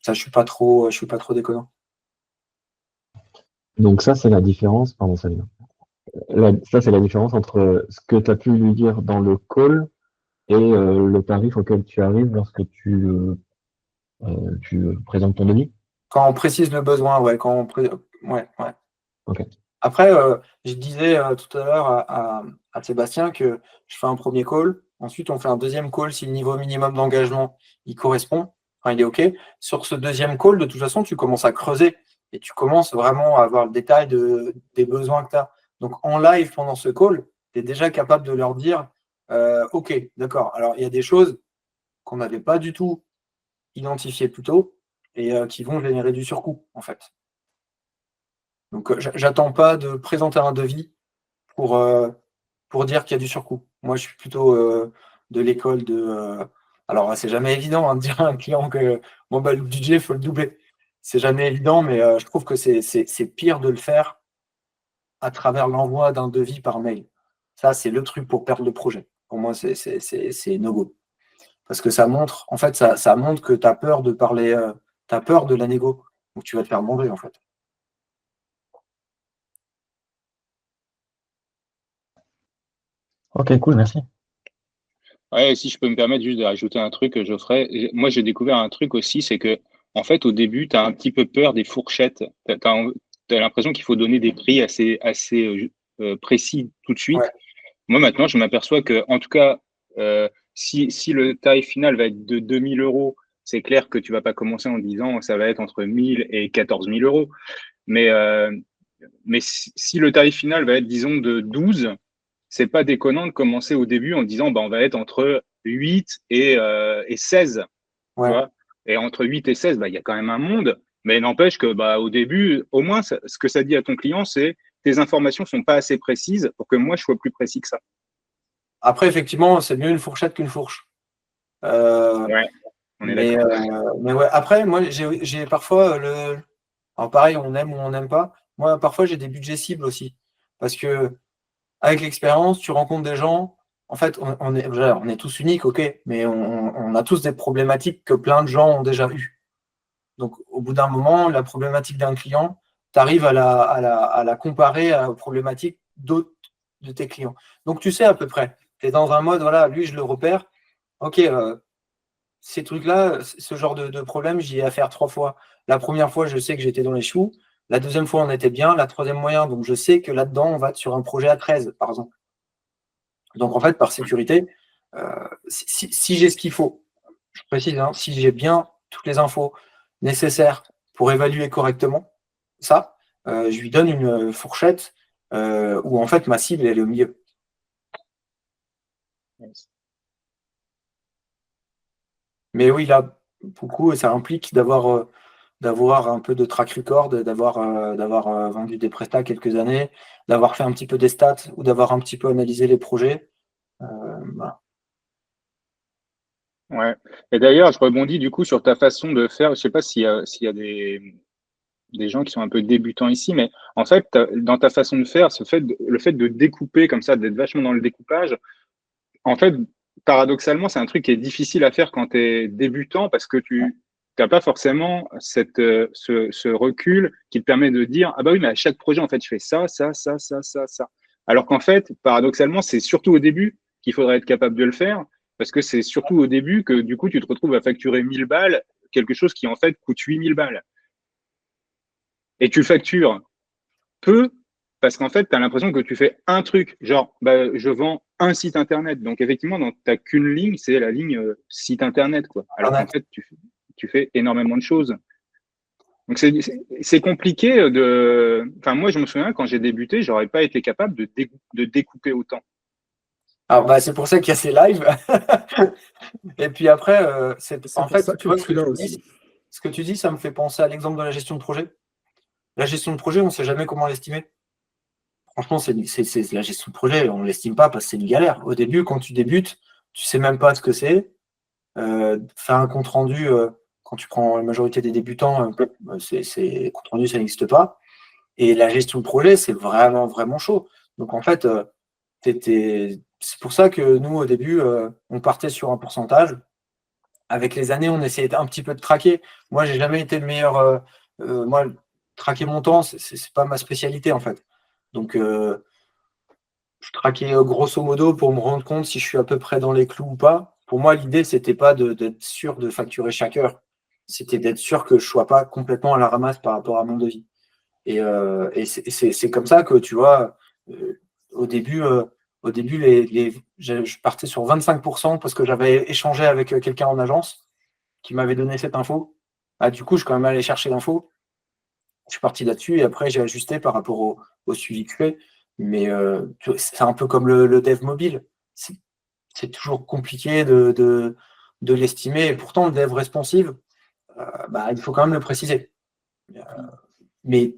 Ça, je suis pas trop déconnant. Donc ça, c'est la différence, pardon, ça vient. Ça, c'est la différence entre ce que tu as pu lui dire dans le call et le tarif auquel tu arrives lorsque tu présentes ton devis. Quand on précise le besoin, ouais, ouais. Ok. Après, je disais tout à l'heure à Sébastien que je fais un premier call, ensuite on fait un deuxième call si le niveau minimum d'engagement il correspond, enfin il est OK. Sur ce deuxième call, de toute façon, tu commences à creuser et tu commences vraiment à avoir le détail des besoins que tu as. Donc en live pendant ce call, tu es déjà capable de leur dire OK, d'accord. Alors il y a des choses qu'on n'avait pas du tout identifiées plus tôt et qui vont générer du surcoût en fait. Donc, j'attends pas de présenter un devis pour dire qu'il y a du surcoût. Moi, je suis plutôt de l'école de. Alors, c'est jamais évident hein, de dire à un client que bon, bah, le budget, il faut le doubler. C'est jamais évident, mais je trouve que c'est pire de le faire à travers l'envoi d'un devis par mail. Ça, c'est le truc pour perdre le projet. Pour moi, c'est no-go. Parce que ça montre, en fait, ça montre que tu as peur de parler, tu as peur de la négo. Donc, tu vas te faire manger, en fait. Ok, cool, merci. Ouais, si je peux me permettre juste de rajouter un truc, Geoffrey. Moi, j'ai découvert un truc aussi, c'est que, en fait, au début, tu as un petit peu peur des fourchettes. Tu as l'impression qu'il faut donner des prix assez précis tout de suite. Ouais. Moi, maintenant, je m'aperçois que, en tout cas, si le tarif final va être de 2000 euros, c'est clair que tu vas pas commencer en disant ça va être entre 1000 et 14 000 euros. Mais si le tarif final va être, disons, de 12, c'est pas déconnant de commencer au début en disant bah, on va être entre 8 et 16. Tu Ouais. vois, et entre 8 et 16, bah, il y a quand même un monde. Mais n'empêche que bah, au début, au moins, ce que ça dit à ton client, c'est tes informations sont pas assez précises pour que moi, je sois plus précis que ça. Après, effectivement, c'est mieux une fourchette qu'une fourche. Ouais, on est Mais, d'accord. mais ouais, après, moi, j'ai parfois Alors pareil, on aime ou on n'aime pas. Moi, parfois, j'ai des budgets cibles aussi. Parce que avec l'expérience, tu rencontres des gens. En fait, on est tous uniques, ok, mais on a tous des problématiques que plein de gens ont déjà eues. Donc, au bout d'un moment, la problématique d'un client, tu arrives à la comparer aux problématiques d'autres de tes clients. Donc, tu sais à peu près. Tu es dans un mode, voilà, lui, je le repère. Ok, ces trucs-là, ce genre de problème, j'y ai affaire 3 fois. La première fois, je sais que j'étais dans les choux. La deuxième fois, on était bien. La troisième, moyen. Donc, je sais que là-dedans, on va être sur un projet à 13, par exemple. Donc, en fait, par sécurité, si j'ai ce qu'il faut, je précise, hein, si j'ai bien toutes les infos nécessaires pour évaluer correctement ça, je lui donne une fourchette où, en fait, ma cible, elle est au milieu. Mais oui, là, beaucoup, ça implique d'avoir un peu de track record, d'avoir vendu des prestats quelques années, d'avoir fait un petit peu des stats ou d'avoir un petit peu analysé les projets. Voilà. Ouais. Et d'ailleurs, je rebondis du coup sur ta façon de faire. Je sais pas s'il y a des gens qui sont un peu débutants ici, mais en fait, dans ta façon de faire, le fait de découper comme ça, d'être vachement dans le découpage, en fait, paradoxalement, c'est un truc qui est difficile à faire quand tu es débutant parce que tu n'as pas forcément ce recul qui te permet de dire ah bah oui, mais à chaque projet, en fait, je fais ça, ça, ça, ça, ça, ça. Alors qu'en fait, paradoxalement, c'est surtout au début qu'il faudrait être capable de le faire parce que c'est surtout au début que du coup, tu te retrouves à facturer 1000 balles, quelque chose qui en fait coûte 8000 balles. Et tu factures peu parce qu'en fait, tu as l'impression que tu fais un truc, genre, bah, je vends un site internet. Donc, effectivement, tu n'as qu'une ligne, c'est la ligne site internet, quoi. Alors qu'en fait, tu fais énormément de choses. Donc, c'est compliqué de. Enfin, moi, je me souviens, quand j'ai débuté, j'aurais pas été capable de découper autant. Alors, bah, c'est pour ça qu'il y a ces lives. Et puis après, en pour fait, ça tu que vois, je suis là aussi. ce que tu dis, ça me fait penser à l'exemple de la gestion de projet. La gestion de projet, on ne sait jamais comment l'estimer. Franchement, c'est la gestion de projet, on ne l'estime pas parce que c'est une galère. Au début, quand tu débutes, tu ne sais même pas ce que c'est. Faire un compte rendu, quand tu prends la majorité des débutants, compte rendu, ça n'existe pas. Et la gestion de projet, c'est vraiment, vraiment chaud. Donc en fait, c'est pour ça que nous, au début, on partait sur un pourcentage. Avec les années, on essayait un petit peu de traquer. Moi, j'ai jamais été le meilleur. Moi, traquer mon temps, c'est pas ma spécialité en fait. Donc, je traquais grosso modo pour me rendre compte si je suis à peu près dans les clous ou pas. Pour moi, l'idée, c'était pas d'être sûr de facturer chaque heure. C'était d'être sûr que je sois pas complètement à la ramasse par rapport à mon devis. Et c'est comme ça que, tu vois, au début, je partais sur 25% parce que j'avais échangé avec quelqu'un en agence qui m'avait donné cette info. Ah, du coup, je suis quand même allé chercher l'info. Je suis parti là-dessus et après, j'ai ajusté par rapport au suivi que je fais. Mais c'est un peu comme le dev mobile. C'est toujours compliqué de l'estimer. Et pourtant, le dev responsive, il faut quand même le préciser. Mais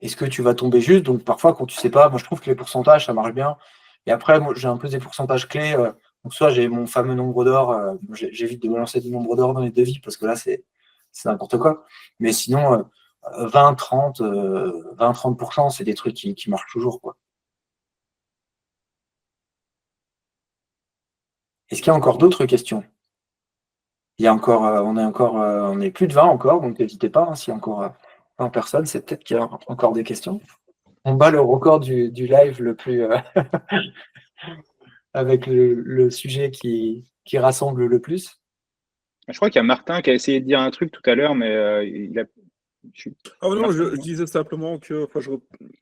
est-ce que tu vas tomber juste? Donc parfois, quand tu sais pas, moi je trouve que les pourcentages, ça marche bien. Et après, moi j'ai un peu des pourcentages clés. Donc soit j'ai mon fameux nombre d'or, j'évite de me lancer du nombre d'or dans les devis parce que là, c'est n'importe quoi. Mais sinon, 20, 30, 20-30%, c'est des trucs qui marchent toujours, quoi. Est-ce qu'il y a encore d'autres questions? Il y a encore, on est plus de 20 encore, donc n'hésitez pas, hein, s'il y a encore 20 personnes, c'est peut-être qu'il y a encore des questions. On bat le record du live le plus avec le sujet qui rassemble le plus. Je crois qu'il y a Martin qui a essayé de dire un truc tout à l'heure, mais il a. Ah non, je disais simplement que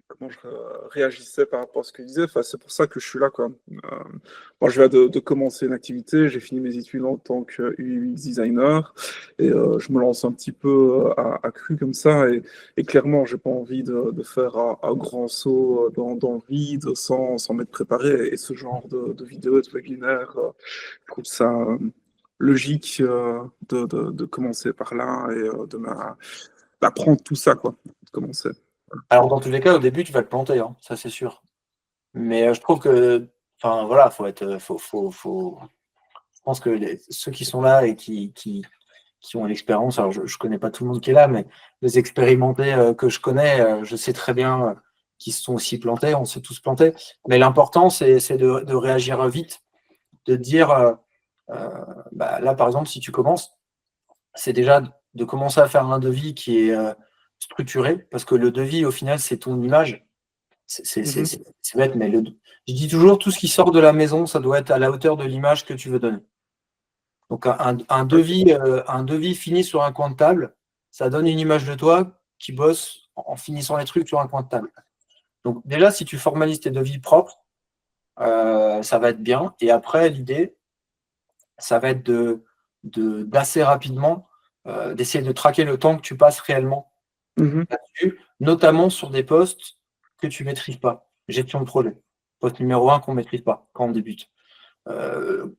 comment je réagissais par rapport à ce que je disais. Enfin, c'est pour ça que je suis là, quoi. Moi, je viens de commencer une activité. J'ai fini mes études en tant que UX designer et je me lance un petit peu à cru comme ça. Et clairement, j'ai pas envie de faire un grand saut dans le vide sans m'être préparé. Et ce genre de vidéo, de webinaire, je trouve ça logique de commencer par là et d'apprendre tout ça, quoi. Comment c'est. Alors, dans tous les cas, au début, tu vas te planter, hein, ça c'est sûr. Mais je trouve que, enfin, voilà, faut être, je pense que ceux qui sont là et qui ont l'expérience, alors je ne connais pas tout le monde qui est là, mais les expérimentés que je connais, je sais très bien qu'ils se sont aussi plantés, on s'est tous plantés. Mais l'important, c'est de réagir vite, de dire, là, par exemple, si tu commences, c'est déjà de commencer à faire un devis qui est structuré, parce que le devis, au final, c'est ton image. C'est bête, mais je dis toujours, tout ce qui sort de la maison, ça doit être à la hauteur de l'image que tu veux donner. Donc, un devis fini sur un coin de table, ça donne une image de toi qui bosse en finissant les trucs sur un coin de table. Donc, déjà, si tu formalises tes devis propres, ça va être bien. Et après, l'idée, ça va être d'assez rapidement d'essayer de traquer le temps que tu passes réellement là-dessus, notamment sur des postes que tu ne maîtrises pas. Gestion de projet. Poste numéro 1 qu'on ne maîtrise pas quand on débute.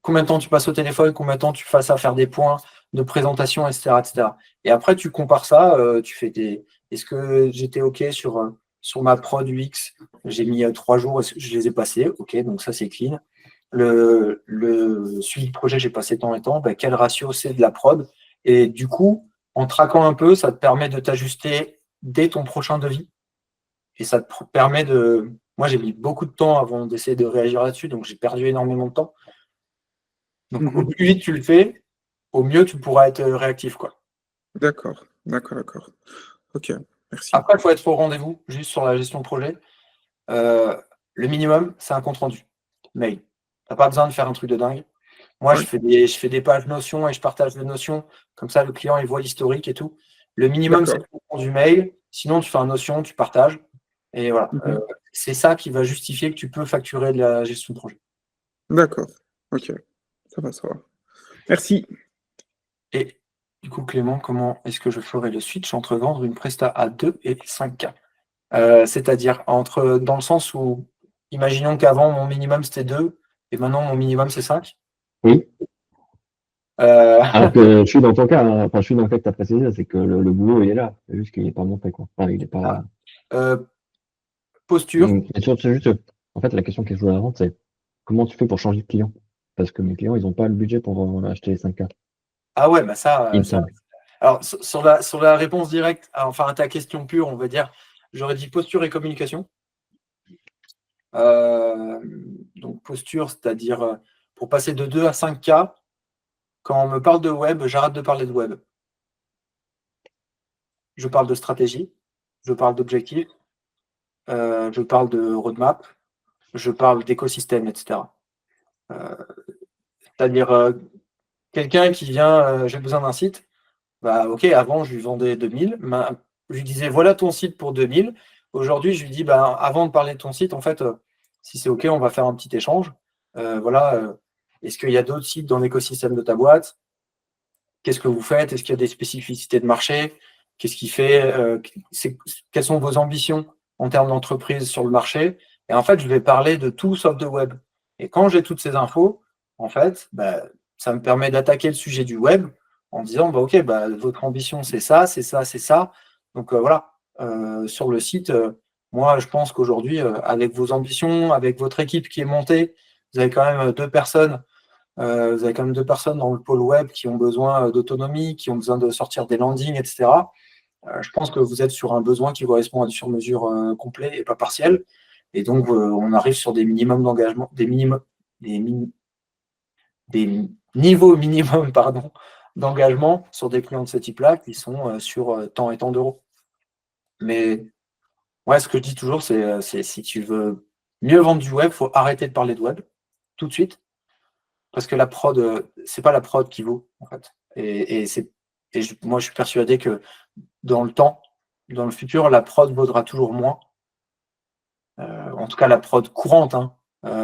Combien de temps tu passes au téléphone, combien de temps tu fasses à faire des points de présentation, etc. etc. Et après, tu compares ça, tu fais est-ce que j'étais OK sur ma prod UX? J'ai mis 3 jours, je les ai passés, OK, donc ça c'est clean. Le suivi de projet, j'ai passé tant et tant, quel ratio c'est de la prod? Et du coup, en traquant un peu, ça te permet de t'ajuster dès ton prochain devis. Et ça te permet de. Moi, j'ai mis beaucoup de temps avant d'essayer de réagir là-dessus, donc j'ai perdu énormément de temps. Donc, au plus vite tu le fais, au mieux tu pourras être réactif, quoi. D'accord. Ok, merci. Après, il faut être au rendez-vous, juste sur la gestion de projet. Le minimum, c'est un compte-rendu. Mail. Tu n'as pas besoin de faire un truc de dingue. Moi, je fais des pages Notion et je partage les Notions. Comme ça, le client, il voit l'historique et tout. Le minimum, c'est le compte-rendu mail. Sinon, tu fais un Notion, tu partages. Et voilà. C'est ça qui va justifier que tu peux facturer de la gestion de projet. D'accord. Ok. Ça va. Merci. Et du coup, Clément, comment est-ce que je ferai le switch entre vendre une presta à 2 et 5K? C'est-à-dire dans le sens où, imaginons qu'avant, mon minimum, c'était 2 et maintenant, mon minimum, c'est 5. Oui. Alors que je suis dans ton cas, hein. Enfin, je suis dans le cas que tu as précisé, c'est que le boulot, il est là. C'est juste qu'il n'est pas monté, quoi. Enfin, il n'est pas. Posture. C'est juste, en fait, la question que je voulais avant, c'est comment tu fais pour changer de client? Parce que mes clients, ils n'ont pas le budget pour acheter les 5K. Ah ouais, ça. Il me semble. Alors, sur la réponse directe, enfin, à ta question pure, on va dire, j'aurais dit posture et communication. Donc, posture, c'est-à-dire pour passer de 2 à 5K, quand on me parle de web, j'arrête de parler de web. Je parle de stratégie. je parle d'objectifs, je parle de roadmap, je parle d'écosystème, etc. C'est-à-dire, quelqu'un qui vient, j'ai besoin d'un site, bah, OK, avant, je lui vendais 2000, je lui disais: «Voilà ton site pour 2000». Aujourd'hui, je lui dis: «Bah, avant de parler de ton site, en fait, si c'est OK, on va faire un petit échange. Voilà, est-ce qu'il y a d'autres sites dans l'écosystème de ta boîte? Qu'est-ce que vous faites? Est-ce qu'il y a des spécificités de marché? Qu'est-ce qui fait, quelles sont vos ambitions en termes d'entreprise sur le marché?» Et en fait, je vais parler de tout sauf de web. Et quand j'ai toutes ces infos, en fait, bah, ça me permet d'attaquer le sujet du web en disant: «Bah, OK, bah, votre ambition, c'est ça, c'est ça, c'est ça». Donc, voilà, sur le site, moi, je pense qu'aujourd'hui, avec vos ambitions, avec votre équipe qui est montée, vous avez quand même 2 personnes vous avez quand même 2 personnes dans le pôle web qui ont besoin d'autonomie, qui ont besoin de sortir des landings, etc. Je pense que vous êtes sur un besoin qui correspond à du sur-mesure complet et pas partiel. Et donc, on arrive sur des minimums d'engagement, des niveaux minimums pardon, d'engagement sur des clients de ce type-là qui sont sur tant et tant d'euros. Mais ouais, ce que je dis toujours, c'est si tu veux mieux vendre du web, il faut arrêter de parler de web tout de suite. Parce que la prod, c'est pas la prod qui vaut, en fait. Moi, je suis persuadé que dans le temps, dans le futur, la prod vaudra toujours moins. En tout cas, la prod courante, hein.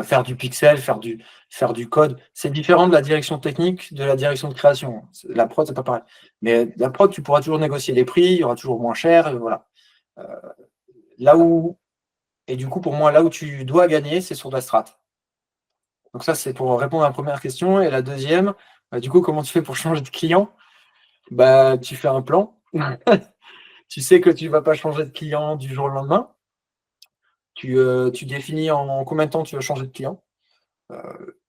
Faire du pixel, faire du code, c'est différent de la direction technique, de la direction de création. La prod, c'est pas pareil. Mais la prod, tu pourras toujours négocier les prix, il y aura toujours moins cher, et voilà. Et du coup, pour moi, là où tu dois gagner, c'est sur la strat. Donc ça, c'est pour répondre à la première question. Et la deuxième, du coup, comment tu fais pour changer de client? Bah, tu fais un plan. Tu sais que tu ne vas pas changer de client du jour au lendemain. Tu définis en combien de temps tu veux changer de client.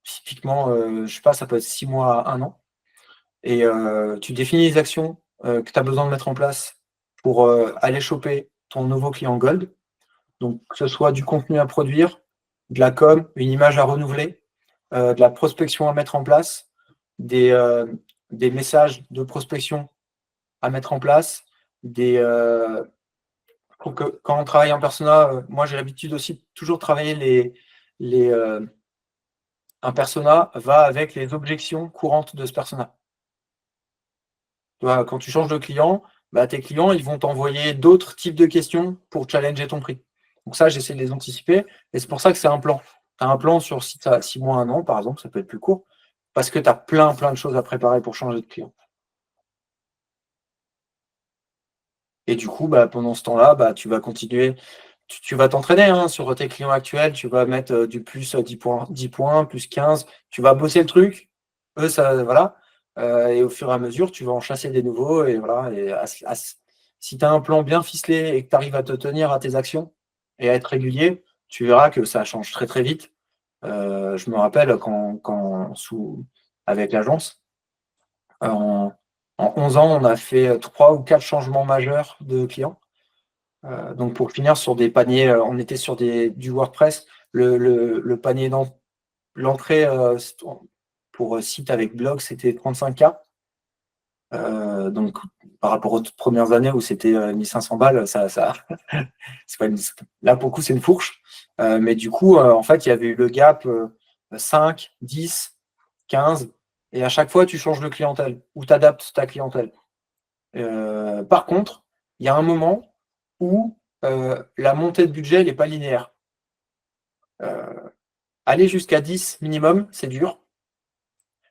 Typiquement, je ne sais pas, ça peut être 6 mois à 1 an. Et tu définis les actions que tu as besoin de mettre en place pour aller choper ton nouveau client Gold. Donc, que ce soit du contenu à produire, de la com, une image à renouveler, de la prospection à mettre en place, des messages de prospection à mettre en place, pour que quand on travaille en persona, moi j'ai l'habitude aussi de toujours travailler un persona va avec les objections courantes de ce persona. Tu vois, quand tu changes de client, bah, tes clients ils vont t'envoyer d'autres types de questions pour challenger ton prix. Donc ça, j'essaie de les anticiper et c'est pour ça que c'est un plan. Tu as un plan sur 6 mois, 1 an, par exemple, ça peut être plus court, parce que tu as plein de choses à préparer pour changer de client. Et du coup, bah, pendant ce temps-là, bah, tu vas continuer, tu vas t'entraîner hein, sur tes clients actuels, tu vas mettre du plus 10 points, plus 15, tu vas bosser le truc, eux, ça, voilà. Et au fur et à mesure, tu vas en chasser des nouveaux. Et voilà. Si tu as un plan bien ficelé et que tu arrives à te tenir à tes actions et à être régulier, tu verras que ça change très très vite. Je me rappelle avec l'agence, en 11 ans, on a fait 3 ou 4 changements majeurs de clients. Donc pour finir sur des paniers, on était sur du WordPress. Le panier l'entrée pour site avec blog, c'était 35K. Donc par rapport aux premières années où c'était 1500 balles, c'est pas là pour le coup c'est une fourche. Mais du coup, en fait, il y avait eu le gap 5, 10, 15. Et à chaque fois, tu changes de clientèle ou tu adaptes ta clientèle. Par contre, il y a un moment où la montée de budget n'est pas linéaire. Aller jusqu'à 10 minimum, c'est dur.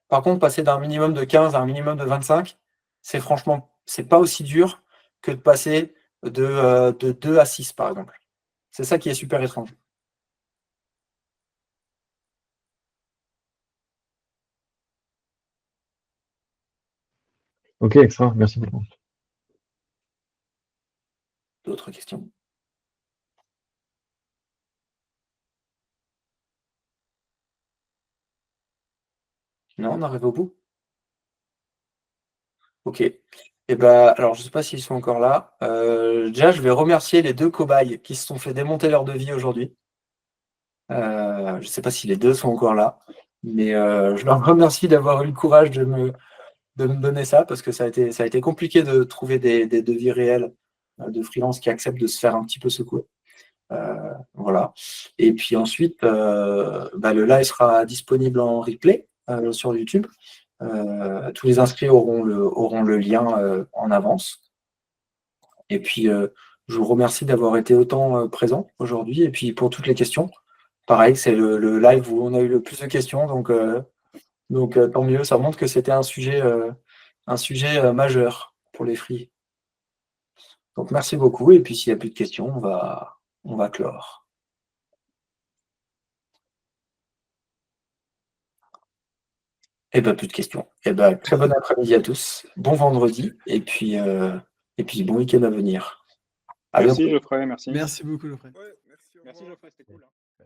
Par contre, passer d'un minimum de 15 à un minimum de 25, c'est pas aussi dur que de passer de 2 à 6, par exemple. C'est ça qui est super étrange. Ok, extra, merci beaucoup. D'autres questions? Non, on arrive au bout? Ok. Et alors, je ne sais pas s'ils sont encore là. Déjà, je vais remercier les 2 cobayes qui se sont fait démonter leur devis aujourd'hui. Je ne sais pas si les 2 sont encore là, mais je leur remercie d'avoir eu le courage de me donner ça parce que ça a été compliqué de trouver des devis réels de freelance qui acceptent de se faire un petit peu secouer. Voilà. Et puis ensuite, le live sera disponible en replay sur YouTube. Tous les inscrits auront le lien en avance. Et puis, je vous remercie d'avoir été autant présent aujourd'hui. Et puis, pour toutes les questions, pareil, c'est le live où on a eu le plus de questions. Donc tant mieux. Ça montre que c'était un sujet majeur pour les free. Donc, merci beaucoup. Et puis, s'il n'y a plus de questions, on va clore. Eh bien, plus de questions. Eh ben, très bon après-midi à tous. Bon vendredi. Et puis bon week-end à venir. À bientôt. Merci Geoffrey, merci. Merci beaucoup, Geoffrey. Ouais, merci. Au Merci revoir. Geoffrey, c'était cool. Hein.